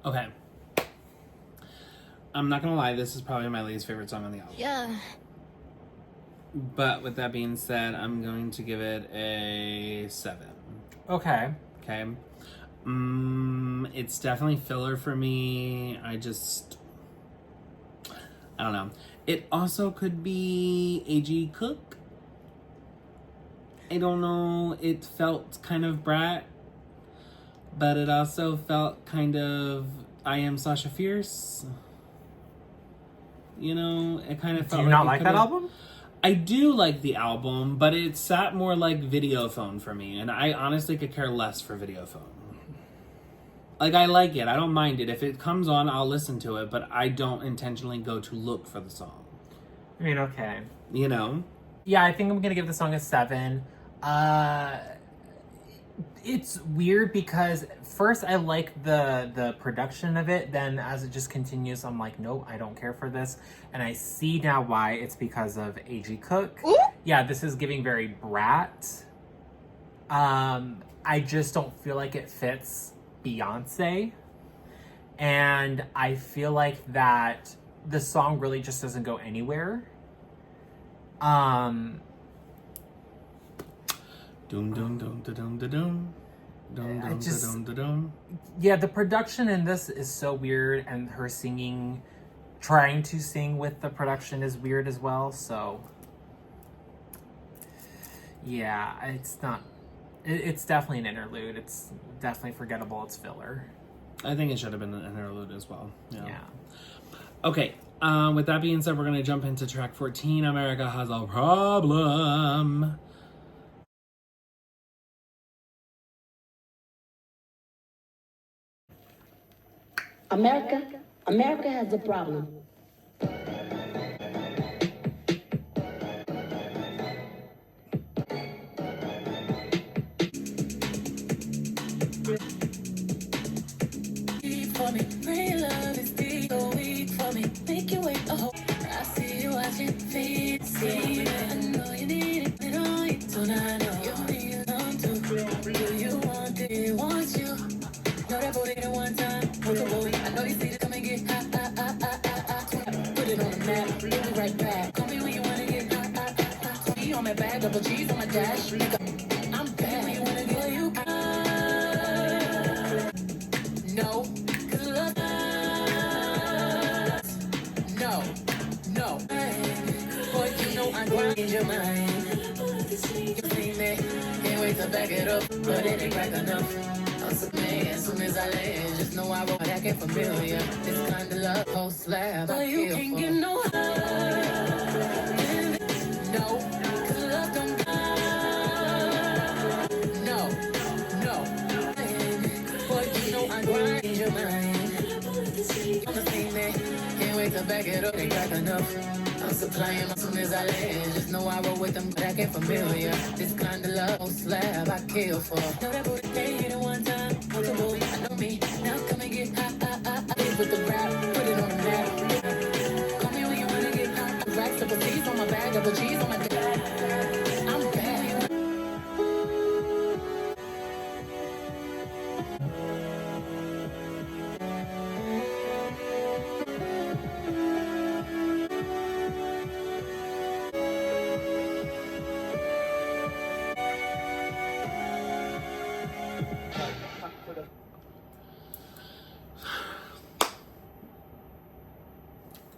Okay. I'm not gonna lie, this is probably my least favorite song on the album. Yeah. But with that being said, I'm going to give it a 7. Okay. Okay. It's definitely filler for me. I don't know. It also could be A.G. Cook. I don't know. It felt kind of Brat. But it also felt kind of I Am Sasha Fierce. You know, it kind of felt. Do you not like that album? I do like the album, but it sat more like Videophone for me, and I honestly could care less for Videophone. Like, I like it. I don't mind it. If it comes on, I'll listen to it, but I don't intentionally go to look for the song. I mean, okay. You know? Yeah, I think I'm gonna give the song a 7. It's weird because first I like the production of it, then as it just continues, I'm like, nope, I don't care for this. And I see now why. It's because of A.G. Cook. Ooh. Yeah, this is giving very Brat. I just don't feel like it fits Beyonce. And I feel like that the song really just doesn't go anywhere. Doom doom doom doom doom doom. Yeah, the production in this is so weird, and her singing, trying to sing with the production is weird as well. So, yeah, it's not. It's definitely an interlude. It's definitely forgettable. It's filler. I think it should have been an interlude as well. Yeah. Okay. With that being said, we're gonna jump into track 14. America Has a Problem. America has a problem. For me, real love is deep, so weak for me. Make you wait a whole. I see you watching feed, see it. I know you need it, and I it. So now I know you need it on too. Do you want it? It wants you. Know that booty the one time. Put the boy. I know you see it. Come and get hot. Put it on the map. Give it right back. Call me when you wanna get hot. Be on my bag, double G's on my dash. Nigga, I'm bad. When you wanna get you. No. No. Boy, you know I grind your mind. You see me, can't wait to back it up, but it ain't crack enough. I'm so mad, as soon as I land, just know I won't get familiar. This kind of love, whole slab, I you feel can't for. Get no higher. No, cause love don't No. Boy, you know I grind your mind. I'm the same man, can't wait to back it up, ain't crack enough. I'm supplying as soon as I land, just know I roll with them, back and familiar. This kind of love, whole slab, I kill for. Know that booty, they hit it one time, put the boy, I know me, now come and get hot. With the rap, put it on the map. Call me when you wanna get hot. Racks double C's on my bag, double G's on my bag. I'm bad.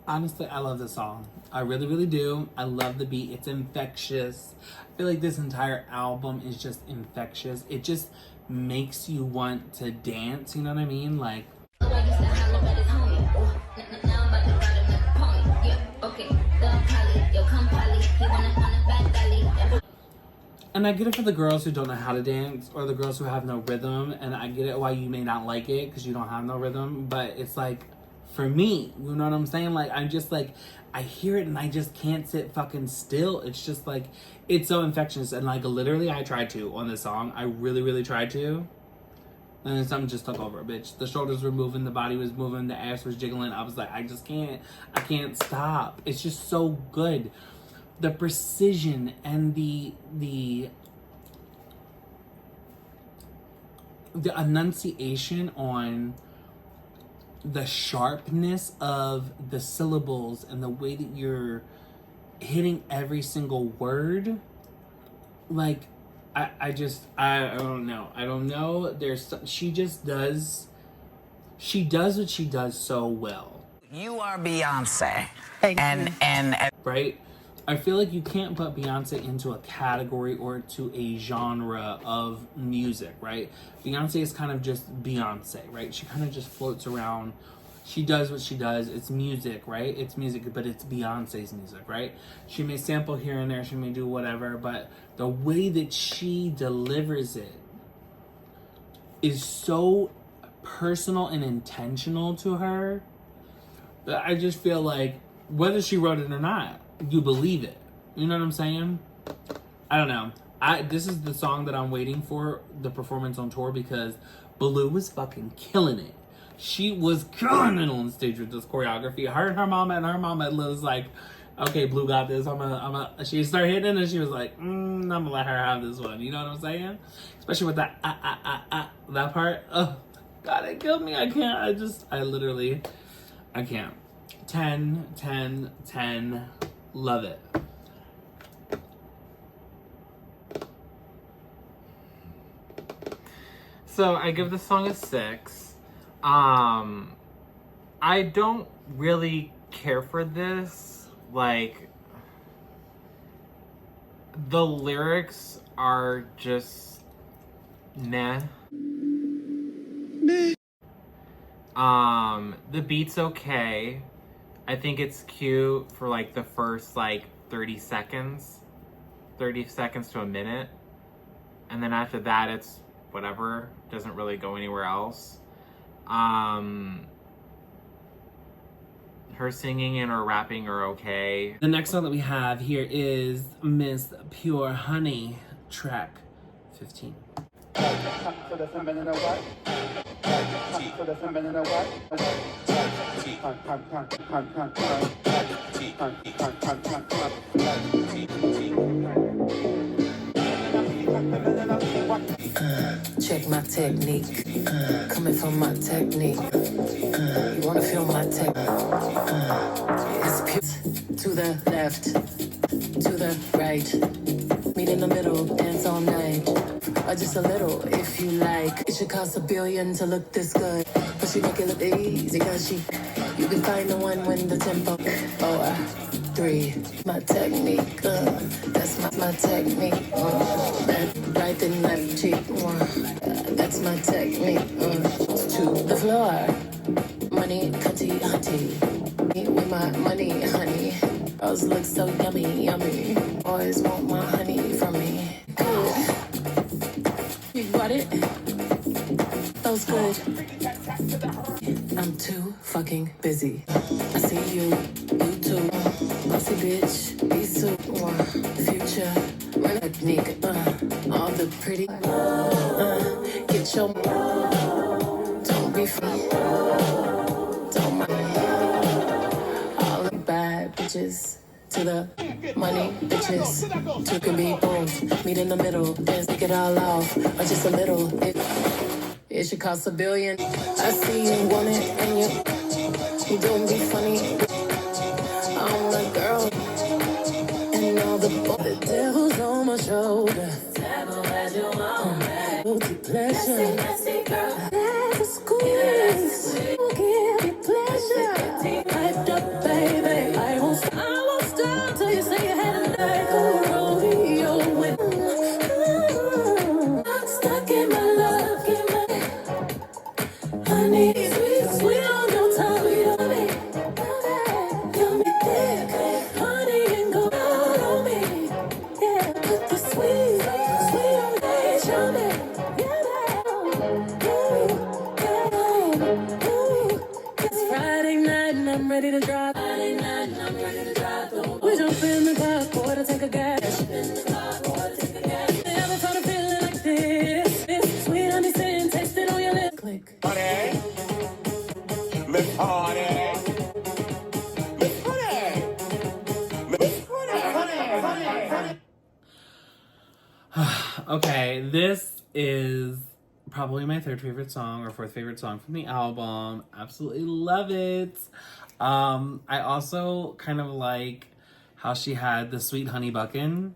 Honestly, I love the song. I really, really do. I love the beat. It's infectious. I feel like this entire album is just infectious. It just makes you want to dance, you know what I mean? Like, and I get it for the girls who don't know how to dance or the girls who have no rhythm, and I get it why you may not like it because you don't have no rhythm, but it's like, for me, you know what I'm saying? Like, I'm just like, I hear it and I just can't sit fucking still. It's just like, it's so infectious. And like, literally, I tried to on this song. I really, really tried to. And then something just took over, bitch. The shoulders were moving, the body was moving, the ass was jiggling. I was like, I just can't. I can't stop. It's just so good. The precision and the enunciation on the sharpness of the syllables and the way that you're hitting every single word, like, I don't know. She does what she does so well. You are Beyonce. And right? I feel like you can't put Beyonce into a category or to a genre of music, right? Beyonce is kind of just Beyonce, right? She kind of just floats around. She does what she does. It's music, right? It's music, but it's Beyonce's music, right? She may sample here and there. She may do whatever, but the way that she delivers it is so personal and intentional to her that I just feel like whether she wrote it or not, you believe it. You know what I'm saying? I don't know. This is the song that I'm waiting for the performance on tour because Baloo was fucking killing it. She was killing it on stage with this choreography. Her and her mama was like, okay, Blue got this. She started hitting it and she was like, I'm gonna let her have this one. You know what I'm saying? Especially with that that part. Oh, God, it killed me. I can't. I can't. 10, 10, 10. Love it. So I give the song a 6. I don't really care for this. Like, the lyrics are just meh. The beat's okay. I think it's cute for like the first like 30 seconds. 30 seconds to a minute. And then after that it's whatever. Doesn't really go anywhere else. Her singing and her rapping are okay. The next song that we have here is Miss Pure Honey, track 15. Check my technique. Coming from my technique. You wanna feel my technique? It's pure. To the left, to the right. Meet in the middle, dance all night. Or just a little, if you like. It should cost $1 billion to look this good. But she make it look easy, cause you can find the one when the tempo. 4, 3, my technique. That's my technique. Right and left cheek. That's my technique. To the floor. Money, cutty, hunty. With my money, honey. Girls look so yummy, yummy. Boys want my honey from me. Good. You got it? Feels good. I'm too fucking busy. I see you too. Bossy bitch, these two. Future, run technique. All the pretty. Get your. Don't be free. Don't mind. All the bad bitches. To the money, bitches. Two can be both. Meet in the middle, dance, take it all off. Or just a little. It should cost $1 billion. I see you want it, and you don't be funny. I'm the girl, and all the devil's on my shoulder. Guilty pleasure. That's a squeeze. Guilty pleasure. Hyped up, baby. I won't stop till you say you had a night. Rodeo with. I'm stuck in my love. Honey, sweet on your tongue. You'll be thick. Honey, and go out on me. Yeah, put the sweet on me. Show me. It's Friday night and I'm ready to drive. We jump in the car, boy, to take a gas. Never felt a feeling like this. It's sweet honey sin, taste it on your lips. Click. Honey, Miss Honey, Miss Honey, Miss Honey. Okay, this is probably my 3rd favorite song or 4th favorite song from the album. Absolutely love it. I also kind of like how she had the Sweet Honey Buckin'.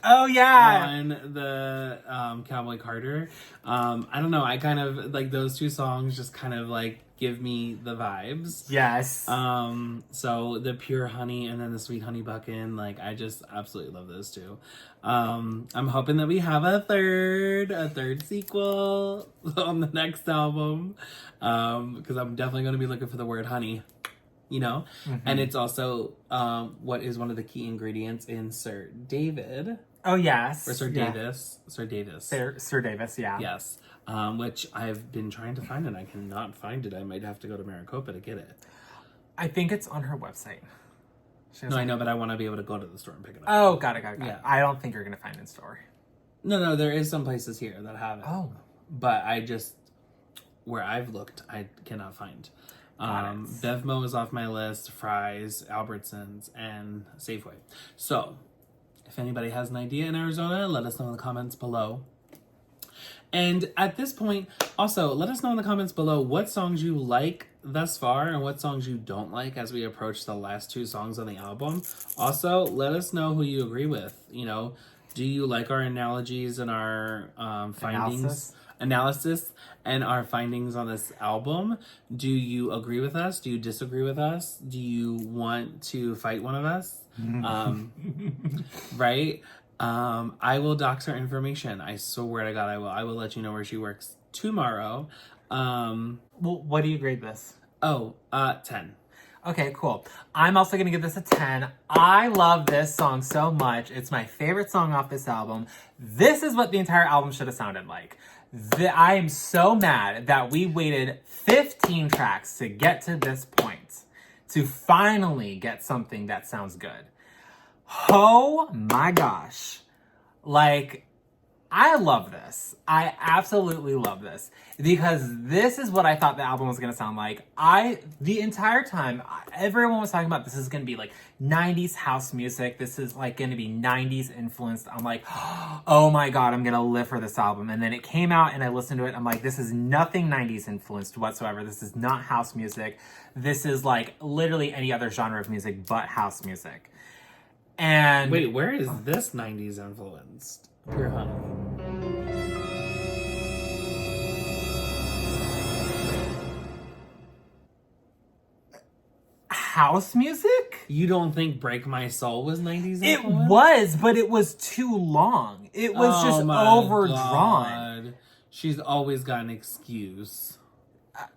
Oh yeah, on the Cowboy Carter. I don't know. I kind of like those two songs. Just kind of like give me the vibes. Yes. So the Pure Honey and then the Sweet Honey Buckin'. Like I just absolutely love those two. I'm hoping that we have a third sequel on the next album. Because I'm definitely going to be looking for the word honey. You know, and it's also what is one of the key ingredients in Sir David. Oh yes, or Sir Davis. Sir Davis. Sir Davis. Yeah. Yes, which I've been trying to find and I cannot find it. I might have to go to Maricopa to get it. I think it's on her website. No, I know, but I want to be able to go to the store and pick it up. Oh, got it. Yeah. I don't think you're gonna find it in store. No, there is some places here that have it. Oh. But where I've looked, I cannot find. Bevmo is off my list, Fry's, Albertsons, and Safeway. So, if anybody has an idea in Arizona, let us know in the comments below. And at this point, also, let us know in the comments below what songs you like thus far and what songs you don't like as we approach the last 2 songs on the album. Also, let us know who you agree with. You know, do you like our analogies and our findings? Analysis and our findings on this album? Do you agree with us? Do you disagree with us? Do you want to fight one of us? Right? I will dox her information. I swear to God, I will. I will let you know where she works tomorrow. Well, what do you grade this? 10. Okay, cool. I'm also gonna give this a 10. I love this song so much. It's my favorite song off this album. This is what the entire album should have sounded like. I am so mad that we waited 15 tracks to get to this point, to finally get something that sounds good. Oh my gosh. Like, I love this. I absolutely love this because this is what I thought the album was going to sound like. The entire time, everyone was talking about this is going to be like 90s house music. This is like going to be 90s influenced. I'm like, oh my God, I'm going to live for this album. And then it came out and I listened to it. I'm like, this is nothing 90s influenced whatsoever. This is not house music. This is like literally any other genre of music but house music. And wait, where is this 90s influenced? Pure Honey. House music? You don't think Break My Soul was 90s influenced? It was, but it was too long. It was just overdrawn. God. She's always got an excuse.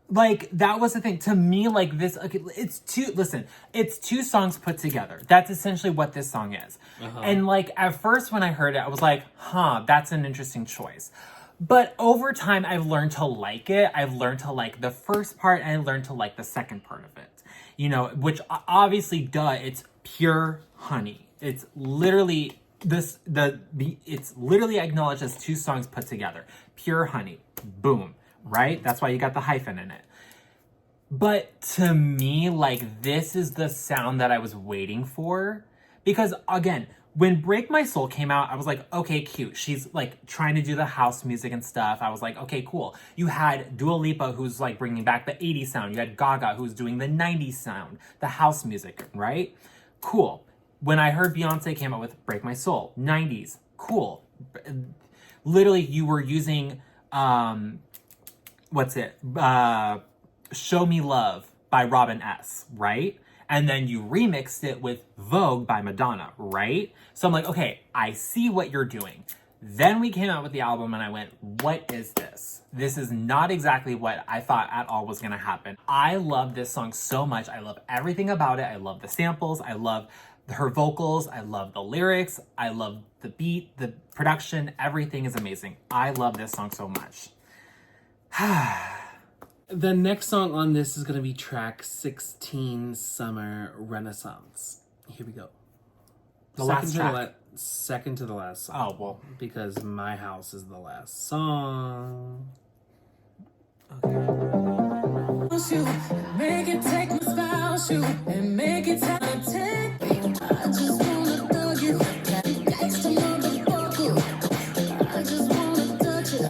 Like, that was the thing. To me, like, this, okay, it's 2 songs put together. That's essentially what this song is. And, like, at first when I heard it, I was like, that's an interesting choice. But over time, I've learned to like it. I've learned to like the first part, and I learned to like the second part of it. You know, which obviously, it's pure honey. It's literally, it's literally acknowledged as 2 songs put together. Pure honey. Boom. Right? That's why you got the hyphen in it. But to me, like, this is the sound that I was waiting for. Because, again, when Break My Soul came out, I was like, okay, cute. She's, like, trying to do the house music and stuff. I was like, okay, cool. You had Dua Lipa, who's, like, bringing back the 80s sound. You had Gaga, who's doing the 90s sound, the house music, right? Cool. When I heard Beyoncé came out with Break My Soul, 90s, cool. Literally, you were using... Show Me Love by Robin S., right? And then you remixed it with Vogue by Madonna, right? So I'm like, okay, I see what you're doing. Then we came out with the album and I went, what is this? This is not exactly what I thought at all was gonna happen. I love this song so much. I love everything about it. I love the samples. I love her vocals. I love the lyrics. I love the beat, the production. Everything is amazing. I love this song so much. The next song on this is going to be track 16, Summer Renaissance. Here we go. Second to the last song. Oh, well. Because My House is the last song. Make it take my spouse, you and make it take me. I just wanna thug you. Gangsta motherfucker. I just wanna touch you.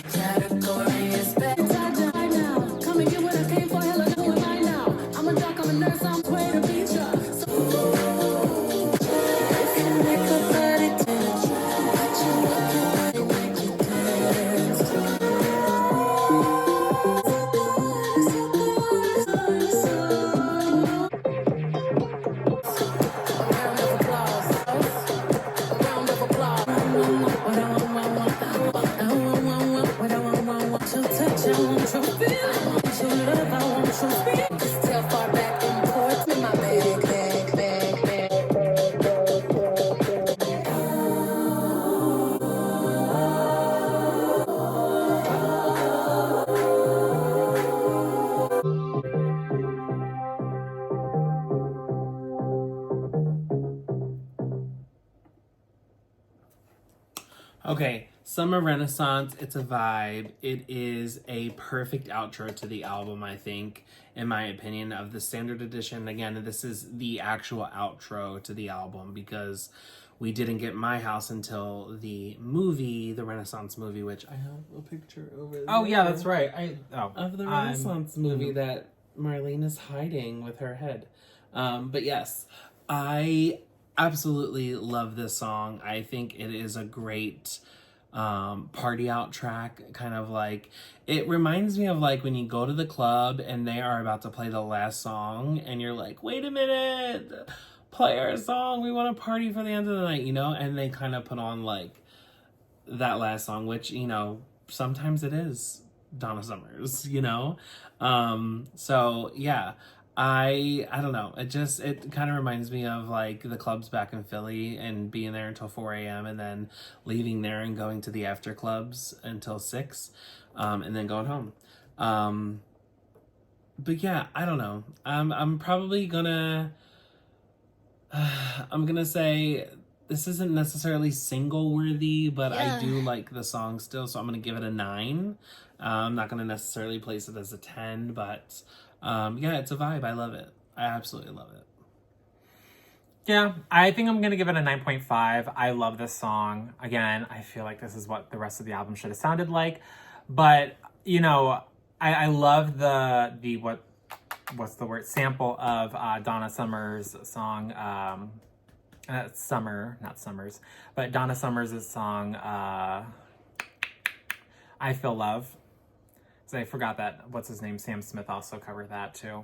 Category is better. Okay, Summer Renaissance, it's a vibe. It is a perfect outro to the album, I think, in my opinion, of the standard edition. Again, this is the actual outro to the album because we didn't get My House until the movie, the Renaissance movie, which I have a picture over there. Oh, yeah, that's right. Of the Renaissance movie that Marlene is hiding with her head. But yes, I absolutely love this song. I think it is a great party out track. Kind of like, it reminds me of like when you go to the club and they are about to play the last song and you're like, wait a minute, play our song, we want to party for the end of the night, you know? And they kind of put on like that last song, which, you know, sometimes it is Donna Summers, you know? So yeah, I don't know. It kind of reminds me of like the clubs back in Philly and being there until 4 a.m. and then leaving there and going to the after clubs until 6, and then going home. But yeah, I don't know. I'm probably gonna I'm gonna say this isn't necessarily single worthy, but I do like the song still, so I'm gonna give it a 9. I'm not gonna necessarily place it as a 10, but yeah, it's a vibe. I love it. I absolutely love it. Yeah, I think I'm gonna give it a 9.5. I love this song. Again, I feel like this is what the rest of the album should have sounded like. But, you know, I love the what's the word, sample of Donna Summers' song, Summer, not Summers, but Donna Summers' song, I Feel Love. So I forgot that, what's his name, Sam Smith also covered that too.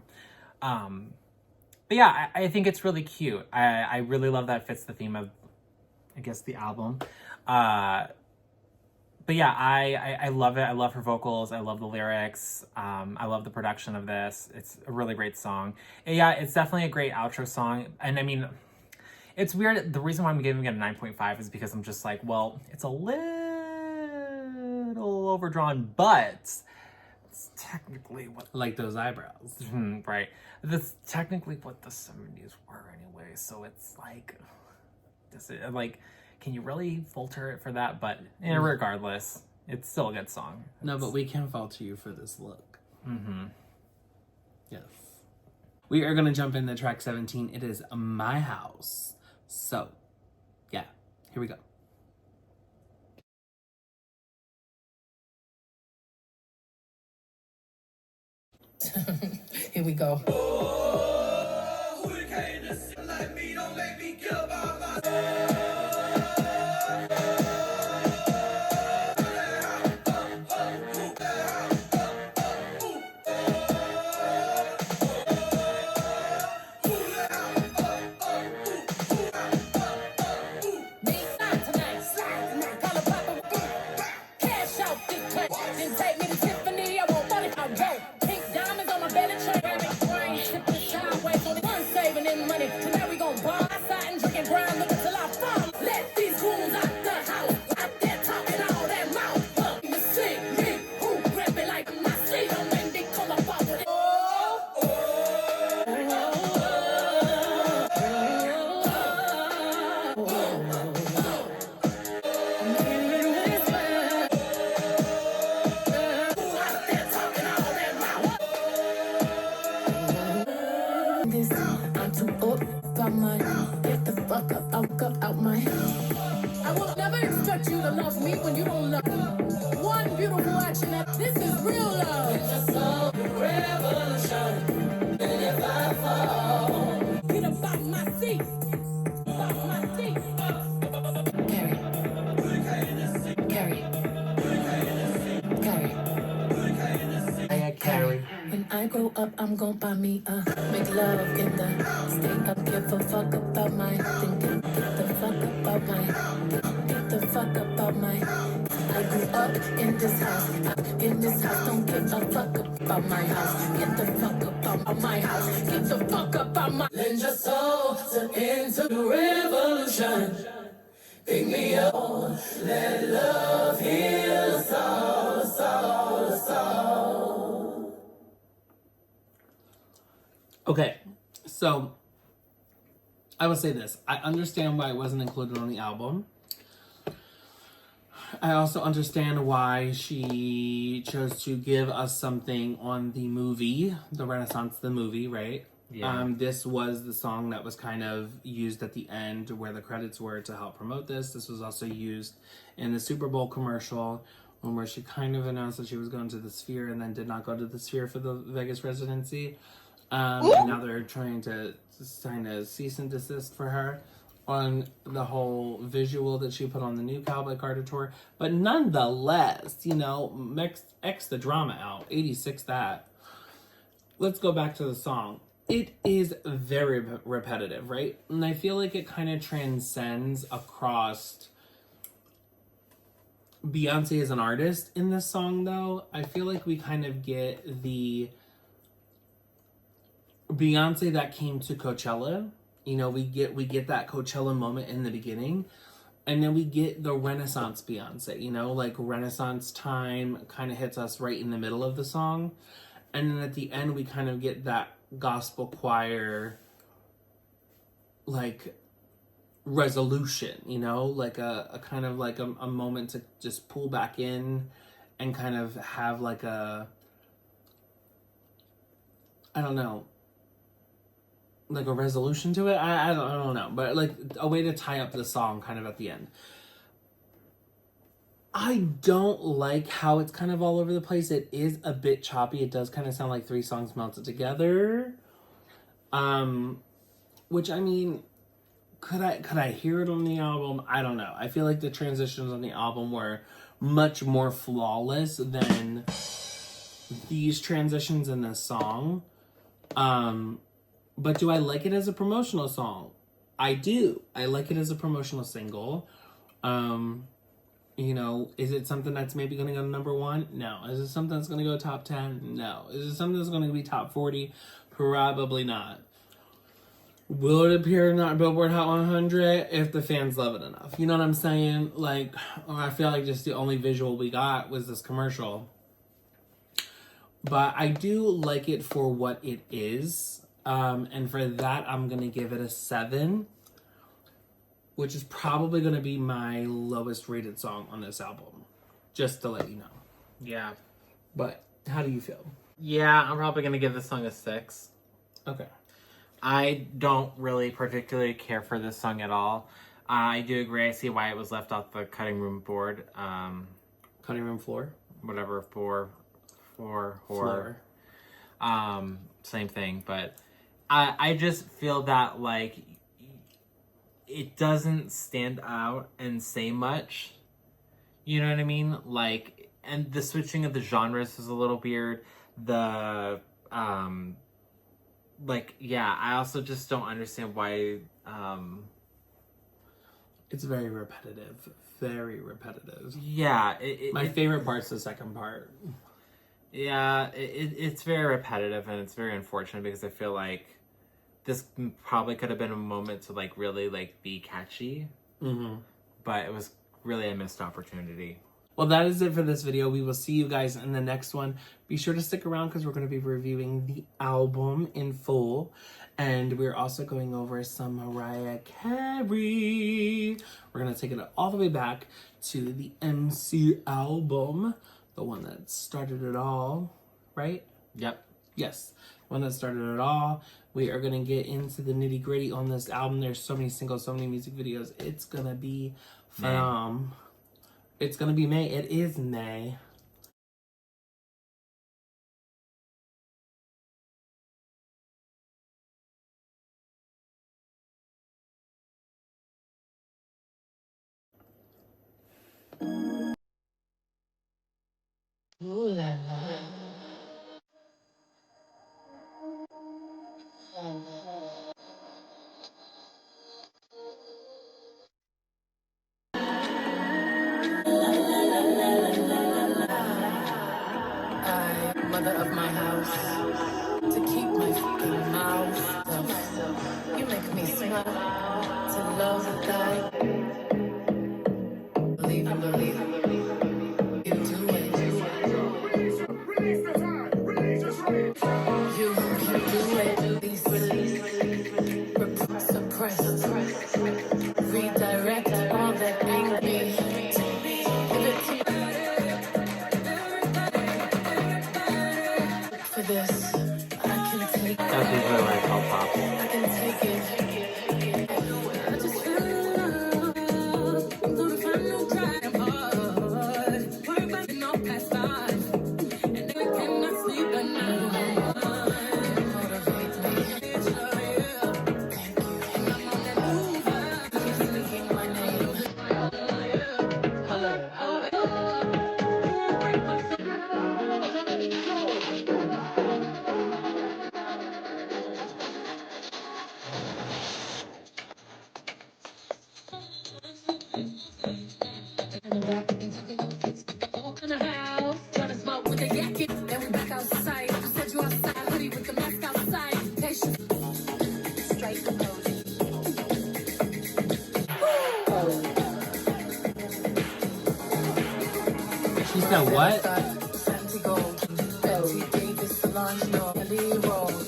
But yeah, I think it's really cute. I really love that it fits the theme of, I guess, the album. But yeah, I love it. I love her vocals. I love the lyrics. I love the production of this. It's a really great song. And yeah, it's definitely a great outro song. And I mean, it's weird. The reason why I'm giving it a 9.5 is because I'm just like, well, it's a little overdrawn, but it's technically what... Like those eyebrows. Right. That's technically what the 70s were anyway. So it's like, can you really falter it for that? But regardless, it's still a good song. No, but we can falter you for this look. Mm-hmm. Yes. We are going to jump into track 17. It is My House. So, yeah, here we go. Here we go. I will never expect you to love me when you don't love me. One beautiful action this is real love. It's a soul revolution. And if I fall, get up out my seat. Out my seat. Carrie. Carrie. When I grow up, I'm gon' buy me a make love in the stay up, give a fuck about my then get the fuck about my get the fuck about my I grew up in this house, don't give a fuck about my house, get the fuck about my house, get the fuck about my lend your soul to into the revolution, pick me up, let love heal us all, us all, us all. Okay, so I will say this. I understand why it wasn't included on the album. I also understand why she chose to give us something on the movie, the Renaissance, the movie, right? Yeah. This was the song that was kind of used at the end where the credits were to help promote this. This was also used in the Super Bowl commercial where she kind of announced that she was going to the Sphere and then did not go to the Sphere for the Vegas residency. And now they're trying to sign a cease and desist for her on the whole visual that she put on the new Cowboy Carter tour. But nonetheless, you know, X the drama out, 86 that. Let's go back to the song. It is very repetitive, right? And I feel like it kind of transcends across Beyonce as an artist in this song, though. I feel like we kind of get the Beyonce that came to Coachella. You know, we get that Coachella moment in the beginning, and then we get the Renaissance Beyonce, you know, like Renaissance time kind of hits us right in the middle of the song. And then at the end, we kind of get that gospel choir, like, resolution, you know, like a kind of like a moment to just pull back in and kind of have like I don't know, like a resolution to it. I don't know, but like a way to tie up the song kind of at the end. I don't like how it's kind of all over the place. It is a bit choppy. It does kind of sound like 3 songs melted together. Which, I mean, could I hear it on the album? I don't know. I feel like the transitions on the album were much more flawless than these transitions in this song. But do I like it as a promotional song? I do. I like it as a promotional single. You know, is it something that's maybe going to go to number 1? No. Is it something that's going to go top 10? No. Is it something that's going to be top 40? Probably not. Will it appear in our Billboard Hot 100 if the fans love it enough? You know what I'm saying? Like, I feel like just the only visual we got was this commercial. But I do like it for what it is. And for that, I'm going to give it a 7. Which is probably going to be my lowest rated song on this album. Just to let you know. Yeah. But how do you feel? Yeah, I'm probably going to give this song a 6. Okay. I don't really particularly care for this song at all. I do agree. I see why it was left off the cutting room board. Cutting room floor? Whatever, for horror. Same thing. But I just feel that, like, it doesn't stand out and say much. You know what I mean? Like, and the switching of the genres is a little weird. The, like, yeah, I also just don't understand why, It's very repetitive. Very repetitive. Yeah. My favorite part's the second part. Yeah, it's very repetitive, and it's very unfortunate because I feel like this probably could have been a moment to, like, really, like, be catchy. Mm-hmm. But it was really a missed opportunity. Well, that is it for this video. We will see you guys in the next one. Be sure to stick around because we're going to be reviewing the album in full. And we're also going over some Mariah Carey. We're going to take it all the way back to the MC album. The one that started it all, right? Yep. Yes, one that started it all. We are going to get into the nitty gritty on this album. There's so many singles, so many music videos. It's going to be it's going to be May. It is May. Ooh la la. Mother of my house, to keep my fucking mouth stuffed. You make me smile, to love die. Believe it, believe it. You do it. You do it. Release, suppress, redirect all that angry. Give it this. I can take That's usually where I fell pop. I can take it. I just fell in love. I'm gonna find no crying heart. Worry about it, no past life. And then I cannot sleep at night. Motivate me. It's your yeah. Thank you. And I'm on that move. Keep speaking my name. Hello. Tryna smoke with the yakky. Then we back outside. You said you outside. Hoodie with the mask outside. Patient. Straight the pose. She said what?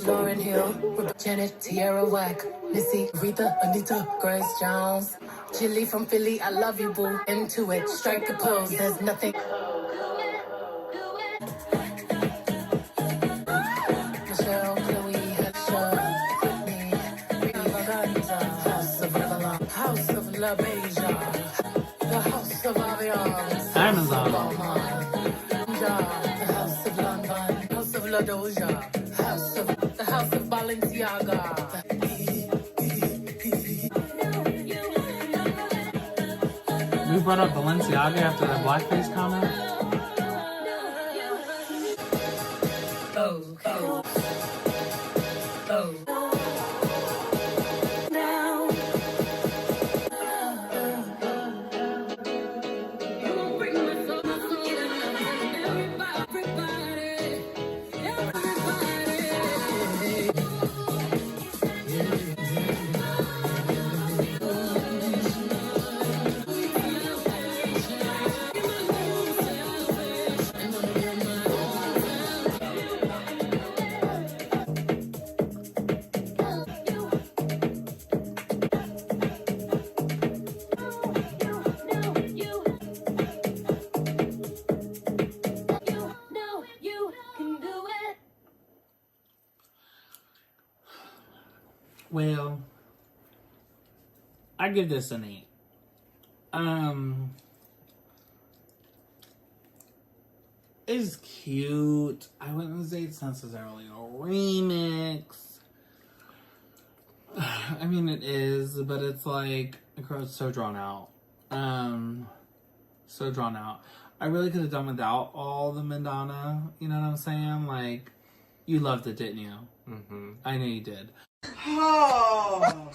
Lauren Hill, Janet, Tierra Whack, Missy, Rita, Anita, Grace Jones, Chili from Philly, I love you, boo. Into it, strike a pose. There's nothing. Michelle, Chloe, Hector, Whitney, Rihanna, House of Revlon, House of La Beja, the House of Avion, Amazon. The House of London, House of La Doja, the House of Balenciaga. We brought up Balenciaga after that blackface comment. Well, I give this an 8. It's cute. I wouldn't say it's necessarily a remix. I mean, it is, but it's like, it's so drawn out. So drawn out. I really could have done without all the Madonna, you know what I'm saying? Like, you loved it, didn't you? Mm-hmm. I know you did. Oh.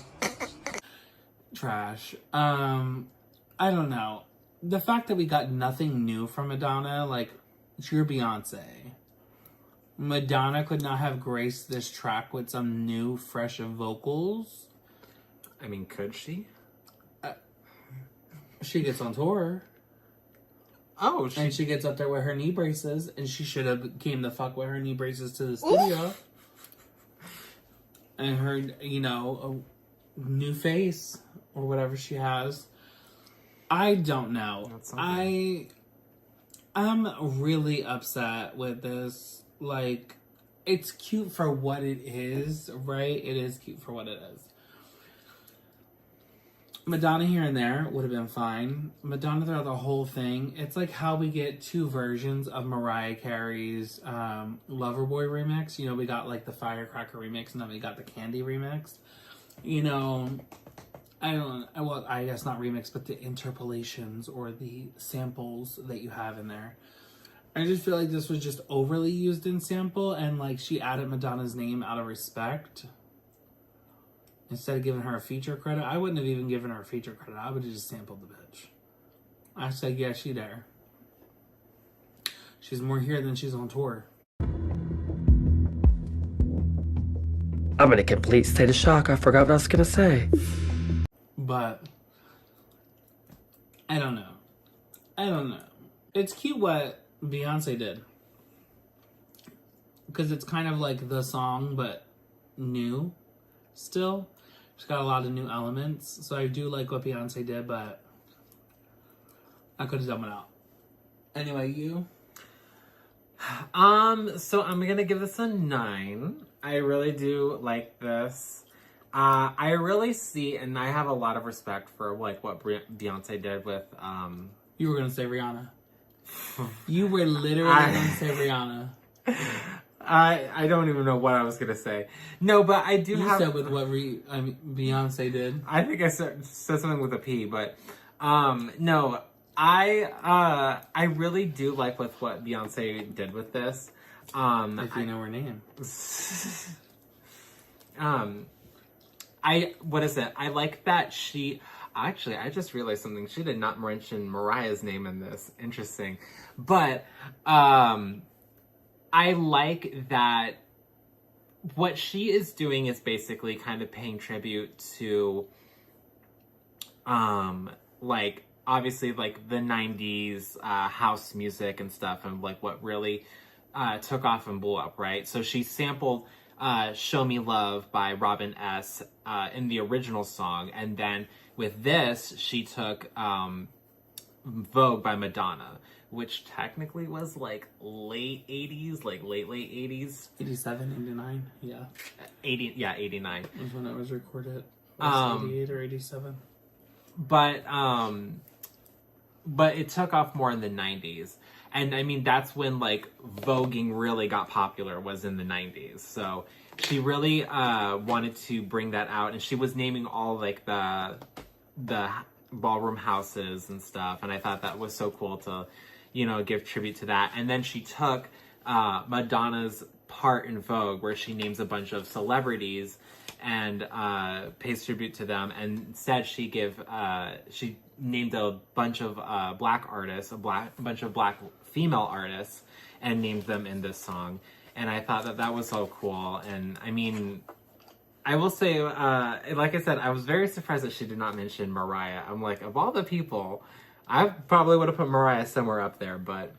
Trash. I don't know. The fact that we got nothing new from Madonna, like, you're Beyonce. Madonna could not have graced this track with some new, fresh vocals. I mean, could she? She gets on tour. Oh, and she gets up there with her knee braces, and she should have came the fuck with her knee braces to the studio. Oof. And her, you know, a new face or whatever she has. I don't know. I'm really upset with this. Like, it's cute for what it is, right? It is cute for what it is. Madonna here and there would have been fine. Madonna throughout the whole thing. It's like how we get two versions of Mariah Carey's Loverboy remix. You know, we got like the Firecracker remix and then we got the Candy remix. You know, I guess not remix, but the interpolations or the samples that you have in there. I just feel like this was just overly used in sample and like she added Madonna's name out of respect. Instead of giving her a feature credit, I wouldn't have even given her a feature credit. I would have just sampled the bitch. I said, yeah, she there. She's more here than she's on tour. I'm in a complete state of shock. I forgot what I was going to say. But, I don't know. It's cute what Beyonce did. Because it's kind of like the song, but new still. It's got a lot of new elements. So I do like what Beyonce did, but I could have done without. Anyway, you? So I'm gonna give this a 9. I really do like this. I really see, and I have a lot of respect for like what Beyonce did with. You were gonna say Rihanna. You were literally gonna say Rihanna. I don't even know what I was gonna say. No, but I do You have. said with what Beyonce did. I think I said something with a P, but no. I really do like with what Beyonce did with this. If you know her name. What is it? I like that she actually I just realized something. She did not mention Mariah's name in this. Interesting. But I like that what she is doing is basically kind of paying tribute to like obviously like the 90s house music and stuff, and like what really took off and blew up, right? So she sampled Show Me Love by Robin S. In the original song, and then with this she took Vogue by Madonna, which technically was like late 80s, like late 80s. 87, 89, yeah. 89. Was when it was recorded. It was 88 or 87. But it took off more in the 90s. And I mean, that's when like voguing really got popular, was in the 90s. So she really wanted to bring that out, and she was naming all like the ballroom houses and stuff. And I thought that was so cool to, you know, give tribute to that. And then she took Madonna's part in Vogue, where she names a bunch of celebrities and pays tribute to them. And instead, she named a bunch of black artists, a bunch of black female artists, and named them in this song. And I thought that was so cool. And I mean, I will say, like I said, I was very surprised that she did not mention Mariah. I'm like, of all the people, I probably would have put Mariah somewhere up there, but...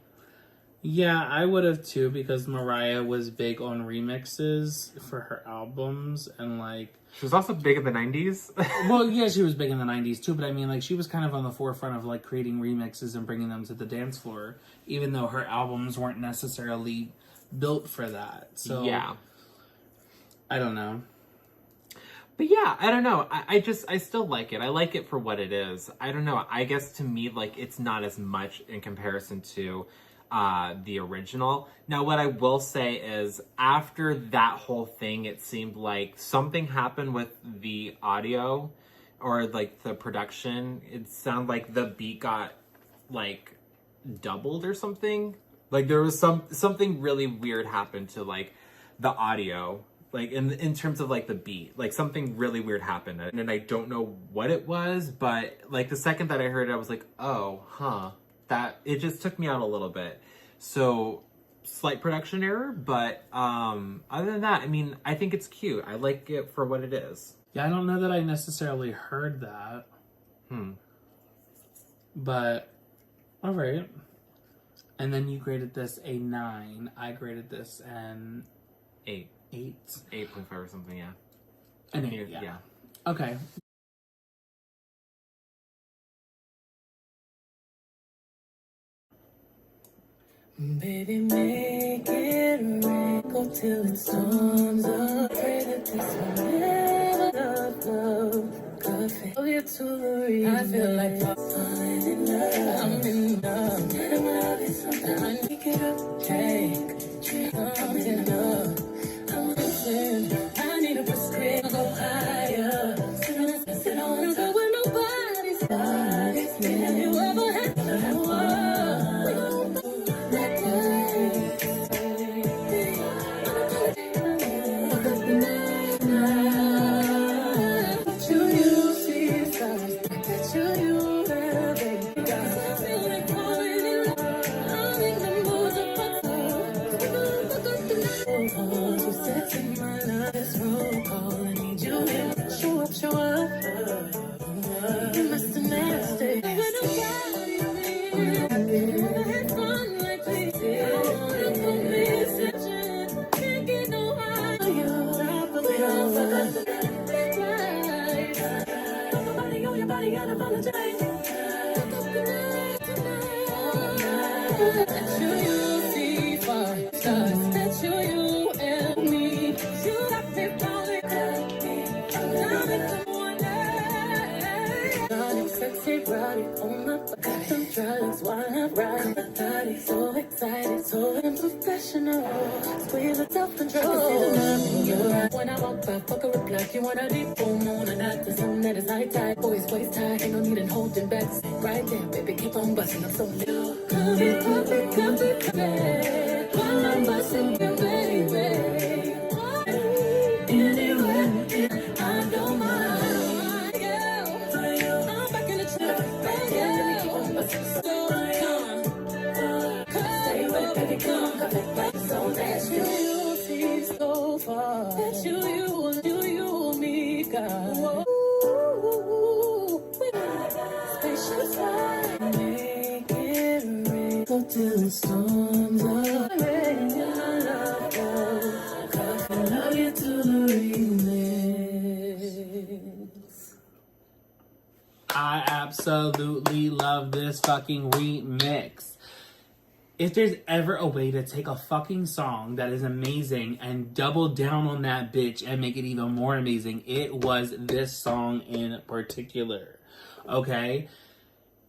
Yeah, I would have too, because Mariah was big on remixes for her albums, and like... She was also big in the 90s. Well, yeah, she was big in the 90s too, but I mean, like, she was kind of on the forefront of like creating remixes and bringing them to the dance floor, even though her albums weren't necessarily built for that. So, yeah. I don't know. But yeah, I don't know. I still like it. I like it for what it is. I don't know. I guess to me, like, it's not as much in comparison to the original. Now, what I will say is, after that whole thing, it seemed like something happened with the audio or like the production. It sounded like the beat got like doubled or something. Like there was something really weird happened to like the audio, like in terms of like the beat, like something really weird happened, and I don't know what it was, but like the second that I heard it, I was like, oh, huh. That it just took me out a little bit. So slight production error, but other than that, I mean, I think it's cute. I like it for what it is. Yeah, I don't know that I necessarily heard that. But all right. And then you graded this a 9. I graded this an 8. 8.5 or something, yeah. An 8, yeah. Okay. Baby, make it rain, go till it storms up. Pray that this will never love, coffee. Oh, you're too worried. I feel like falling in love. I'm in love. And my love is something I need it up. Take, I'm in love. I'm losing. I need a prescription. Go higher. Sit on a go where nobody's me. Have you ever had show up. You must have nasty. say rowdy on my got some drugs while I'm riding the 30. So excited, so unprofessional. Squeeze the self-control. See the love in your eyes. When I walk by, fuck a reply. You want a deep full moon and not the zone that is high tide. Always waist high, ain't no need in holding back. Right there, baby, keep on busting. I'm so new. Come here, come here. While I'm busting you, baby. Anywhere, I don't mind. I'm back in the trap. Stay with baby, come back so that you see so far. That you, me, God. Spaceship fly, make it rain. Go till the storms are rain. I love you. I love you to the remix. I absolutely love this fucking remix. If there's ever a way to take a fucking song that is amazing and double down on that bitch and make it even more amazing, it was this song in particular. Okay?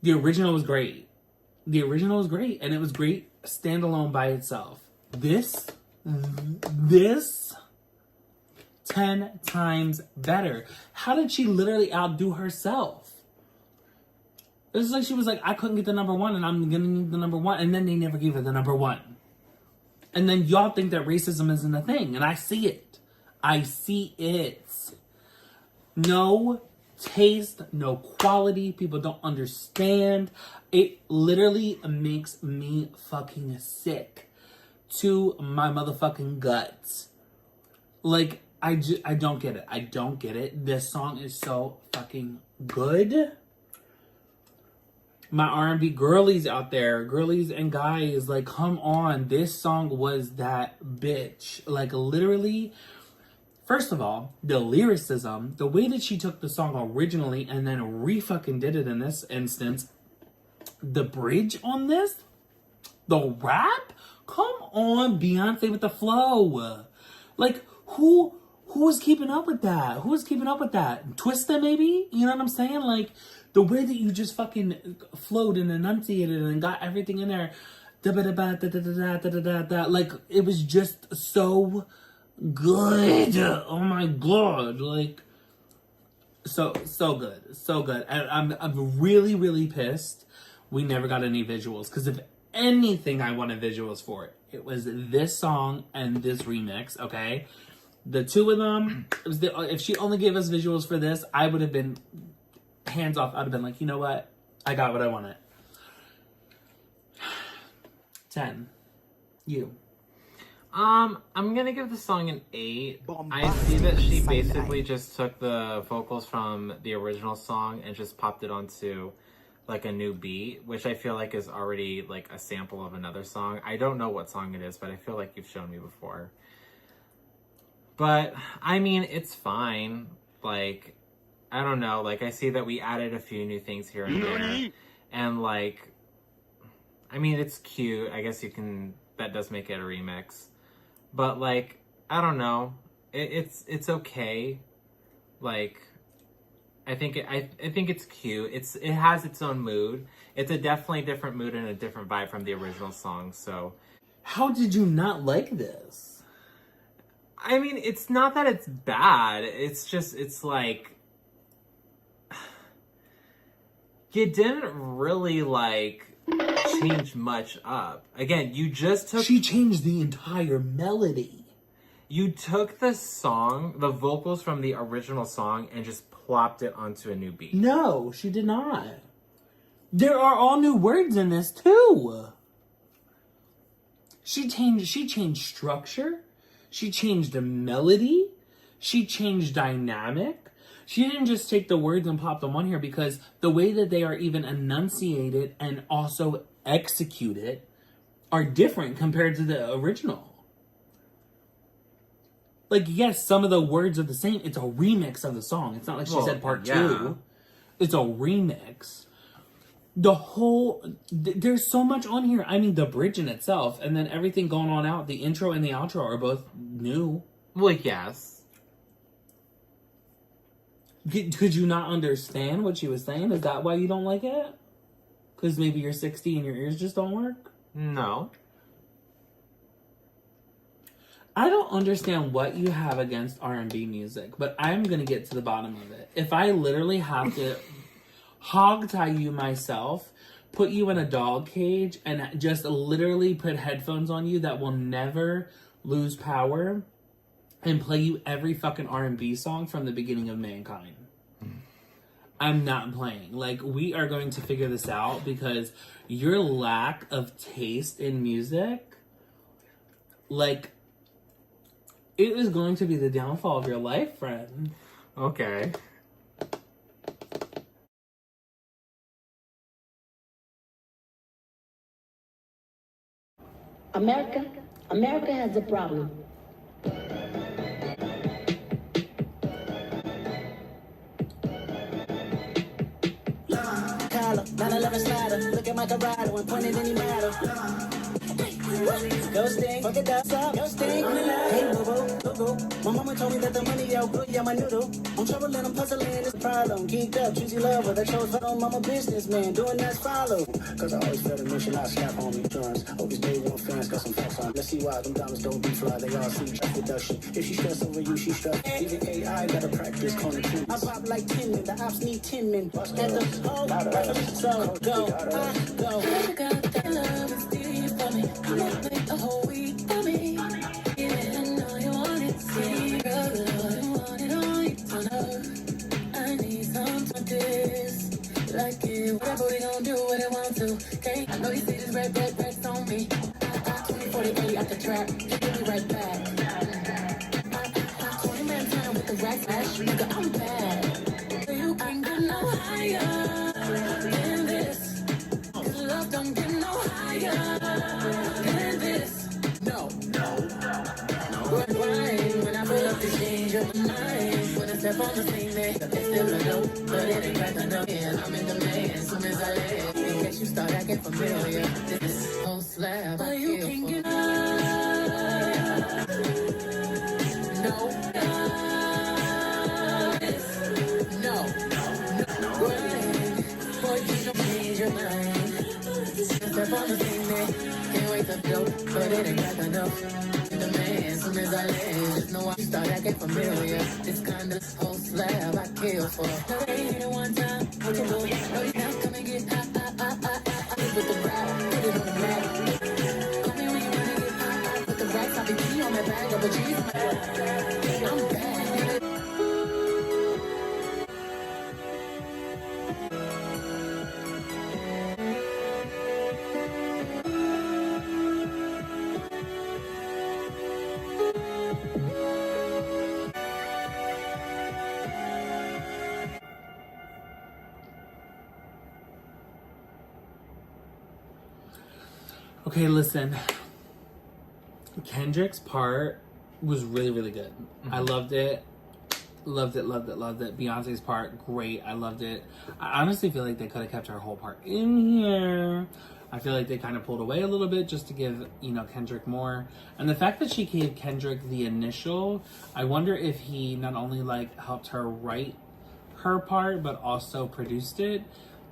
The original was great. And it was great standalone by itself. This 10 times better. How did she literally outdo herself? It's like she was like, I couldn't get the number one and I'm gonna need the number one. And then they never gave her the number one. And then y'all think that racism isn't a thing. And I see it. No taste, no quality. People don't understand. It literally makes me fucking sick to my motherfucking guts. Like, I don't get it. I don't get it. This song is so fucking good. My R&B girlies out there, girlies and guys, like, come on. This song was that bitch. Like, literally, first of all, the lyricism, the way that she took the song originally and then re-fucking did it in this instance, the bridge on this, the rap, come on, Beyonce with the flow. Like, who was keeping up with that? Who was keeping up with that? Twista, maybe? You know what I'm saying? Like, the way that you just fucking flowed and enunciated and got everything in there. Like, it was just so good. Oh my God. Like, so good. So good. And I'm really, really pissed we never got any visuals. Because if anything I wanted visuals for, it was this song and this remix, okay? The two of them, if she only gave us visuals for this, I would have been hands off. I'd have been like, you know what? I got what I wanted. 10. You. I'm gonna give the song an 8. I see that she basically just took the vocals from the original song and just popped it onto like a new beat, which I feel like is already like a sample of another song. I don't know what song it is, but I feel like you've shown me before. But I mean, it's fine. Like, I don't know. Like, I see that we added a few new things here and there, and like, I mean, it's cute. I guess you can. That does make it a remix. But like, I don't know. It's okay. Like, I think it's cute. It has its own mood. It's a definitely different mood and a different vibe from the original song. So, how did you not like this? I mean, it's not that it's bad. It's just, it's like, you didn't really like change much up. Again, you just took... She changed the entire melody. You took the song, the vocals from the original song, and just plopped it onto a new beat. No, she did not. There are all new words in this too. She changed structure. She changed the melody. She changed dynamic. She didn't just take the words and pop them on here, because the way that they are even enunciated and also executed are different compared to the original. Like, yes, some of the words are the same. It's a remix of the song. It's not like she said part 2. It's a remix. The whole... There's so much on here. I mean, the bridge in itself, and then everything going on out. The intro and the outro are both new. Well, yes. Could you not understand what she was saying? Is that why you don't like it? Because maybe you're 60 and your ears just don't work? No. I don't understand what you have against R&B music, but I'm going to get to the bottom of it. If I literally have to hog tie you myself, put you in a dog cage, and just literally put headphones on you that will never lose power, and play you every fucking R&B song from the beginning of Mankind, I'm not playing. Like, we are going to figure this out because your lack of taste in music, like, it is going to be the downfall of your life, friend. Okay. America has a problem. Collar, 911 slider. Look at my Corrado and point it any matter. Go sting, fuck it up, go sting. Hey, boo-boo. My mama told me that the money outgrew ya my noodle. I'm troubling, I'm puzzling, it's a problem. Geeked up, choosy lover, that chose on mama businessman, doing that's follow. Cause I always felt a mission, I slap on me, insurance. Always day one fans, got some facts on. Let's see why them diamonds don't be fly, they all see trust reduction. If she stress over you, she stress. Even AI gotta practice calling twins. I pop like 10 men, the ops need 10 men. At the so go, I go. I got that love is deep for me. Come on, make a whole week for me. Yeah, I know you want it, see, girl, Lord, you want it all, you know. I need some to this. Like it, whatever we gon' do, what it want to. Okay, I know you see this red on me. 20, 40, 80 out the trap, give me right back. 20 man time with the rack flash, nigga, I'm bad. You can't go no higher than this. Cause love don't get no higher than this. No. When I pull up the change of my mind. When I step on the scene, it's still a no, but it ain't back enough. Yeah, I'm in the man, soon as I land. In case you start acting familiar, this whole slab I you can get no. Boy, you don't change your mind. Step on the scene, can't wait to blow, but it ain't back enough. The man, soon as I land, just know I start acting familiar. This kind of whole slab I kill for. No, they hit it one time, what you do? Oh, you now come and get with the rap, put it on the map. Call me when you wanna get hot, put the racks, I'll be G on my bag, but G's on my back. I'm bad. Okay, listen. Kendrick's part was really, really good. I loved it. Loved it. Beyonce's part, great. I loved it. I honestly feel like they could have kept her whole part in here. I feel like they kind of pulled away a little bit just to give, Kendrick more. And the fact that she gave Kendrick the initial, I wonder if he not only, helped her write her part, but also produced it.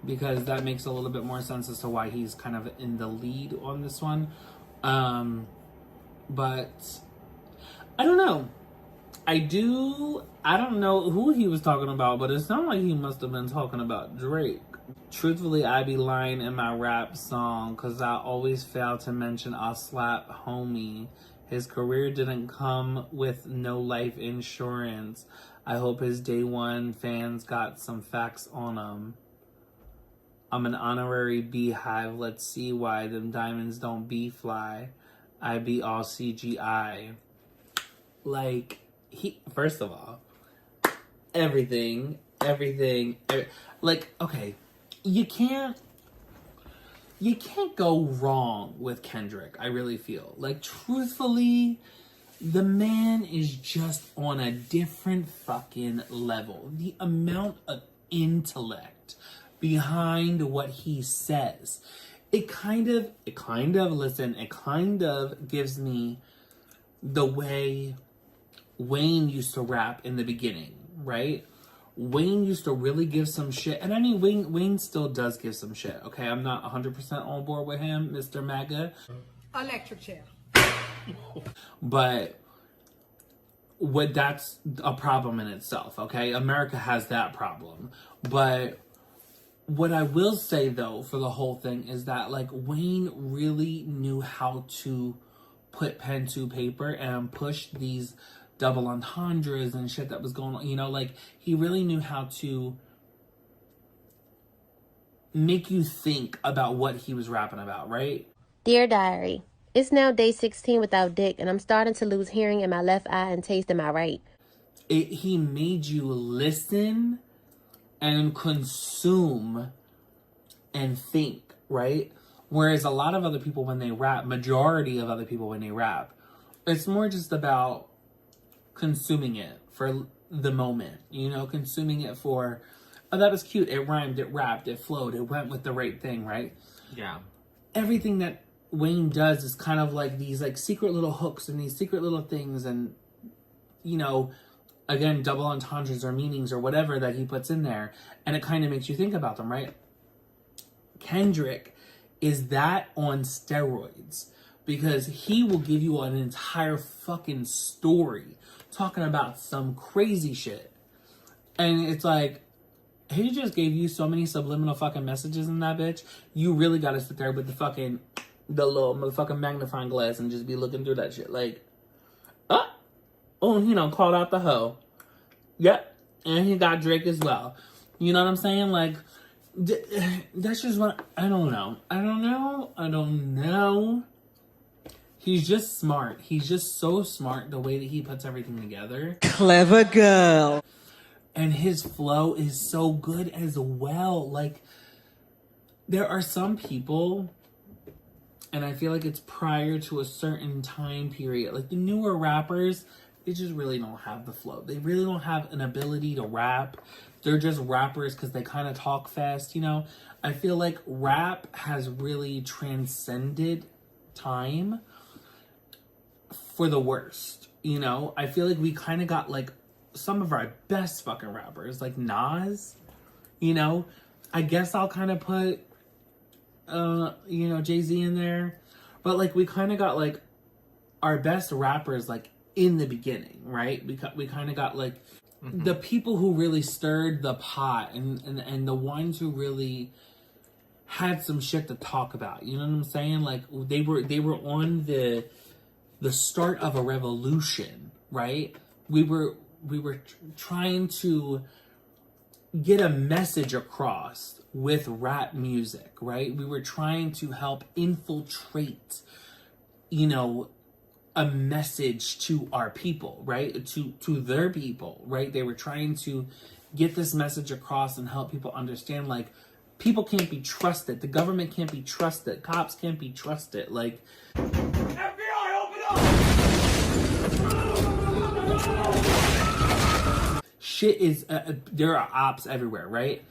Because that makes a little bit more sense as to why he's kind of in the lead on this one. But I don't know. I don't know who he was talking about, but it sounded like he must have been talking about Drake. Truthfully, I be lying in my rap song, cause I always fail to mention I'll slap homie. His career didn't come with no life insurance. I hope his day one fans got some facts on him. I'm an honorary beehive. Let's see why them diamonds don't bee fly. I be all CGI. First of all, everything, okay, you can't go wrong with Kendrick, I really feel. Truthfully, the man is just on a different fucking level. The amount of intellect behind what he says, it kind of gives me the way Wayne used to rap in the beginning, right? Wayne used to really give some shit. And I mean, Wayne still does give some shit, okay? I'm not 100% on board with him, Mr. Mega. Electric chair. But that's a problem in itself, okay? America has that problem. But what I will say, though, for the whole thing is that, like, Wayne really knew how to put pen to paper and push these double entendres and shit that was going on. You know, like, he really knew how to make you think about what he was rapping about, right? Dear Diary, it's now day 16 without dick, and I'm starting to lose hearing in my left eye and taste in my right. He made you listen and consume and think, right? Whereas a lot of other people when they rap, majority of other people when they rap, it's more just about consuming it for the moment, you know, consuming it for, oh, that was cute, it rhymed, it rapped, it flowed, it went with the right thing, right? Yeah. Everything that Wayne does is kind of like these like secret little hooks and these secret little things and, you know, again, double entendres or meanings or whatever that he puts in there, and it kind of makes you think about them, right? Kendrick is that on steroids because he will give you an entire fucking story talking about some crazy shit. And it's like, he just gave you so many subliminal fucking messages in that bitch. You really gotta sit there with the little motherfucking magnifying glass and just be looking through that shit. Like, oh, you know, called out the hoe. Yep. And he got Drake as well. You know what I'm saying? Like, that's just what, I don't know. He's just smart. He's just so smart the way that he puts everything together. Clever girl. And his flow is so good as well. Like, there are some people, and I feel like it's prior to a certain time period, like the newer rappers, they just really don't have the flow. They really don't have an ability to rap. They're just rappers because they kind of talk fast, you know? I feel like rap has really transcended time for the worst, you know? I feel like we kind of got like some of our best fucking rappers, like Nas, you know? I guess I'll kind of put, you know, Jay-Z in there. But like we kind of got like our best rappers like in the beginning, right? We kind of got like the people who really stirred the pot and the ones who really had some shit to talk about. You know what I'm saying? Like they were on the start of a revolution, right? We were trying to get a message across with rap music, right? We were trying to help infiltrate, you know, a message to our people, right? To their people, right? They were trying to get this message across and help people understand, like, people can't be trusted. The government can't be trusted. Cops can't be trusted. Like, FBI, open up! Shit is, there are ops everywhere, right?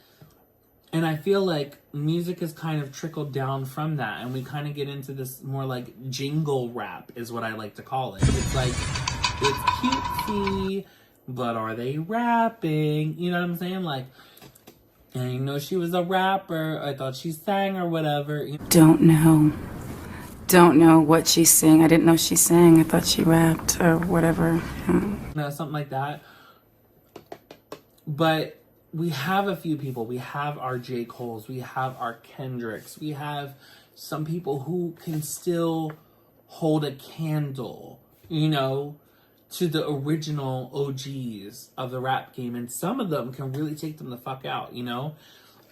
And I feel like music has kind of trickled down from that, and we kind of get into this more like jingle rap is what I like to call it. It's like, it's cutesy, but are they rapping? You know what I'm saying? Like, I didn't know she was a rapper. I thought she sang or whatever. Don't know what she's saying. I didn't know she sang. I thought she rapped or whatever. No, something like that. But we have a few people. We have our J. Coles. We have our Kendricks. We have some people who can still hold a candle, you know, to the original OGs of the rap game. And some of them can really take them the fuck out, you know?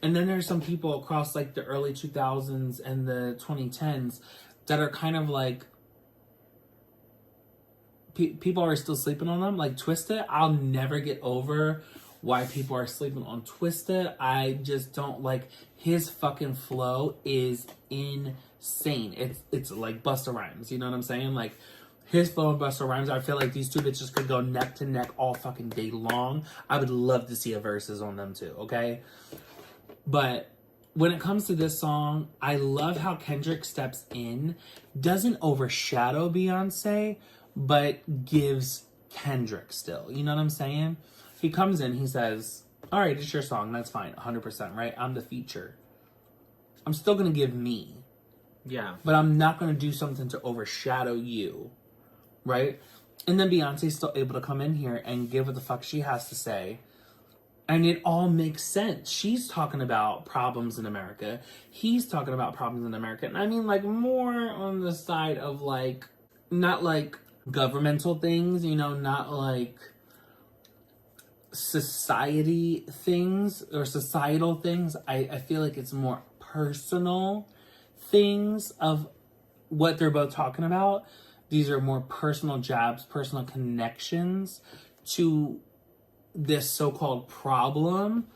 And then there's some people across like the early 2000s and the 2010s that are kind of like, people are still sleeping on them. Like Twista, I'll never get over why people are sleeping on Twista. I just don't like his fucking flow is insane. It's like Busta Rhymes, you know what I'm saying? Like his flow and Busta Rhymes, I feel like these two bitches could go neck to neck all fucking day long. I would love to see a verses on them too, okay? But when it comes to this song, I love how Kendrick steps in, doesn't overshadow Beyonce, but gives Kendrick still. You know what I'm saying? He comes in, he says, all right, it's your song. That's fine. 100%, right? I'm the feature. I'm still going to give me. Yeah. But I'm not going to do something to overshadow you, right? And then Beyonce's still able to come in here and give what the fuck she has to say. And it all makes sense. She's talking about problems in America. He's talking about problems in America. And I mean, like, more on the side of, like, not like governmental things, you know, not like society things or societal things. I feel like it's more personal things of what they're both talking about. These are more personal jabs, personal connections to this so-called problem.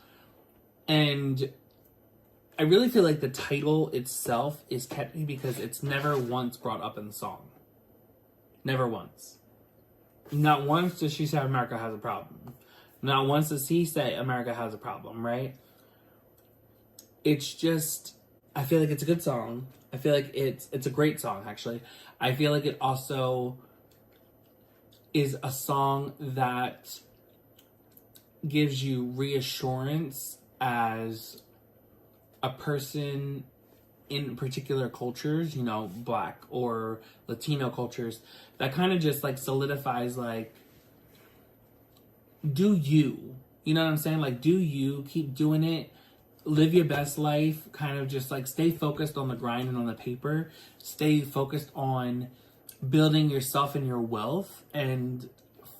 And I really feel like the title itself is catchy because it's never once brought up in the song. Never once. Not once does she say America has a problem. Not once does he say America has a problem, right? It's just, I feel like it's a good song. I feel like it's a great song, actually. I feel like it also is a song that gives you reassurance as a person in particular cultures, you know, Black or Latino cultures, that kind of just like solidifies, like, do you know what I'm saying? Like, do you keep doing it, live your best life, kind of just like stay focused on the grind and on the paper, stay focused on building yourself and your wealth, and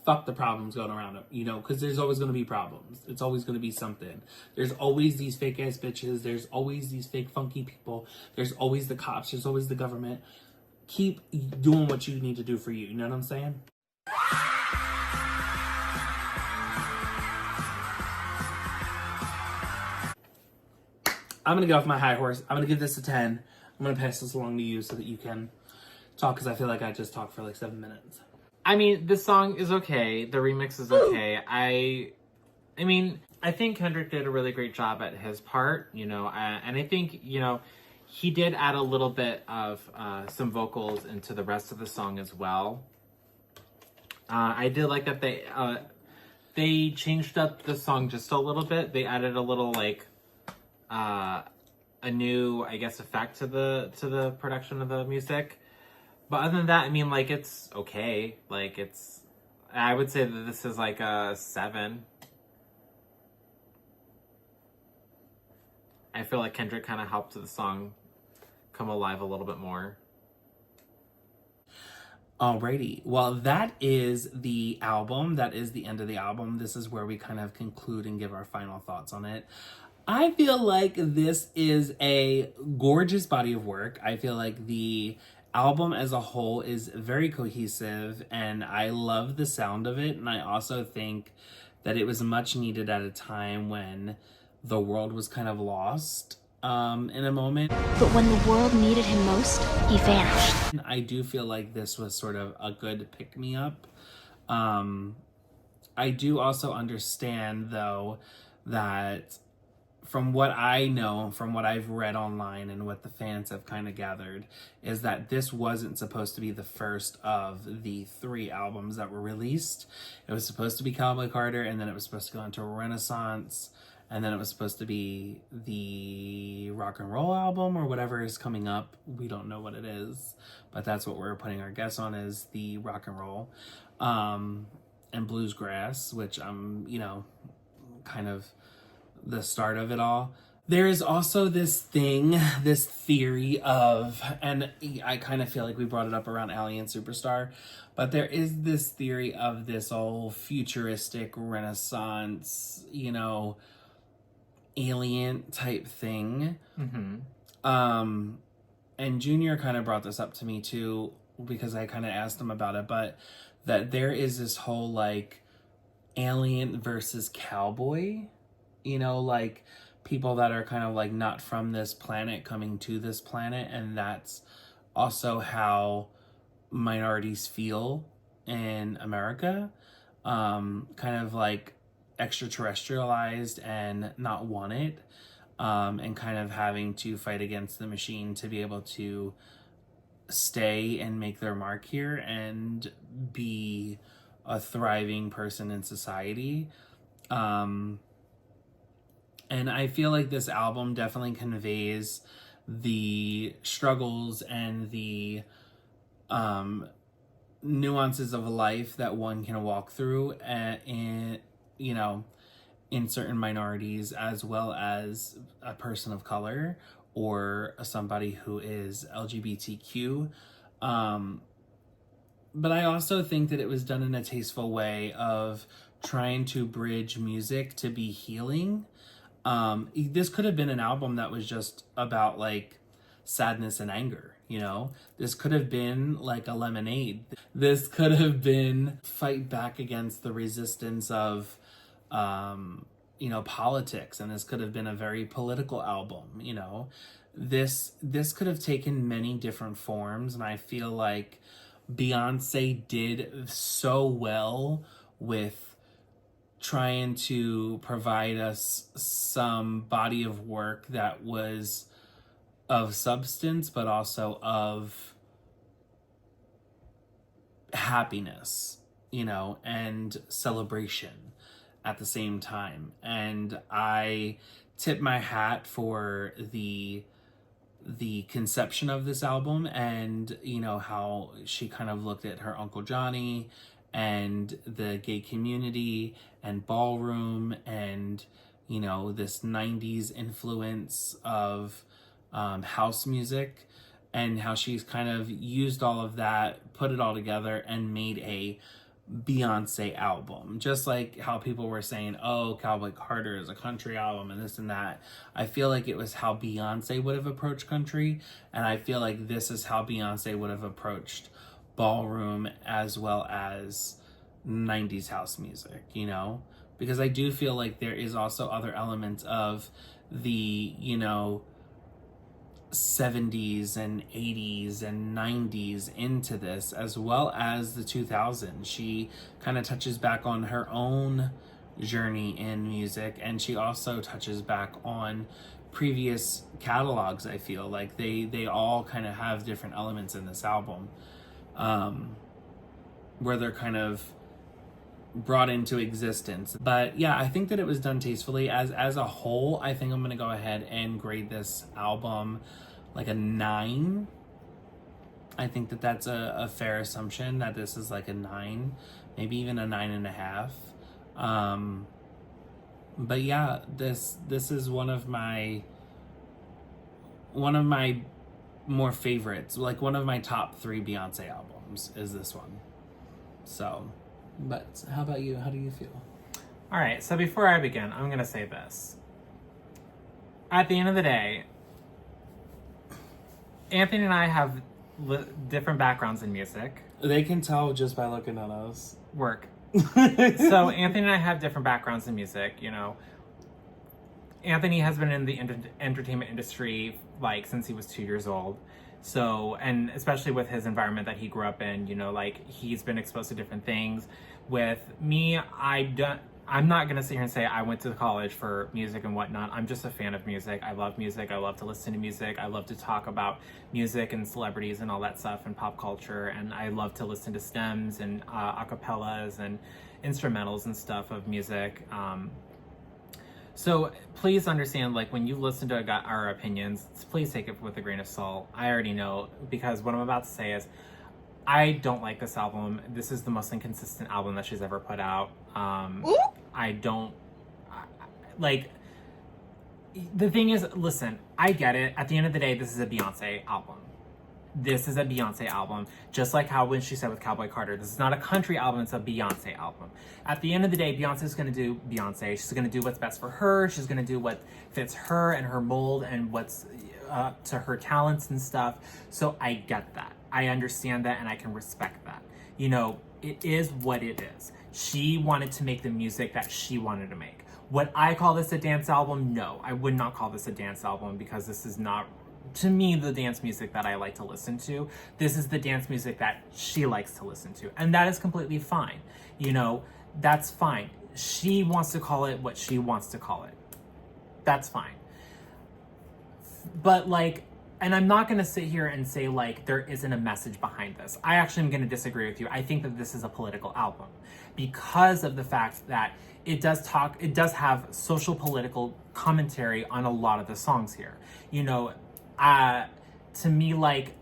fuck the problems going around it, you know, because there's always going to be problems. It's always going to be something. There's always these fake ass bitches. There's always these fake funky people. There's always the cops. There's always the government. Keep doing what you need to do for you. You know what I'm saying? I'm going to get off my high horse. I'm going to give this a 10. I'm going to pass this along to you so that you can talk, because I feel like I just talked for like 7 minutes. I mean, this song is okay. The remix is okay. I mean, I think Kendrick did a really great job at his part, you know, and I think, you know, he did add a little bit of some vocals into the rest of the song as well. I did like that they changed up the song just a little bit. They added a little, like, a new, I guess, effect to the production of the music. But other than that, I mean, like, it's okay. Like, I would say that this is like a 7. I feel like Kendrick kind of helped the song come alive a little bit more. Alrighty. Well, that is the album. That is the end of the album. This is where we kind of conclude and give our final thoughts on it. I feel like this is a gorgeous body of work. I feel like the album as a whole is very cohesive, and I love the sound of it. And I also think that it was much needed at a time when the world was kind of lost in a moment. But when the world needed him most, he vanished. I do feel like this was sort of a good pick-me-up. I do also understand, though, that from what I know, from what I've read online and what the fans have kind of gathered, is that this wasn't supposed to be the first of the 3 albums that were released. It was supposed to be Cowboy Carter, and then it was supposed to go into Renaissance, and then it was supposed to be the rock and roll album or whatever is coming up. We don't know what it is, but that's what we're putting our guess on, is the rock and roll and bluesgrass, which I'm, you know, kind of the start of it all. There is also this theory of, and I kind of feel like we brought it up around Alien Superstar, but there is this theory of this old futuristic Renaissance, you know, alien type thing. Mm-hmm. And Junior kind of brought this up to me too, because I kind of asked him about it, but that there is this whole like alien versus cowboy, you know, like people that are kind of like not from this planet coming to this planet. And that's also how minorities feel in America, kind of like extraterrestrialized and not wanted, and kind of having to fight against the machine to be able to stay and make their mark here and be a thriving person in society. And I feel like this album definitely conveys the struggles and the nuances of life that one can walk through in, you know, in certain minorities, as well as a person of color or somebody who is LGBTQ. But I also think that it was done in a tasteful way of trying to bridge music to be healing. This could have been an album that was just about like sadness and anger, you know? This could have been like a Lemonade. This could have been fight back against the resistance of, you know, politics. And this could have been a very political album, you know? This could have taken many different forms. And I feel like Beyoncé did so well with trying to provide us some body of work that was of substance, but also of happiness, you know, and celebration at the same time. And I tip my hat for the conception of this album, and you know how she kind of looked at her Uncle Johnny and the gay community and ballroom and, you know, this 90s influence of house music, and how she's kind of used all of that, put it all together, and made a Beyoncé album. Just like how people were saying, oh, Cowboy Carter is a country album and this and that. I feel like it was how Beyoncé would have approached country, and I feel like this is how Beyoncé would have approached ballroom as well as 90s house music, you know? Because I do feel like there is also other elements of the, you know, 70s and 80s and 90s into this, as well as the 2000s. She kind of touches back on her own journey in music, and she also touches back on previous catalogs. I feel like they all kind of have different elements in this album, where they're kind of brought into existence. But yeah, I think that it was done tastefully. As a whole, I think I'm gonna go ahead and grade this album like a 9. I think that that's a fair assumption, that this is like a 9, maybe even a 9.5. But yeah, this is one of my more favorites, like one of my top 3 Beyonce albums is this one. So, but how about you? How do you feel? All right, so before I begin, I'm going to say this. At the end of the day, Anthony and I have different backgrounds in music. They can tell just by looking at us. Work. So Anthony and I have different backgrounds in music, you know. Anthony has been in the entertainment industry like since he was 2 years old. So, and especially with his environment that he grew up in, you know, like he's been exposed to different things. With me, I'm not going to sit here and say I went to college for music and whatnot. I'm just a fan of music. I love music. I love to listen to music. I love to talk about music and celebrities and all that stuff and pop culture. And I love to listen to stems and acapellas and instrumentals and stuff of music. So please understand, like, when you listen to our opinions, please take it with a grain of salt. I already know, because what I'm about to say is, I don't like this album. This is the most inconsistent album that she's ever put out. The thing is, listen, I get it. At the end of the day, this is a Beyonce album. This is a Beyonce album. Just like how when she said with Cowboy Carter, this is not a country album, it's a Beyonce album. At the end of the day, Beyonce's gonna do Beyonce. She's gonna do what's best for her. She's gonna do what fits her and her mold and what's to her talents and stuff. So I get that. I understand that, and I can respect that. You know, it is what it is. She wanted to make the music that she wanted to make. Would I call this a dance album? No, I would not call this a dance album, because this is not, to me, the dance music that I like to listen to. This is the dance music that she likes to listen to, and that is completely fine. You know, that's fine. She wants to call it what she wants to call it. That's fine. But like, and I'm not going to sit here and say like there isn't a message behind this. I actually am going to disagree with you. I think that this is a political album, because of the fact that it does have social political commentary on a lot of the songs here. You know, to me, like,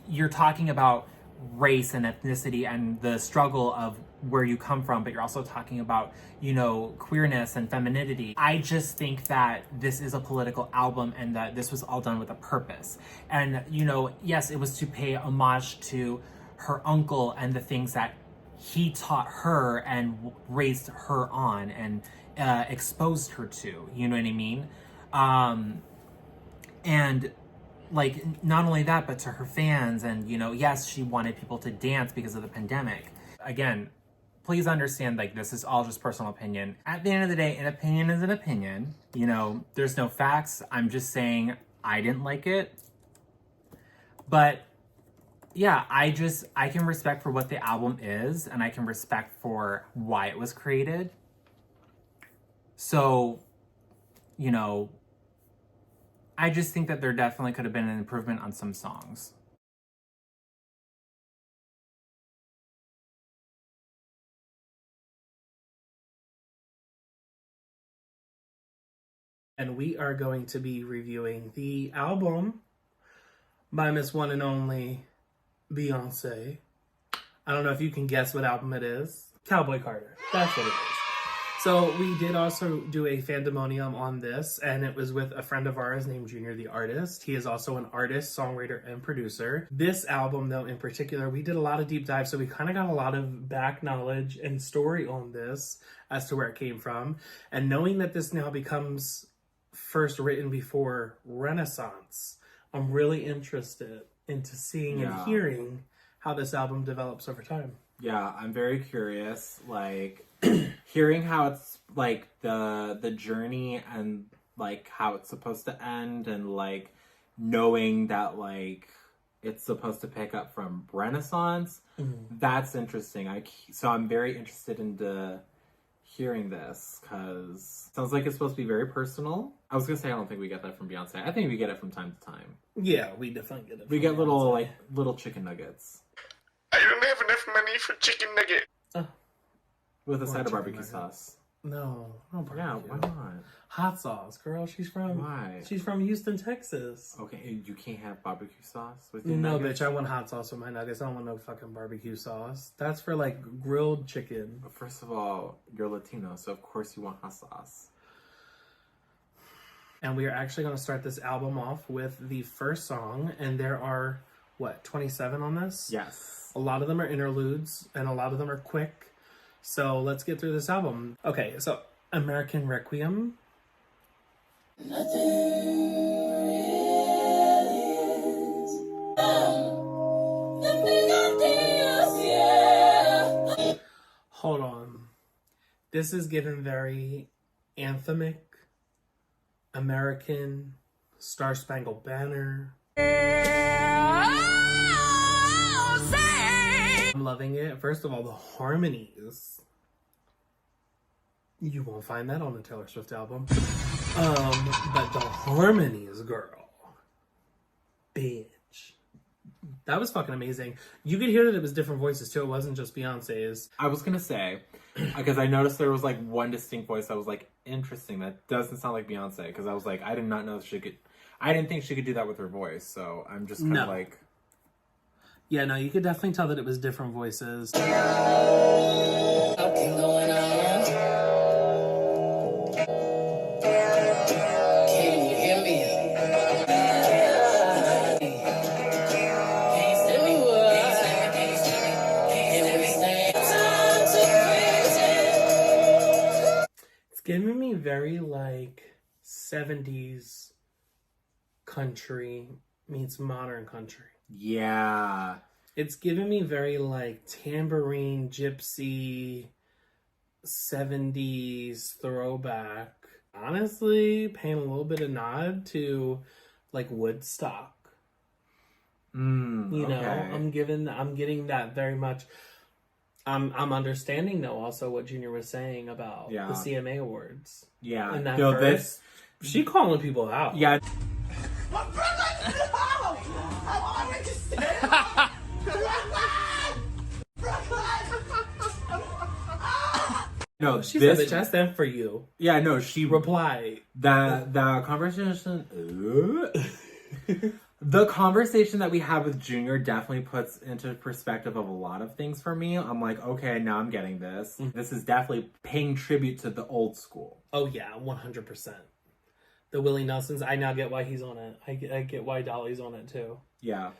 you're talking about race and ethnicity and the struggle of where you come from, but you're also talking about, you know, queerness and femininity. I just think that this is a political album and that this was all done with a purpose. And, you know, yes, it was to pay homage to her uncle and the things that he taught her and raised her on and exposed her to, you know what I mean? And like, not only that, but to her fans. And, you know, yes, she wanted people to dance because of the pandemic. Again, please understand, like, this is all just personal opinion. At the end of the day, an opinion is an opinion. You know, there's no facts. I'm just saying I didn't like it. But yeah, I can respect for what the album is, and I can respect for why it was created. So, you know, I just think that there definitely could have been an improvement on some songs. And we are going to be reviewing the album by Miss One and Only Beyoncé. I don't know if you can guess what album it is. Cowboy Carter. That's what it is. So we did also do a fandemonium on this, and it was with a friend of ours named Junior the Artist. He is also an artist, songwriter, and producer. This album, though, in particular, we did a lot of deep dives, so we kind of got a lot of back knowledge and story on this as to where it came from. And knowing that this now becomes first written before Renaissance, I'm really interested into seeing and hearing how this album develops over time. Yeah, I'm very curious, like, hearing how it's, like, the journey and, like, how it's supposed to end, and, like, knowing that, like, it's supposed to pick up from Renaissance. That's interesting. So I'm very interested into hearing this, because it sounds like it's supposed to be very personal. I was gonna say I don't think we get that from Beyonce. I think we get it from time to time. Yeah, we definitely get it. We get little little chicken nuggets. I don't have enough money for chicken nugget. With a side of barbecue sauce. No, yeah, why not? Hot sauce, girl. She's from Houston, Texas. Okay, you can't have barbecue sauce with your No, nuggets? bitch, I want hot sauce with my nuggets. I don't want no fucking barbecue sauce. That's for, like, grilled chicken. First of all, you're Latino, so of course you want hot sauce. And we are actually going to start this album off with the first song, and there are, 27 on this? Yes. A lot of them are interludes, and a lot of them are quick. So let's get through this album. Okay, so American Requiem. Hold on. This is given very anthemic, American, Star Spangled Banner. I'm loving it. First of all, the harmonies. You won't find that on the Taylor Swift album. But the harmonies, girl. Bitch. That was fucking amazing. You could hear that it was different voices too. It wasn't just Beyonce's. I was gonna say, because I noticed there was like one distinct voice. I was like, interesting. That doesn't sound like Beyonce. Because I was like, I did not know she could. I didn't think she could do that with her voice. So I'm just kind of like. Yeah, no, you could definitely tell that it was different voices. It's giving me very, like, 70s country meets modern country. Yeah. It's giving me very, like, tambourine, gypsy, 70s throwback. Honestly, paying a little bit of nod to, like, Woodstock. You know, I'm getting that very much. I'm understanding, though, also what Junior was saying about the CMA Awards. Yeah. And that no, verse, she calling people out. Yeah. No, she said, bitch, I stand for you. Yeah, no, she replied. That conversation... The conversation that we had with Junior definitely puts into perspective of a lot of things for me. I'm like, okay, now I'm getting this. This is definitely paying tribute to the old school. Oh, yeah, 100%. The Willie Nelsons, I now get why he's on it. I get why Dolly's on it, too. Yeah.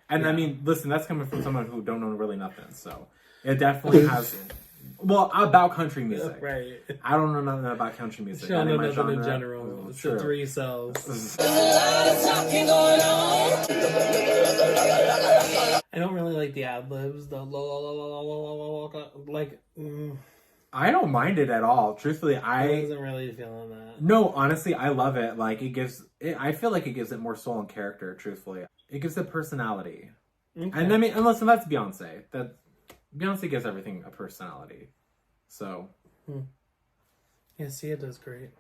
And I mean, listen, that's coming from someone who don't know really nothing, so it definitely has... Well, about country music. Right. I don't know nothing about country music. She don't know nothing in general. It's the three cells. I don't really like the ad-libs. The like... I don't mind it at all. Truthfully, I wasn't really feeling that. No, honestly, I love it. Like, I feel like it gives it more soul and character, truthfully. It gives it personality. Okay. And I mean, and listen, that's Beyonce. Beyonce gives everything a personality. So. Yeah, Sia does great.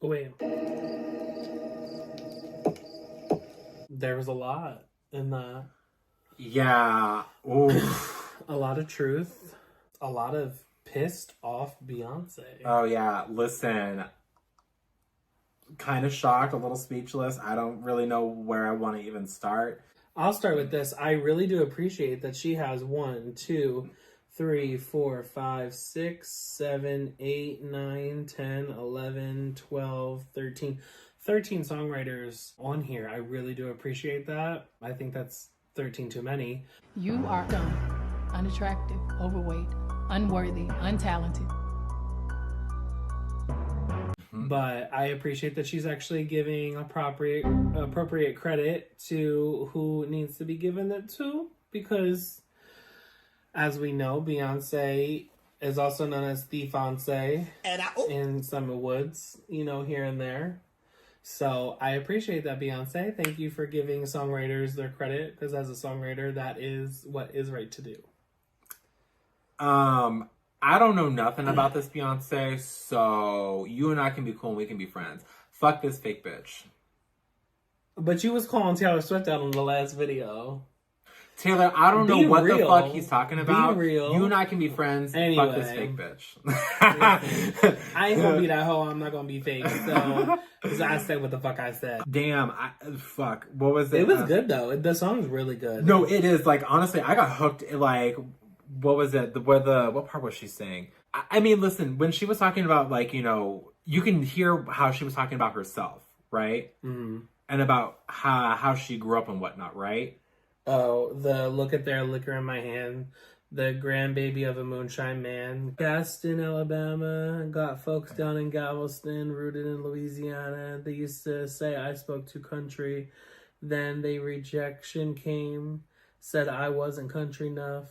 Oh, wait. There was a lot in that. Yeah. Ooh. A lot of truth. A lot of pissed off Beyonce. Oh, yeah. Listen. Kind of shocked, a little speechless. I don't really know where I want to even start. I'll start with this. I really do appreciate that she has 1, 2, 3, 4, 5, 6, 7, 8, 9, 10, 11, 12, 13. 13 songwriters on here. I really do appreciate that. I think that's 13 too many. You are dumb, unattractive, overweight, unworthy, untalented. But I appreciate that she's actually giving appropriate credit to who needs to be given it to, because as we know, Beyonce is also known as the Fonse in some woods, here and there. So I appreciate that, Beyonce. Thank you for giving songwriters their credit, because as a songwriter, that is what is right to do. I don't know nothing about this Beyonce, so you and I can be cool and we can be friends. Fuck this fake bitch. But you was calling Taylor Swift out on the last video. Taylor, I don't know what the fuck he's talking about. Be real. You and I can be friends. Anyway. Fuck this fake bitch. I ain't gonna be that hoe. I'm not gonna be fake. So, because I said what the fuck I said. Damn. Fuck. What was it? It was good though. The song's really good. No, it is. Like, honestly, I got hooked. Like, what was it? What part was she saying? I mean, listen, when she was talking about, like, you can hear how she was talking about herself, right? Mm-hmm. And about how she grew up and whatnot, right? Oh, the look at their liquor in my hand. The grandbaby of a moonshine man. Cast in Alabama. Got folks down in Galveston. Rooted in Louisiana. They used to say I spoke to country. Then the rejection came. Said I wasn't country enough.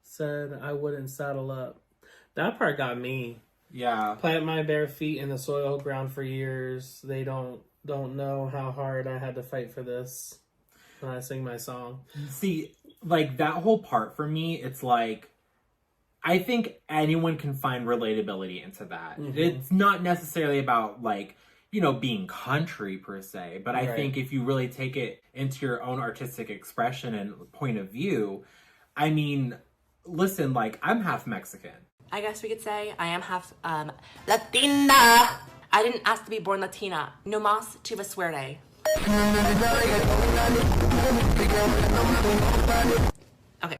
Said I wouldn't saddle up. That part got me. Yeah. Plant my bare feet in the soil ground for years. They don't know how hard I had to fight for this. When I sing my song. See, like, that whole part for me, it's like, I think anyone can find relatability into that. Mm-hmm. It's not necessarily about, like, being country per se, but I think if you really take it into your own artistic expression and point of view, I mean, listen, like, I'm half Mexican. I guess we could say I am half Latina. I didn't ask to be born Latina. No mas chiva suerte. Okay.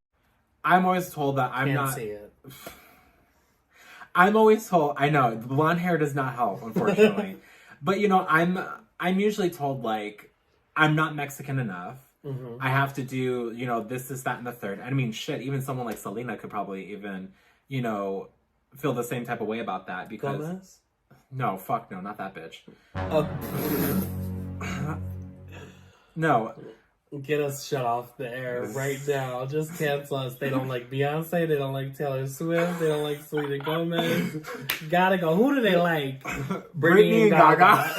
I'm always told that I'm Can't not. See it. I'm always told. I know the blonde hair does not help, unfortunately. But I'm usually told, like, I'm not Mexican enough. Mm-hmm. I have to do this, that, and the third. I mean, shit. Even someone like Selena could probably even feel the same type of way about that because. Gomez? No, fuck no, not that bitch. Oh. No. Get us shut off the air right now. Just cancel us. They don't like Beyonce. They don't like Taylor Swift. They don't like Selena Gomez. Gotta go. Who do they like? Britney and Gaga.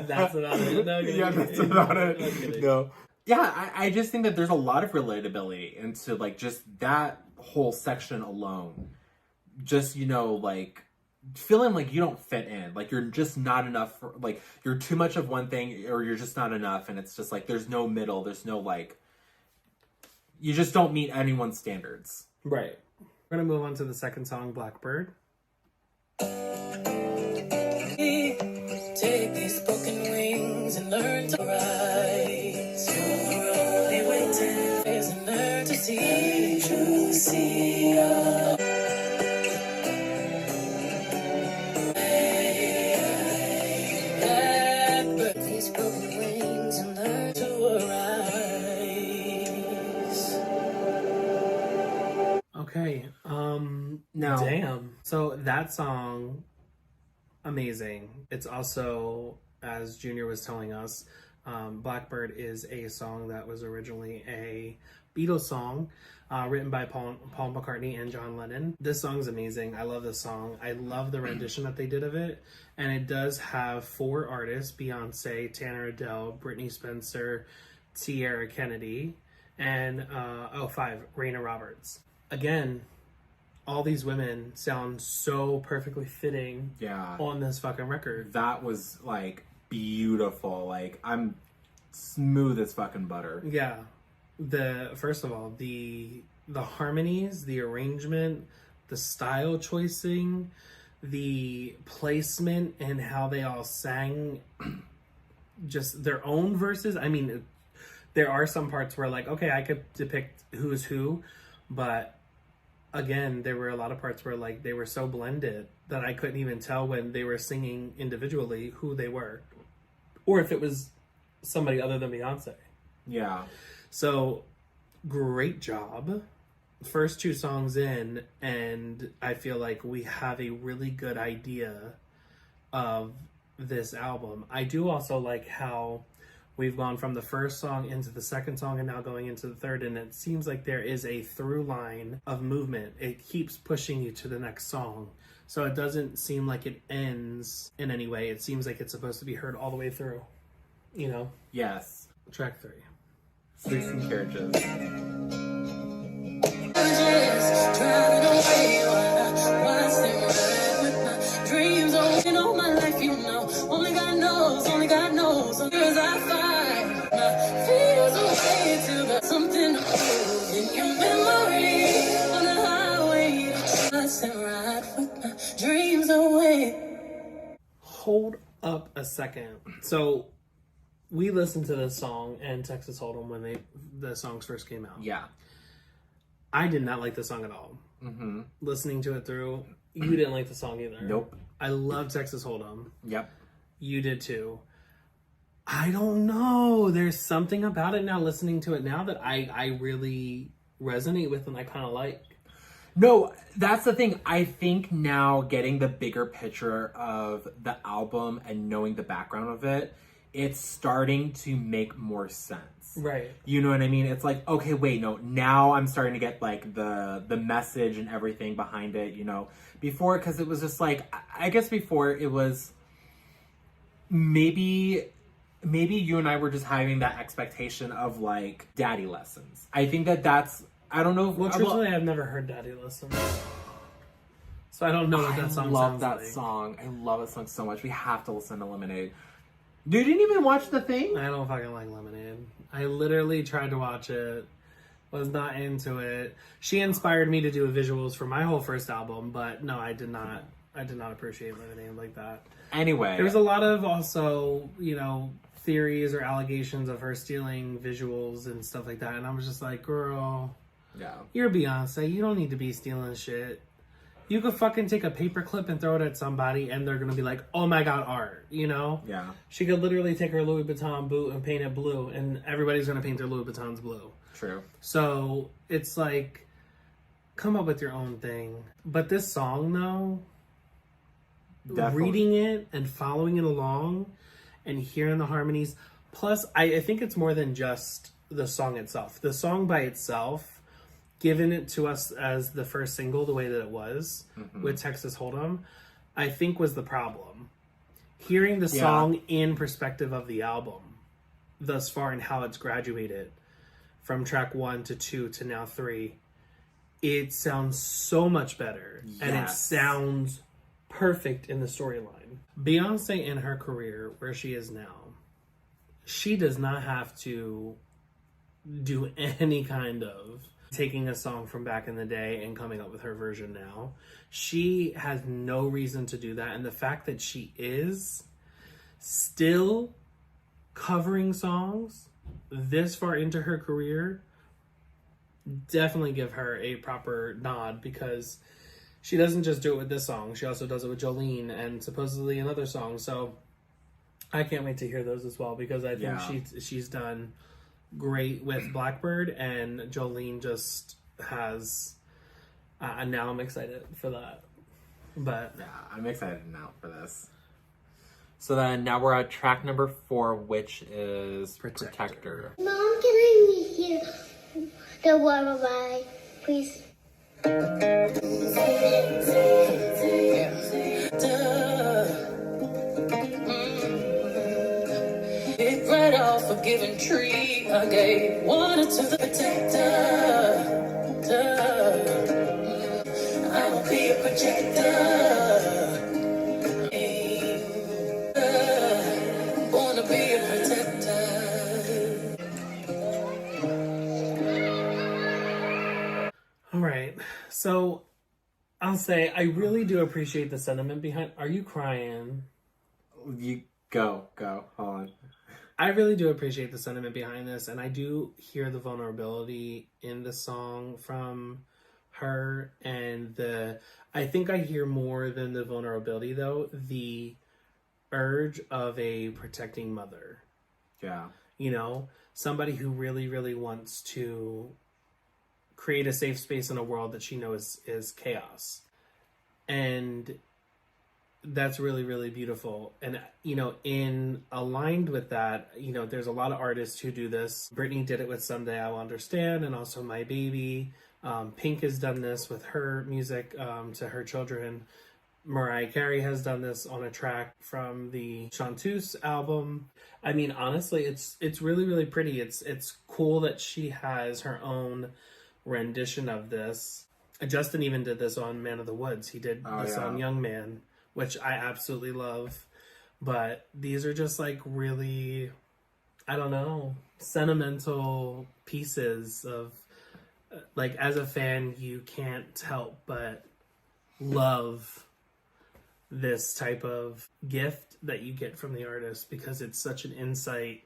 That's about it. No, yeah, that's about it. Okay. No. Yeah, I just think that there's a lot of relatability into like just that whole section alone. Just, you know, like feeling like you don't fit in, like you're just not enough for, like you're too much of one thing or you're just not enough, and it's just like there's no middle, there's no like, you just don't meet anyone's standards. Right. We're gonna move on to the second song, Blackbird. Take these broken wings and learn to rise. You're only waiting and learn to see. To see Blackbird, these broken wings and learn to rise. Okay. Now, damn. So that song, amazing. It's also, as Junior was telling us, Blackbird is a song that was originally a Beatles song written by Paul McCartney and John Lennon. This song's amazing. I love this song. I love the rendition that they did of it. And it does have 4 artists, Beyoncé, Tanner Adele, Brittany Spencer, Tierra Kennedy, and 5, Raina Roberts. Again, all these women sound so perfectly fitting on this fucking record. That was like beautiful. Like I'm smooth as fucking butter. Yeah. First of all, the harmonies, the arrangement, the style choicing, the placement, and how they all sang just their own verses. I mean, there are some parts where like, okay, I could depict who's who, but again, there were a lot of parts where like they were so blended that I couldn't even tell when they were singing individually who they were, or if it was somebody other than Beyonce. Yeah. So great job. First 2 songs in, and I feel like we have a really good idea of this album. I do also like how we've gone from the first song into the second song and now going into the third, and it seems like there is a through line of movement. It keeps pushing you to the next song. So it doesn't seem like it ends in any way. It seems like it's supposed to be heard all the way through. You know? Yes. Track 3. Sleeps and Carriages. Driving away while I watch them ride with my dreams all my life, you know. Only God knows, only God knows. As I find my fears away to the something to prove in your memory on the highway. Watch them ride with my dreams away. Hold up a second. So we listened to this song and Texas Hold'em when the songs first came out. Yeah. I did not like the song at all. Mm-hmm. Listening to it through, you didn't like the song either. Nope. I love Texas Hold'em. Yep. You did too. I don't know. There's something about it now, listening to it now, that I really resonate with and I kind of like. No, that's the thing. I think now getting the bigger picture of the album and knowing the background of it, it's starting to make more sense. Right. You know what I mean? It's like, okay, wait, no, now I'm starting to get like the message and everything behind it, you know. Before, because it was just like, I guess before it was maybe you and I were just having that expectation of like daddy lessons. I think that's, I don't know. Well, truthfully, I've never heard Daddy Lessons. So I don't know what that song sounds like. I love that song. I love that song so much. We have to listen to Lemonade. You didn't even watch the thing? I don't fucking like Lemonade. I literally tried to watch it. Was not into it. She inspired me to do visuals for my whole first album, but no, I did not appreciate Lemonade like that. Anyway. There was a lot of also, you know, theories or allegations of her stealing visuals and stuff like that, and I was just like, girl, yeah, you're Beyonce. You don't need to be stealing shit. You could fucking take a paperclip and throw it at somebody and they're gonna be like, oh my god, art, you know? Yeah. She could literally take her Louis Vuitton boot and paint it blue and everybody's gonna paint their Louis Vuittons blue. True. So it's like, come up with your own thing. But this song though, definitely. Reading it and following it along and hearing the harmonies, plus I think it's more than just the song itself. The song by itself, given it to us as the first single the way that it was with Texas Hold'em, I think was the problem. Hearing the song in perspective of the album thus far and how it's graduated from track 1 to 2 to now 3, it sounds so much better. Yes. And it sounds perfect in the storyline. Beyonce in her career, where she is now, she does not have to do any kind of taking a song from back in the day and coming up with her version now. She has no reason to do that. And the fact that she is still covering songs this far into her career, definitely give her a proper nod, because she doesn't just do it with this song. She also does it with Jolene and supposedly another song. So I can't wait to hear those as well, because I think she's done great with Blackbird, and Jolene just has and now I'm excited for that. But yeah, I'm excited now for this. So then now we're at track number 4, which is Protector. Mom, can I hear the lullaby, please? Big right off a given tree. I gave water to the protector. I will be a protector. Wanna be a protector. all right, so I'll say I really do appreciate the sentiment behind. Are you crying? You go. Hold on. I really do appreciate the sentiment behind this, and I do hear the vulnerability in the song from her, and I think I hear more than the vulnerability, though, the urge of a protecting mother. Yeah. You know, somebody who really, really wants to create a safe space in a world that she knows is chaos. And that's really, really beautiful. And, you know, in aligned with that, you know, there's a lot of artists who do this. Britney did it with Someday I Will Understand, and also My Baby. Pink has done this with her music to her children. Mariah Carey has done this on a track from the Chanteuse album. I mean, honestly, it's really, really pretty. It's cool that she has her own rendition of this. Justin even did this on Man of the Woods. He did this on Young Man, which I absolutely love. But these are just like really, I don't know, sentimental pieces of, like, as a fan, you can't help but love this type of gift that you get from the artist, because it's such an insight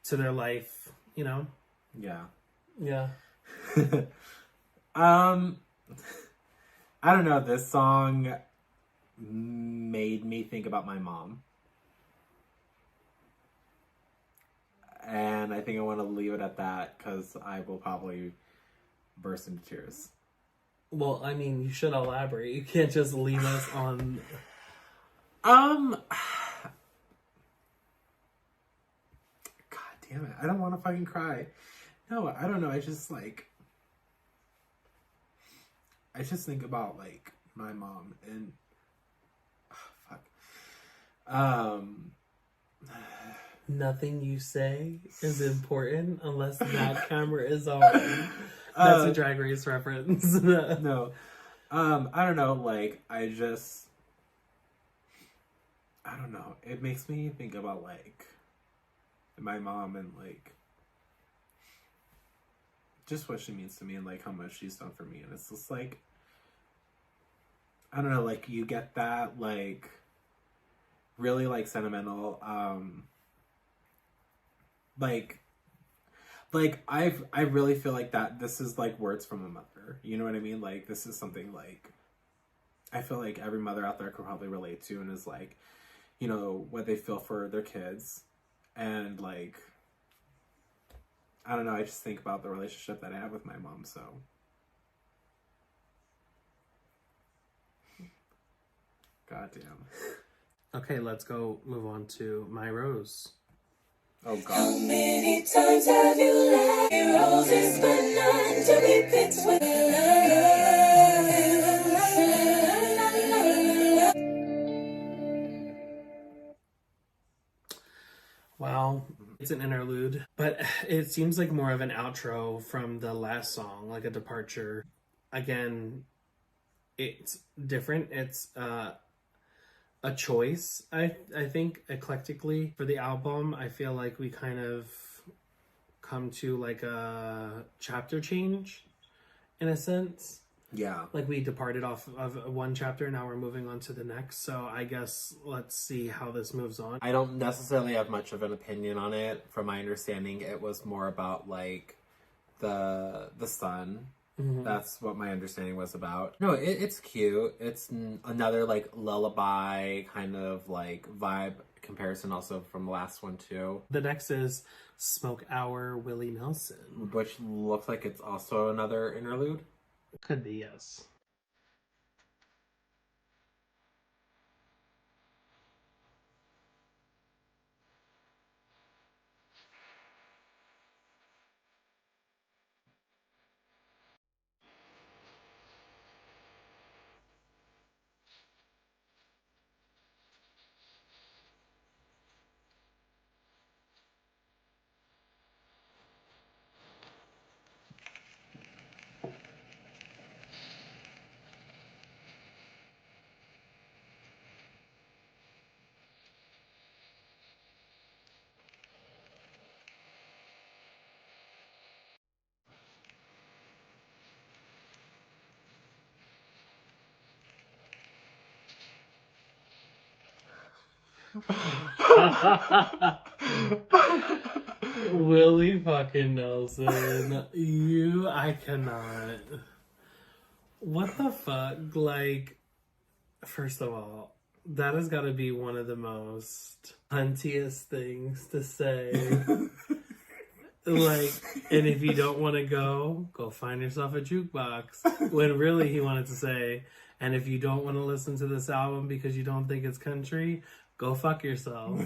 to their life, you know? Yeah. Yeah. I don't know, this song made me think about my mom. And I think I want to leave it at that, because I will probably burst into tears. Well, I mean, you should elaborate. You can't just leave us on... God damn it. I don't want to fucking cry. No, I don't know. I just think about, like, my mom and... Nothing you say is important unless that camera is on. That's a Drag Race reference. No. I don't know, like, I don't know. It makes me think about, like, my mom and, like, just what she means to me and, like, how much she's done for me. And it's just, like, I don't know, like, you get that, like, really, like, sentimental, I really feel like that this is, like, words from a mother. You know what I mean? Like, this is something, like, I feel like every mother out there could probably relate to, and is, like, you know, what they feel for their kids. And, like, I don't know, I just think about the relationship that I have with my mom, so. Goddamn. Okay, let's go move on to My Rose. Oh, God. How many times have you lied? Roses, but none to be picked with love. Wow. It's an interlude, but it seems like more of an outro from the last song, like a departure. Again, it's different. It's a choice, I think, eclectically for the album. I feel like we kind of come to like a chapter change in a sense. Yeah. Like we departed off of one chapter, now we're moving on to the next. So I guess let's see how this moves on. I don't necessarily have much of an opinion on it. From my understanding, it was more about like the sun. Mhm. That's what my understanding was about. No, it's cute. It's another like lullaby kind of like vibe comparison also from the last one too. The next is Smoke Hour Willie Nelson. Which looks like it's also another interlude. Could be, yes. Willie fucking Nelson. I cannot. What the fuck? Like, first of all, that has got to be one of the most huntiest things to say. Like, and if you don't want to go find yourself a jukebox. When really he wanted to say, and if you don't want to listen to this album because you don't think it's country, go fuck yourself.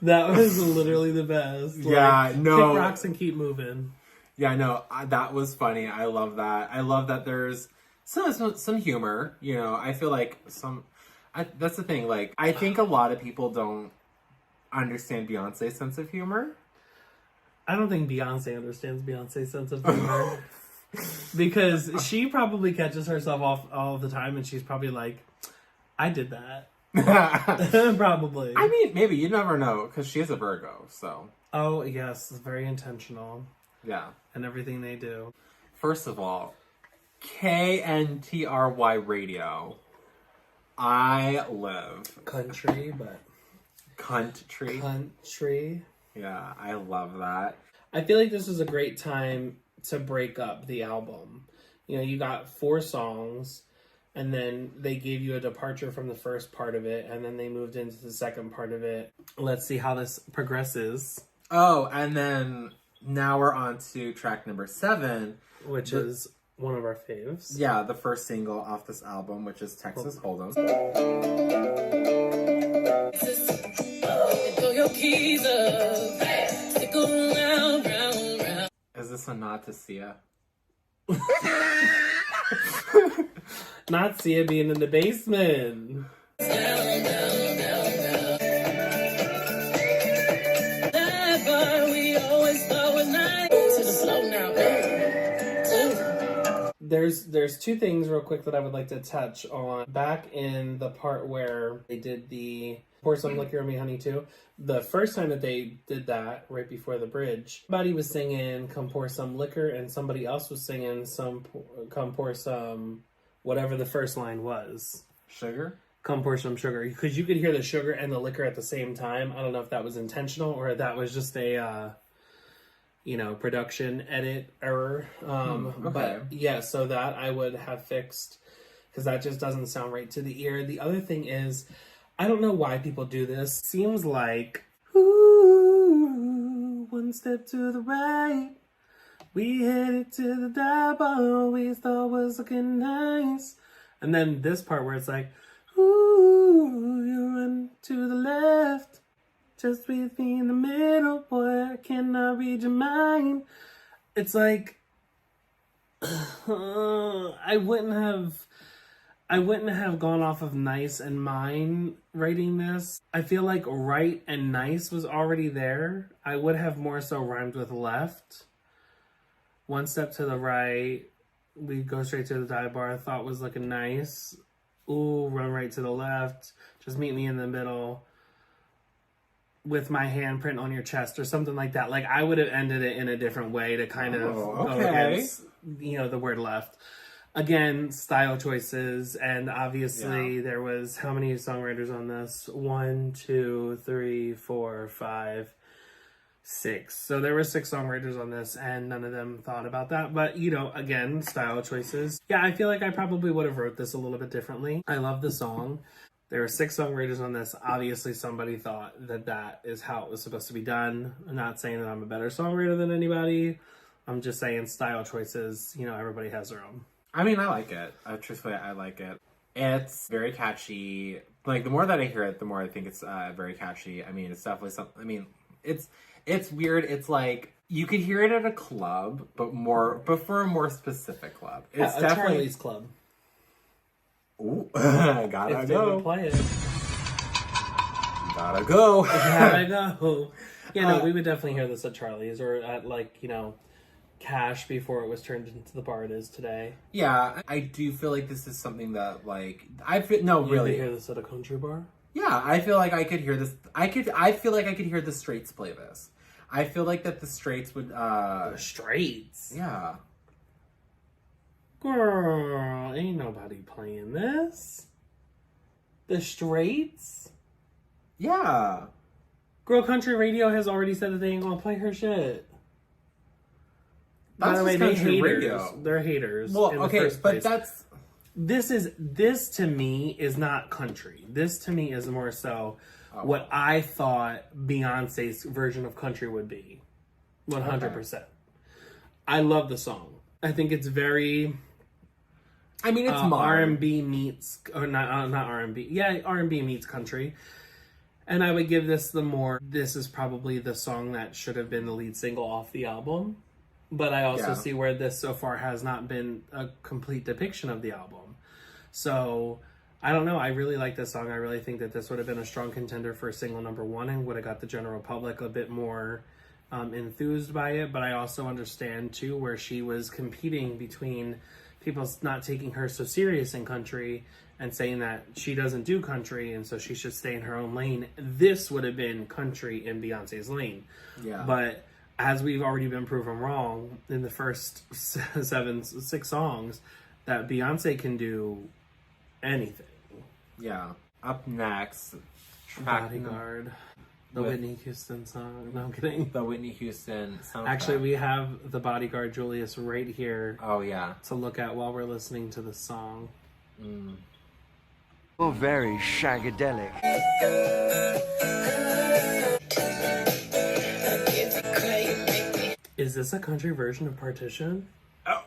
That was literally the best. Yeah, no. Kick rocks and keep moving. Yeah, no, that was funny. I love that. I love that there's some humor. You know, I feel like that's the thing. Like, I think a lot of people don't understand Beyonce's sense of humor. I don't think Beyonce understands Beyonce's sense of humor. Because she probably catches herself off all the time and she's probably like, I did that. Probably. I mean, maybe. You never know, because she is a Virgo, so. Oh, yes. It's very intentional. Yeah. And everything they do. First of all, KNTRY Radio. I live. Country, but... Country. Yeah, I love that. I feel like this is a great time to break up the album. You know, you got 4 songs, and then they gave you a departure from the first part of it, and then they moved into the second part of it. Let's see how this progresses. Oh, and then now we're on to track number 7. Which is one of our faves. Yeah, the first single off this album, which is Texas Hold'em. Throw your keys up. Stick around, round. Is this a nod to Sia? Not Sia being in the basement. Down. That bar we always thought was nice. To the slow now, There's 2 things real quick that I would like to touch on. Back in the part where they did the Pour Some Liquor on Me, Honey, Too. The first time that they did that, right before the bridge, somebody was singing Come Pour Some Liquor, and somebody else was singing Come Pour Some, whatever the first line was. Sugar? Come Pour Some Sugar. Because you could hear the sugar and the liquor at the same time. I don't know if that was intentional or that was just a, production edit error. Okay. But yeah, so that I would have fixed, because that just doesn't sound right to the ear. The other thing is, I don't know why people do this. Seems like, ooh, one step to the right. We headed to the double we thought was looking nice. And then this part where it's like, ooh, you run to the left. Just with me in the middle, boy, I cannot read your mind. It's like, I I wouldn't have gone off of nice and mine writing this. I feel like right and nice was already there. I would have more so rhymed with left. One step to the right. We go straight to the dive bar. I thought was looking nice. Ooh, run right to the left. Just meet me in the middle with my handprint on your chest or something like that. Like, I would have ended it in a different way to kind of go against, the word left. Again, style choices, and obviously there was how many songwriters on this? 1, 2, 3, 4, 5, 6. So there were 6 songwriters on this, and none of them thought about that. But, again, style choices. Yeah, I feel like I probably would have wrote this a little bit differently. I love the song. There were 6 songwriters on this. Obviously, somebody thought that is how it was supposed to be done. I'm not saying that I'm a better songwriter than anybody. I'm just saying style choices, everybody has their own. I mean, I like it. Truthfully, I like it. It's very catchy. Like, the more that I hear it, the more I think it's very catchy. I mean, it's definitely something. I mean, it's weird. It's like you could hear it at a club, but for a more specific club. It's a definitely Charlie's Club. Ooh, gotta if go. They would play it. Gotta go. Gotta go. Yeah, no, we would definitely hear this at Charlie's or at Cash before it was turned into the bar it is today. Yeah, I do feel like this is something that really hear this at a country bar. Yeah, I feel like I could hear this. I feel like I could hear the Straights play this. I feel like that the Straights would. The Straights. Yeah. Girl, ain't nobody playing this. The Straights. Yeah. Girl, country radio has already said that they ain't gonna play her shit. That's By the way, country haters. Radio. They're haters. Well, in the okay, first but place. This to me is not country. This to me is more so what I thought Beyonce's version of country would be. 100%. Okay. I love the song. I think it's very. I mean, it's R&B meets, or not R&B. Yeah, R&B meets country. And I would give this this is probably the song that should have been the lead single off the album. But I also see where this so far has not been a complete depiction of the album. So, I don't know. I really like this song. I really think that this would have been a strong contender for single number 1 and would have got the general public a bit more enthused by it. But I also understand, too, where she was competing between people not taking her so serious in country and saying that she doesn't do country and so she should stay in her own lane. This would have been country in Beyonce's lane. Yeah. But as we've already been proven wrong in the first 6 songs, that Beyonce can do anything. Yeah. Up next, Bodyguard. The Whitney Houston song. No, I'm kidding. The Whitney Houston soundtrack. Actually, we have the Bodyguard Julius right here. Oh, yeah. To look at while we're listening to the song. Oh, very shagadelic. Is this a country version of Partition? Oh.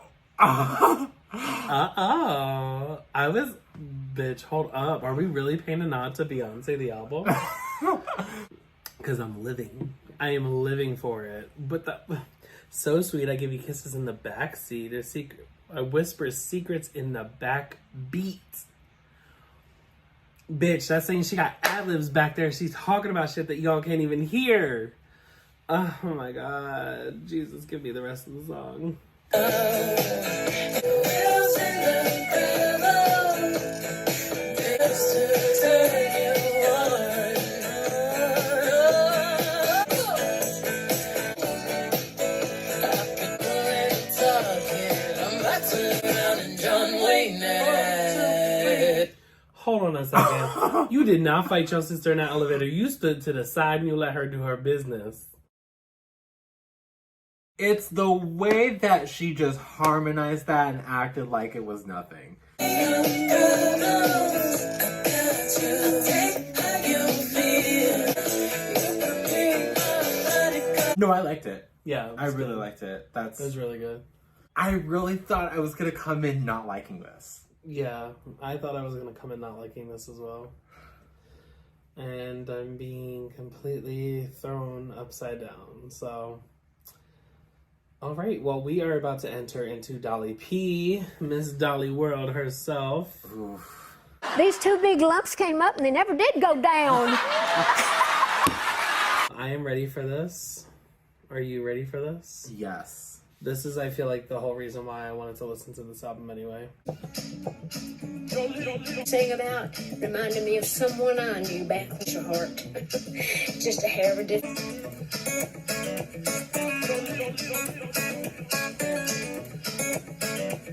I was... Bitch, hold up. Are we really paying a nod to Beyonce, the album? Because I am living for it. But that... So sweet, I give you kisses in the back seat. I whisper secrets in the back beat. Bitch, that's saying she got ad-libs back there. She's talking about shit that y'all can't even hear. Oh my God. Jesus, give me the rest of the song. Hold on a second. You did not fight your sister in that elevator. You stood to the side and you let her do her business. It's the way that she just harmonized that and acted like it was nothing. No, I liked it. Yeah, I really liked it. It was really good. I really thought I was gonna come in not liking this. Yeah, I thought I was gonna come in not liking this as well. And I'm being completely thrown upside down. So, All right, well, we are about to enter into Dolly P, Miss Dolly World herself. Oof. These two big lumps came up and they never did go down. I am ready for this. Are you ready for this? Yes. This is, I feel like, the whole reason why I wanted to listen to this album anyway. Sing about reminded me of someone I knew back with your heart. Just a hair of a difference.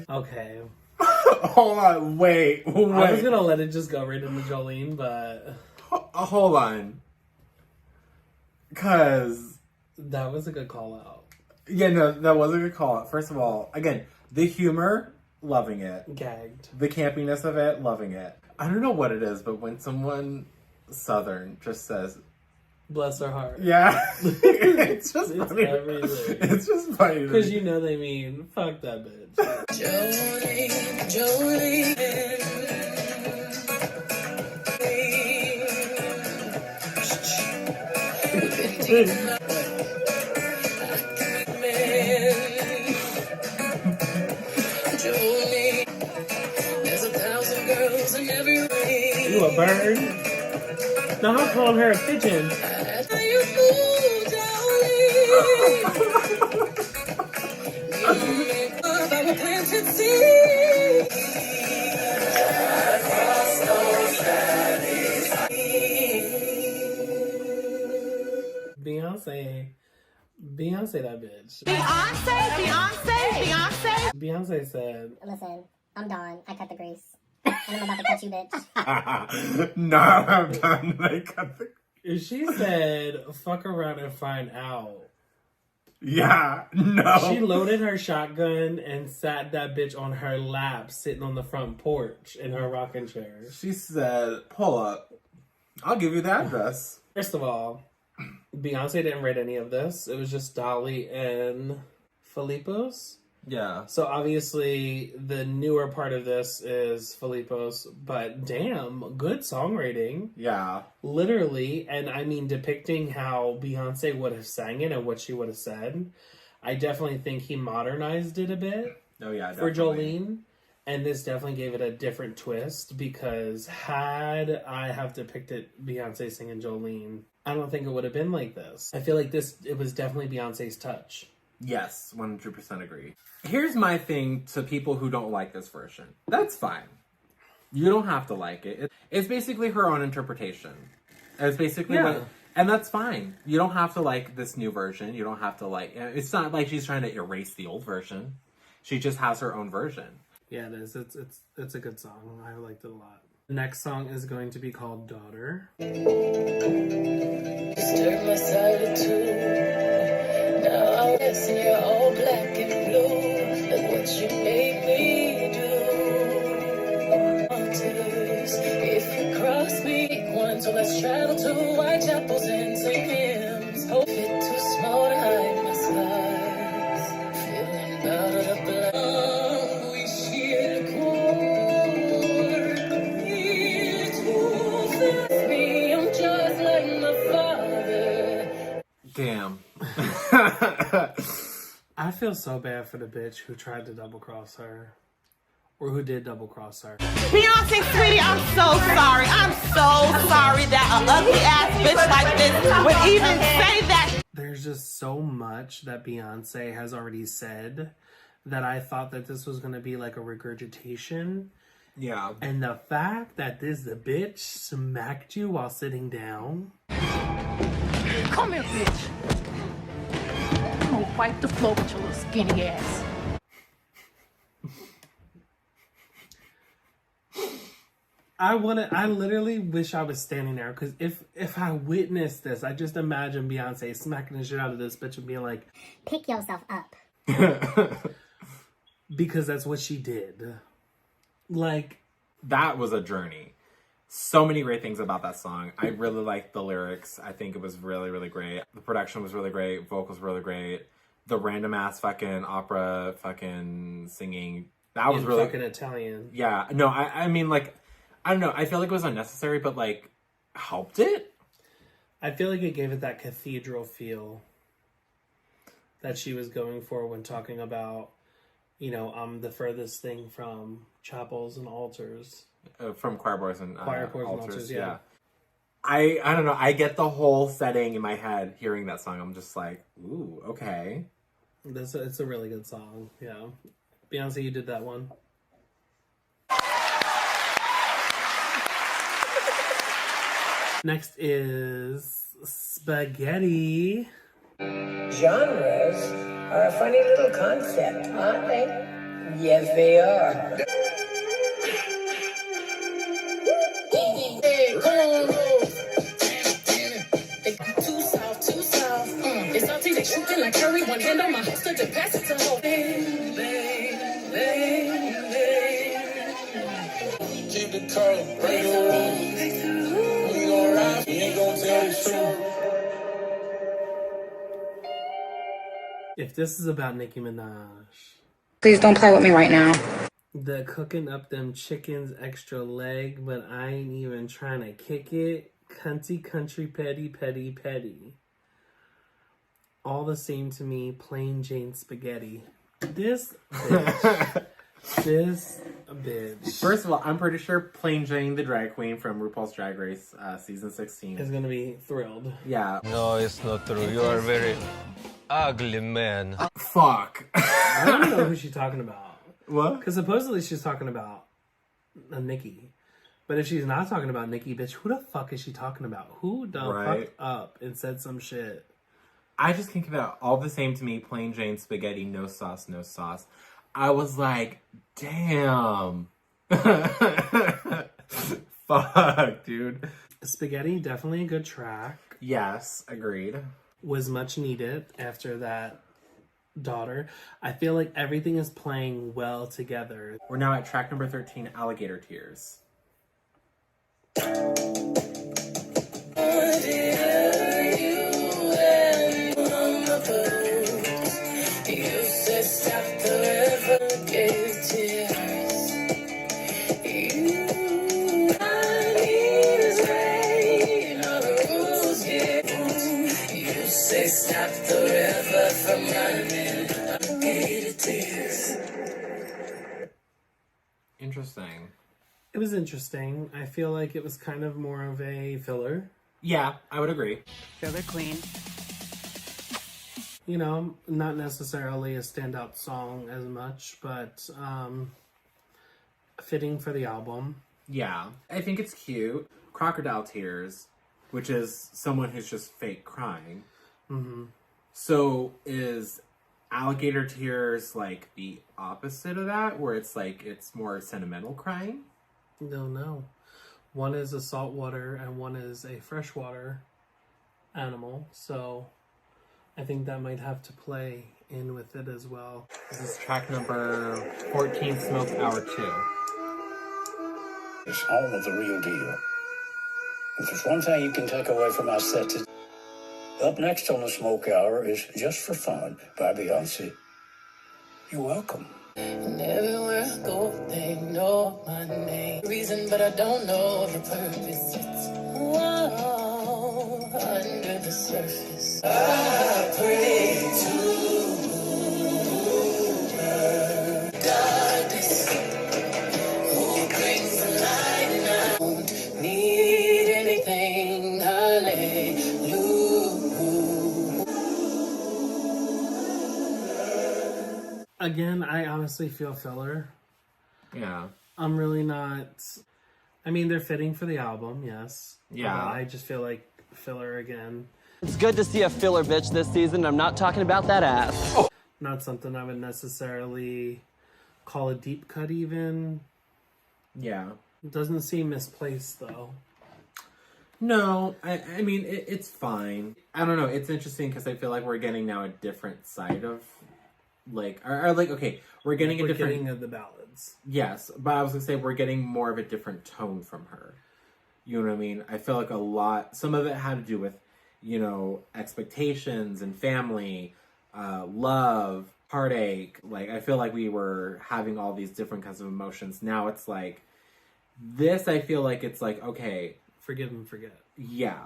Okay. Hold on, wait. I was gonna let it just go right into Jolene, but... Hold on. Cause... That was a good call out. Yeah, no, that was a good call out. First of all, again, the humor, loving it. Gagged. The campiness of it, loving it. I don't know what it is, but when someone Southern just says... Bless her heart. Yeah. It's just funny. Everything. It's just funny. Because you know they mean, fuck that bitch. Jolene. There's 1,000 girls in every ring. You a bird? No, I'm calling her a pigeon. Beyonce that bitch. Beyonce said, Listen, I'm done. I cut the grease. And I'm about to cut you, bitch. No, I'm done. I cut the... She said, fuck around and find out. Yeah, no. She loaded her shotgun and sat that bitch on her lap, sitting on the front porch in her rocking chair. She said, pull up. I'll give you the address. First of all, Beyonce didn't write any of this. It was just Dolly and Filippo's. Yeah. So obviously the newer part of this is Filippo's, but damn, good songwriting. Yeah. Literally, and I mean depicting how Beyonce would have sang it and what she would have said. I definitely think he modernized it a bit. Oh yeah, for definitely. Jolene. And this definitely gave it a different twist because had I have depicted Beyonce singing Jolene, I don't think it would have been like this. I feel like it was definitely Beyonce's touch. Yes, 100% agree. Here's my thing to people who don't like this version. That's fine. You don't have to like it. It's basically her own interpretation. It's basically and that's fine. You don't have to like this new version. You don't have to like... It's not like she's trying to erase the old version. She just has her own version. Yeah, it is. It's a good song. I liked it a lot. The next song is going to be called Daughter. Disturb my solitude. Now I'm guessing you're all black and blue. Look what you made me do. If you cross me, pick one, so let's travel to Whitechapels and sing hymns. Hope it too small to hide my scars. Feeling out of the black. We share the core. Me, I'm just like my father. Damn. I feel so bad for the bitch who tried to double cross her. Or who did double cross her. Beyonce, sweetie, I'm so sorry. I'm so sorry that an ugly ass bitch like this would even say that. There's just so much that Beyonce has already said that I thought that this was going to be like a regurgitation. Yeah. And the fact that the bitch smacked you while sitting down. Come here, bitch. I'm gonna wipe the floor with your little skinny ass. I literally wish I was standing there because if I witnessed this, I just imagine Beyonce smacking the shit out of this bitch and being like, pick yourself up. Because that's what she did. Like, that was a journey. So many great things about that song. I really liked the lyrics. I think it was really, really great. The production was really great. Vocals were really great. The random ass fucking opera fucking singing. That was really fucking Italian. Yeah. No, I mean, like, I don't know. I feel like it was unnecessary, but like, helped it. I feel like it gave it that cathedral feel. that she was going for when talking about, I'm the furthest thing from chapels and altars. From choir boys and Choir boys and altars, yeah. I don't know. I get the whole setting in my head hearing that song. I'm just like, ooh, okay. It's a really good song, yeah. Beyonce, you did that one. Next is spaghetti. Genres are a funny little concept, aren't they? Yes, they are. Too soft, too soft. It's salty, they shooting like curry. One hand on my holster, just pass it to her. Keep the color, break the rules. We gon' ride, we ain't gon' tell the truth. If this is about Nicki Minaj. Please don't play with me right now. The cooking up them chickens extra leg, but I ain't even trying to kick it. Cunty country petty petty petty. All the same to me, plain Jane spaghetti. This bitch. This bitch. First of all, I'm pretty sure Plain Jane, the drag queen from RuPaul's Drag Race season 16, is gonna be thrilled. Yeah. No, it's not true. You are very ugly man. Fuck. I don't know who she's talking about. What? Because supposedly she's talking about Nicki. But if she's not talking about Nicki, bitch, who the fuck is she talking about? Who done fucked up and said some shit? I just can't get out. All the same to me, plain Jane spaghetti, no sauce, no sauce. I was like, damn. Fuck, dude. Spaghetti, definitely a good track. Yes, agreed. Was much needed after that daughter. I feel like everything is playing well together. We're now at track number 13, Alligator Tears. Stop the river from running. Alligator tears. Interesting. It was interesting. I feel like it was kind of more of a filler. Yeah, I would agree. Filler queen. Not necessarily a standout song as much, but fitting for the album. Yeah, I think it's cute. Crocodile Tears, which is someone who's just fake crying. Mm-hmm. So is Alligator Tears like the opposite of that, where it's like it's more sentimental crying? No. One is a saltwater and one is a freshwater animal. So I think that might have to play in with it as well. This is track number 14, Smoke Hour 2. It's home of the real deal. If there's one thing you can take away from our set today, up next on the Smoke Hour is Just for Fun by Beyoncé. You're welcome. And everywhere I go, they know my name. Reason, but I don't know the purpose. It's whoa, under the surface. I pray to darkness. Who brings the light now? Don't need anything, hallelujah. Again, I honestly feel filler. Yeah. I'm really not... I mean, they're fitting for the album, yes. Yeah. But I just feel like filler again. It's good to see a filler bitch this season. I'm not talking about that ass. Oh. Not something I would necessarily call a deep cut even. Yeah. It doesn't seem misplaced, though. No, I mean, it's fine. I don't know. It's interesting because I feel like we're getting now a different side of... we're getting a different... Getting of the ballads. Yes, but I was going to say we're getting more of a different tone from her. You know what I mean? I feel like some of it had to do with, expectations and family, love, heartache. I feel like we were having all these different kinds of emotions. Now it's like, this I feel like it's like, okay. Forgive and forget. Yeah.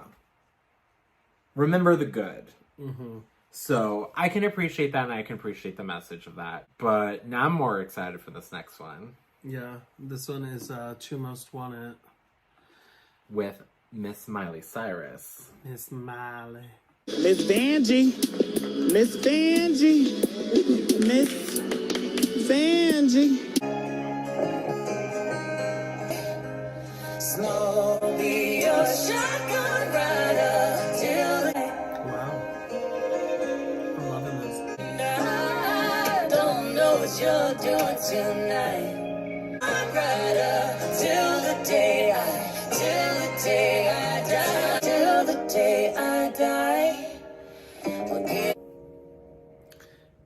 Remember the good. Mm-hmm. So I can appreciate that, and I can appreciate the message of that. But now I'm more excited for this next one. Yeah, this one is Two Most Wanted. With Miss Miley Cyrus. Miss Miley. Miss Vanjie. Miss Vanjie. Miss Vanjie. Small be your shotgun rider till Wow. I'm loving this. I don't know what you're doing tonight. I'm rider till the day I die, till the day I die. Okay.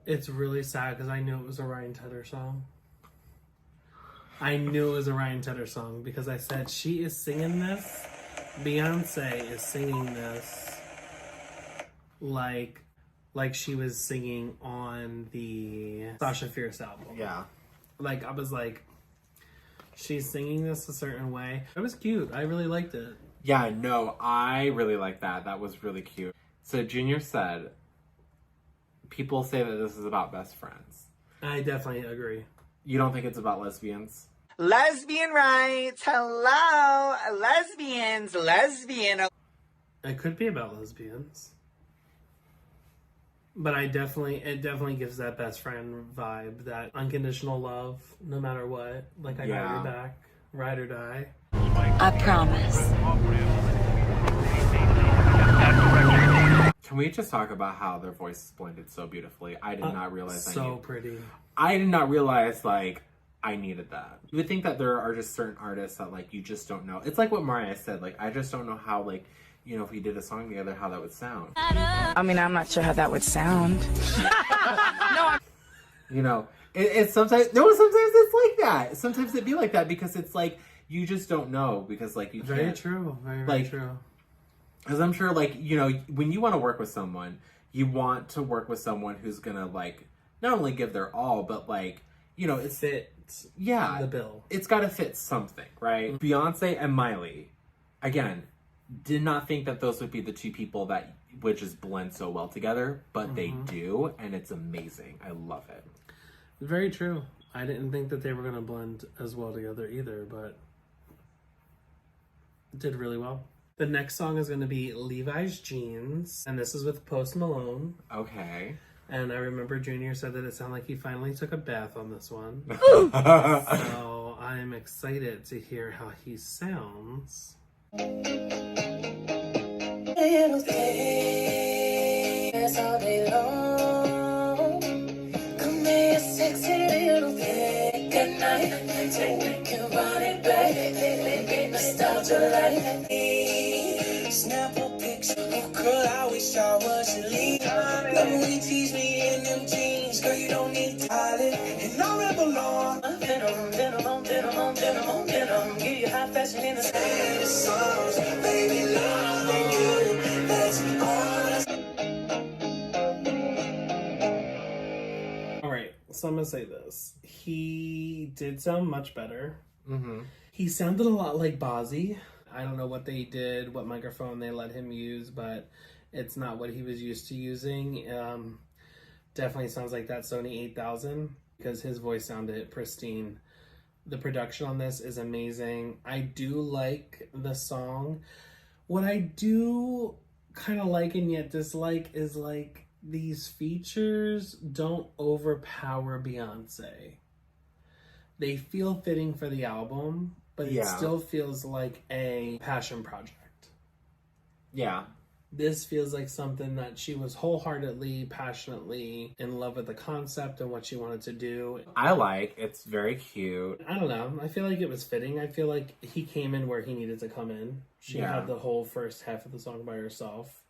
It's really sad because I knew it was a Ryan Tedder song. I knew it was a Ryan Tedder song because I said she is singing this. Beyonce is singing this like she was singing on the Sasha Fierce album. Yeah. Like, I was like, she's singing this a certain way. It was cute. I really liked it. Yeah, no, I really like that. That was really cute. So Junior said, people say that this is about best friends. I definitely agree. You don't think it's about lesbians? Lesbian rights. Hello. Lesbians. Lesbian. It could be about lesbians. But it definitely gives that best friend vibe, that unconditional love, no matter what. Like, I got your back, ride or die. I promise. Can we just talk about how their voices blended so beautifully? I did not realize pretty. I did not realize, like, I needed that. You would think that there are just certain artists that, like, you just don't know. It's like what Mariah said, like, I just don't know how, like, you know, if we did a song together, how that would sound. I mean, I'm not sure how that would sound. You know, it's sometimes, no, sometimes it's like that. Sometimes it'd be like that because it's like, you just don't know because, like, you can't. Very true. Very true. Because I'm sure, like, you know, when you want to work with someone, you want to work with someone who's gonna, like, not only give their all, but, like, you know, it's the bill. It's got to fit something, right? Beyonce and Miley, again, did not think that those would be the two people that would just blend so well together, but they do, and it's amazing. I love it. Very true. I didn't think that they were going to blend as well together either, but it did really well. The next song is going to be Levi's Jeans, and this is with Post Malone. Okay. And I remember Junior said that it sounded like he finally took a bath on this one. So I'm excited to hear how he sounds. Little things all day long. Come here, sexy little thing. Good night, take your body back. Nostalgia like me. Snap a picture, oh girl, I wish I was your lead. Love when you tease me in them jeans, girl, you don't need to hide it. And I rebel on. Denim. Give you high fashion in the same songs, baby, loving you. That's all. All right, so I'm gonna say this. He did sound much better. Mm-hmm. He sounded a lot like Bozzy. I don't know what they did, what microphone they let him use, but it's not what he was used to using. Definitely sounds like that Sony 8000 because his voice sounded pristine. The production on this is amazing. I do like the song. What I do kind of like and yet dislike is, like, these features don't overpower Beyonce. They feel fitting for the album, but it still feels like a passion project. Yeah. This feels like something that she was wholeheartedly, passionately in love with the concept and what she wanted to do. It's very cute. I don't know. I feel like it was fitting. I feel like he came in where he needed to come in. She had the whole first half of the song by herself,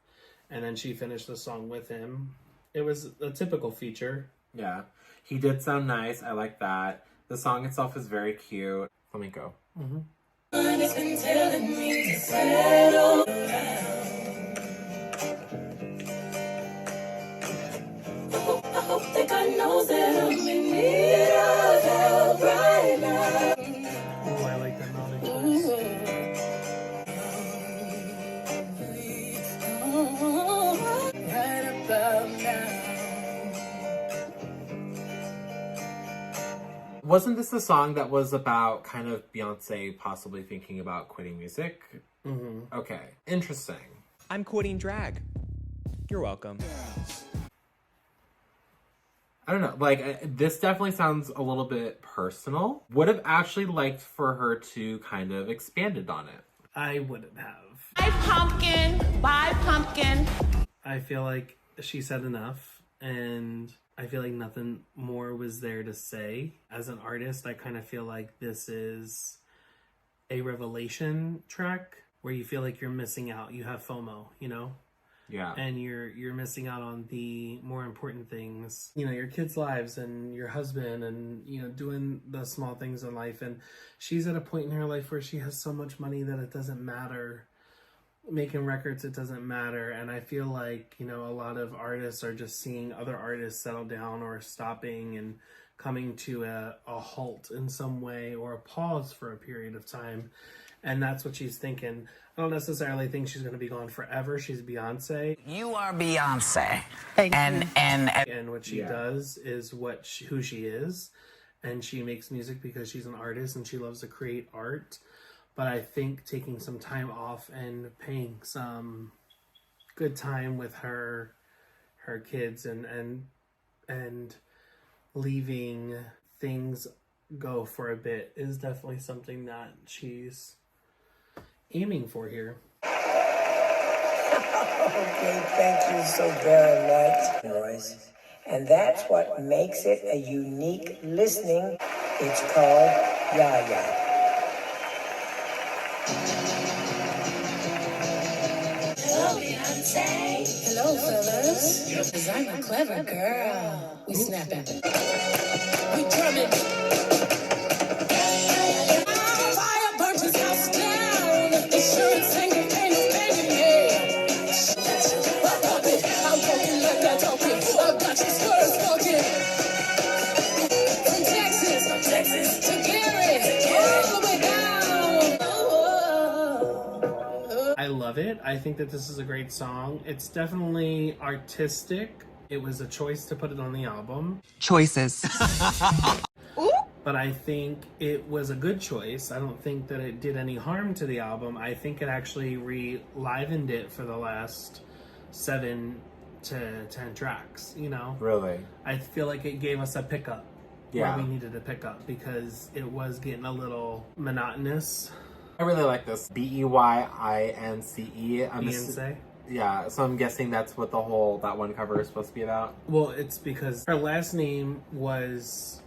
and then she finished the song with him. It was a typical feature. Yeah. He did sound nice. I like that. The song itself is very cute. Let me go. Mm-hmm. It's been telling me to settle down. I hope that God knows that I'm in need of help right now. Oh, I like that melody choice. Right about Wasn't this the song that was about kind of Beyonce possibly thinking about quitting music? Mm-hmm. Okay, interesting. I'm quitting drag. You're welcome. I don't know, like, this definitely sounds a little bit personal. Would have actually liked for her to kind of expanded on it. I wouldn't have. Bye, pumpkin. Bye, pumpkin. I feel like she said enough, and I feel like nothing more was there to say. As an artist, I kind of feel like this is a revelation track where you feel like you're missing out. You have FOMO, you know? Yeah. And you're missing out on the more important things, you know, your kids' lives and your husband and, you know, doing the small things in life. And she's at a point in her life where she has so much money that it doesn't matter. Making records, it doesn't matter. And I feel like, you know, a lot of artists are just seeing other artists settle down or stopping and coming to a halt in some way, or a pause for a period of time. And that's what she's thinking. I don't necessarily think she's going to be gone forever. She's Beyonce. You are Beyonce. And what she does is who she is. And she makes music because she's an artist and she loves to create art. But I think taking some time off and paying some good time with her kids and leaving things go for a bit is definitely something that she's aiming for here. Okay, thank you so very much, Royce. And that's what makes it a unique listening. It's called Yaya. Hello, Beyonce. Hello, fellas. Because I'm a clever girl. We snapping. We drumming. Fire burns his house down. Insurance ain't no pain, no pain, yeah. I'm talking like I'm talking. I've got your spurs talking. From Texas to Gary, all the way down. I love it. I think that this is a great song. It's definitely artistic. It was a choice to put it on the album. Choices. But I think it was a good choice. I don't think that it did any harm to the album. I think it actually relivened it for the last 7 to 10 tracks, you know? Really? I feel like it gave us a pickup Yeah. where we needed a pickup because it was getting a little monotonous. I really like this. Beyince. Beyonce? Yeah, so I'm guessing that's what that one cover is supposed to be about. Well, it's because her last name was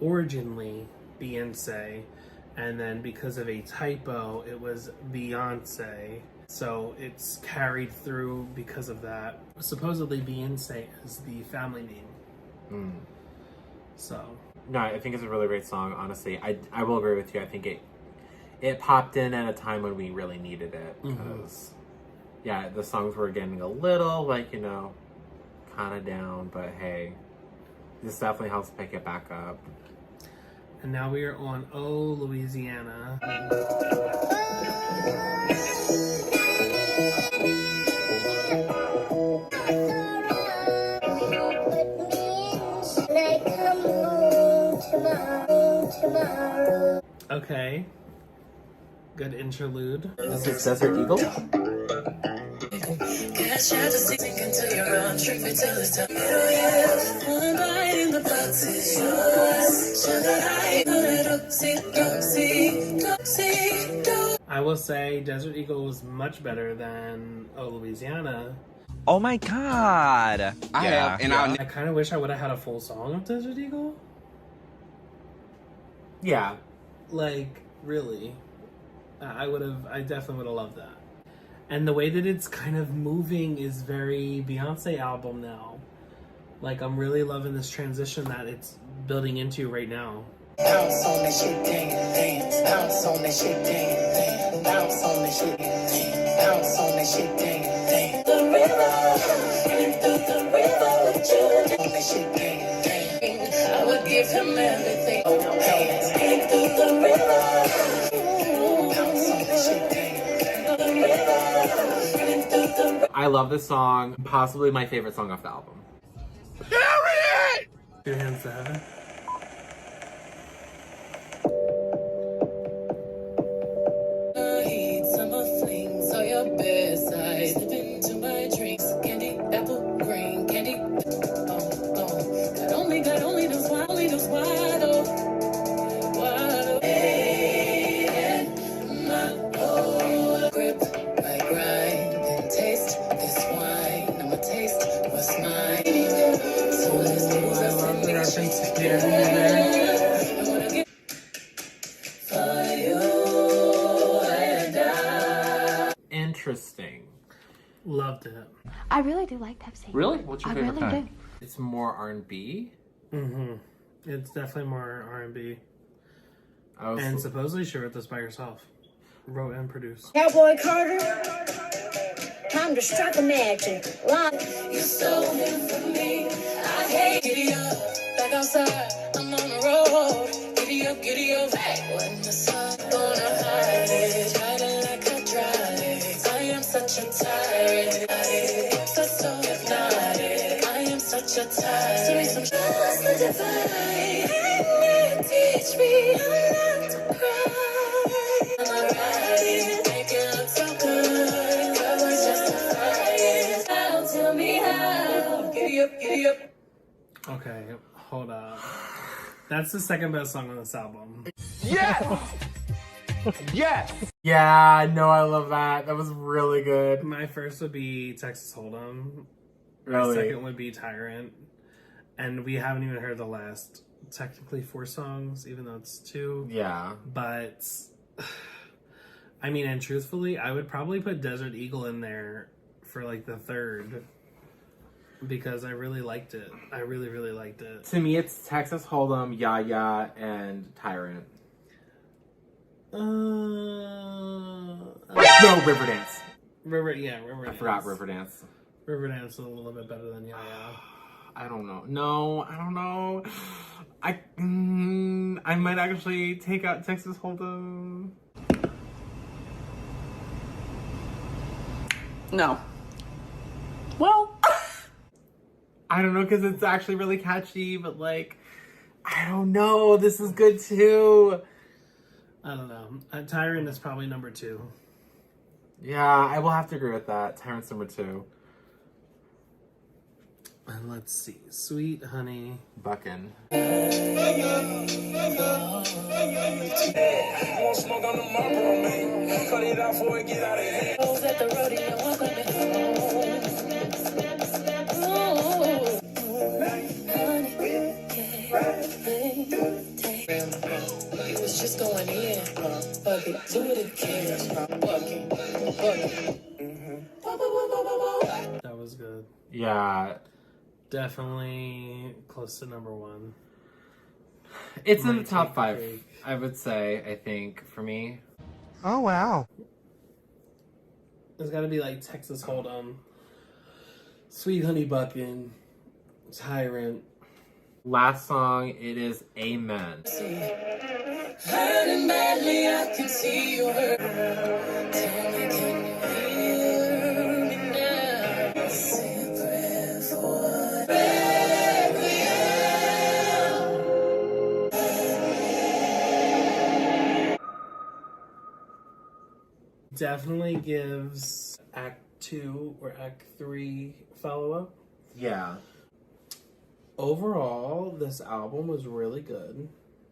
originally Beyonce, and then because of a typo, it was Beyonce. So it's carried through because of that. Supposedly Beyonce is the family name. So. No, I think it's a really great song, honestly. I will agree with you. I think it popped in at a time when we really needed it. Because, yeah, the songs were getting a little, like, you know, kind of down. But hey, this definitely helps pick it back up. And now we are on Oh, Louisiana. Okay. Good interlude. This is Desert Eagle? I will say Desert Eagle was much better than Oh, Louisiana. Oh my god. I kind of wish I would have had a full song of Desert Eagle. Yeah. Like, really. I definitely would have loved that. And the way that it's kind of moving is very Beyonce album now. Like, I'm really loving this transition that it's building into right now. Bounce on that shit, dance. Bounce on that shit, dance. Bounce on that shit, dance. Bounce on that shit, dance. The river, through the river with you. On that shit, dance. I would give him everything. Dance through the river. Bounce on that shit, dance. The river, through the river. I love this song. Possibly my favorite song off the album. Period! Two hands to heaven. Summer flings on your bedside. Slip into my drinks. Candy, apple, green, candy. God only knows why, though. Why, though. Hey, my whole grip, my grind, and taste this wine. I'ma taste what's mine. So let's do this and make sure for you and I. Interesting. Loved it. I really do like Pepsi. Really? What's your I favorite really kind? do. It's more R&B. Mm-hmm. It's definitely more R&B. Oh, And supposedly she wrote this by herself. Wrote and produced. Cowboy Carter, time to strike a match and line. You stole him from me. I hate giddy up, back outside. I'm on the road. Giddy up, hey. When the sun's gonna hide it, riding like a drive. I am such a tyrant. So hypnotic. I am such a tyrant. Sorry, some just the divine. Teach me how not to cry. I'm alright, make it look so good. Cowboys justify it. Now tell me how. Giddy up. Okay, hold up. That's the second best song on this album. Yes! Yes! Yeah, no, I love that. That was really good. My first would be Texas Hold'em. Really? My second would be Tyrant. And we haven't even heard the last, technically 4 songs, even though it's 2. Yeah. But, I mean, and truthfully, I would probably put Desert Eagle in there for like the third. Because I really liked it. I really, really liked it. To me, it's Texas Hold'em, Ya Ya, and Tyrant. No, Riverdance. Riverdance. I forgot Riverdance. Riverdance is a little bit better than Ya Ya. I don't know. No, I don't know. I might actually take out Texas Hold'em. No. Well, I don't know, because it's actually really catchy, but like, I don't know. This is good too. I don't know. Tyrant is probably number 2. Yeah, I will have to agree with that. Tyrant's number 2. And let's see. Sweet Honey Buckin'. Won't smoke on the Marlboro, man. Cut it out before it get out of hand. At the rodeo, I'm coming home. He was just going in. Fuck it, do it again. Bucking. That was good. Yeah. Definitely close to number 1. It's in the top 5, I would say, I think, for me. Oh, wow. There's got to be like Texas Hold'em, Sweet Honey Buckin', Tyrant. Last song, it is Amen. Hurting badly, I can see you hurt. Tell me, can you hear me now? Say a prayer for whatever we have. Definitely gives Act 2 or Act 3 follow-up. Yeah. Overall, this album was really good.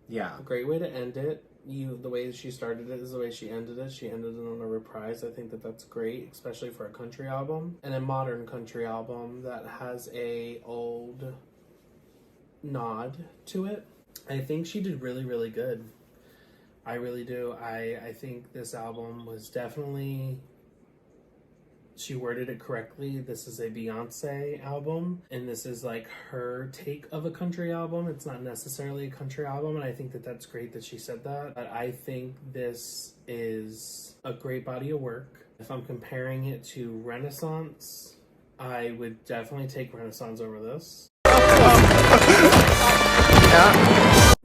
Yeah. A great way to end it. The way she started it is the way she ended it. She ended it on a reprise. I think that's great, especially for a country album. And a modern country album that has a old nod to it. I think she did really, really good. I really do. I think this album was definitely... She worded it correctly. This is a Beyoncé album, and this is like her take of a country album. It's not necessarily a country album, and I think that's great that she said that. But I think this is a great body of work. If I'm comparing it to Renaissance, I would definitely take Renaissance over this.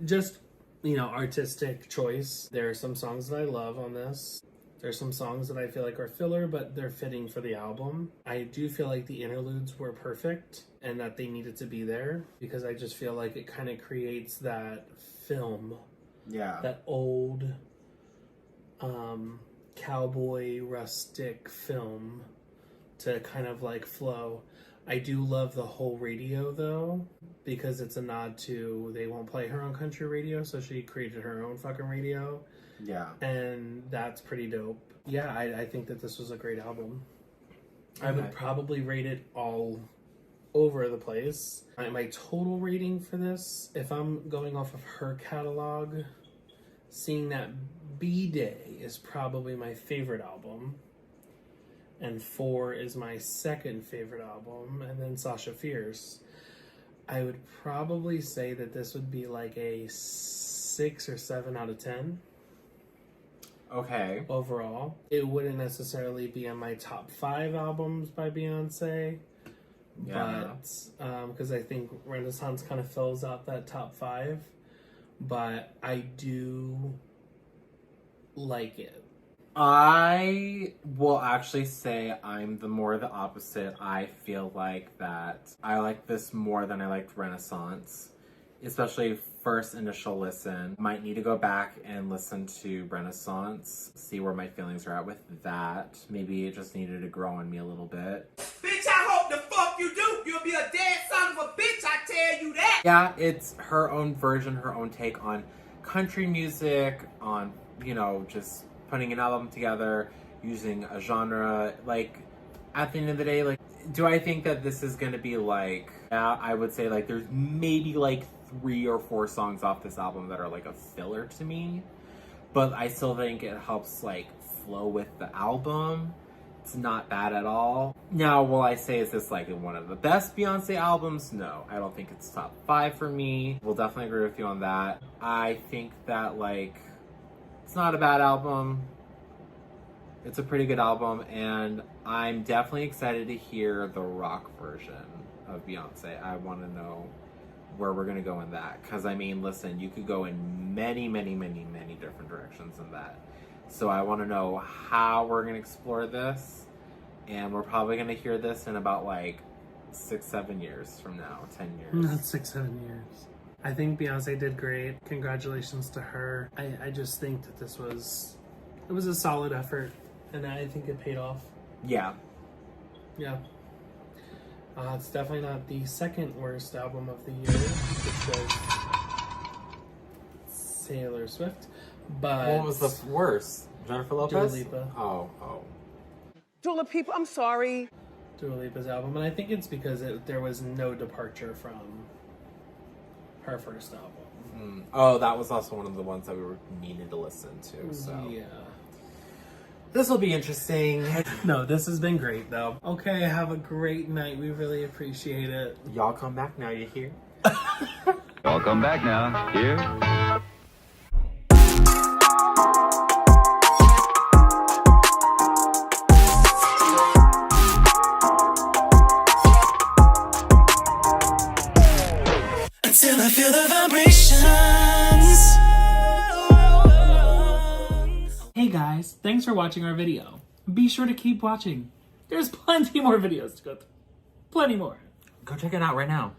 Just, artistic choice. There are some songs that I love on this. There's some songs that I feel like are filler, but they're fitting for the album. I do feel like the interludes were perfect and that they needed to be there because I just feel like it kind of creates that film. Yeah. That old cowboy rustic film to kind of like flow. I do love the whole radio though, because it's a nod to they won't play her on country radio, so she created her own fucking radio. Yeah. And that's pretty dope. Yeah, I think that this was a great album. I would probably rate it all over the place. My total rating for this, if I'm going off of her catalog, seeing that B-Day is probably my favorite album. And 4 is my second favorite album. And then Sasha Fierce. I would probably say that this would be like a 6 or 7 out of 10. Okay. Overall. It wouldn't necessarily be on my top 5 albums by Beyonce. Yeah. But, because I think Renaissance kind of fills out that top 5. But I do like it. I will actually say I'm more the opposite. I feel like that I like this more than I liked Renaissance, especially first initial listen. Might need to go back and listen to Renaissance, see where my feelings are at with that. Maybe it just needed to grow on me a little bit. Bitch, I hope the fuck you do. You'll be a dead son of a bitch, I tell you that. Yeah, it's her own version, her own take on country music, on, you know, just putting an album together, using a genre. Like, at the end of the day, like, do I think that this is gonna be like, yeah, I would say like there's maybe like 3 or 4 songs off this album that are like a filler to me, but I still think it helps like flow with the album. It's not bad at all. Now, will I say is this like one of the best Beyonce albums? No, I don't think it's top 5 for me. We'll definitely agree with you on that. I think that like it's not a bad album. It's a pretty good album, and I'm definitely excited to hear the rock version of Beyonce. I want to know where we're going to go in that. Because, I mean, listen, you could go in many, many, many, many different directions in that. So I want to know how we're going to explore this. And we're probably going to hear this in about, like, 6-7 years from now. 10 years. Not 6-7 years. I think Beyonce did great. Congratulations to her. I just think that this was... It was a solid effort. And I think it paid off. Yeah. Yeah. It's definitely not the second worst album of the year, which was Taylor Swift. But what was the worst? Jennifer Lopez? Dua Lipa. Oh. Dua Lipa, I'm sorry. Dua Lipa's album. And I think it's because there was no departure from her first album. Oh, that was also one of the ones that we were needed to listen to. So yeah. This will be interesting. No, this has been great, though. Okay, have a great night. We really appreciate it. Y'all come back now, you hear? Y'all come back now, here. Until I feel the vibrations. Hey guys, thanks for watching our video. Be sure to keep watching. There's plenty more videos to go through. Plenty more. Go check it out right now.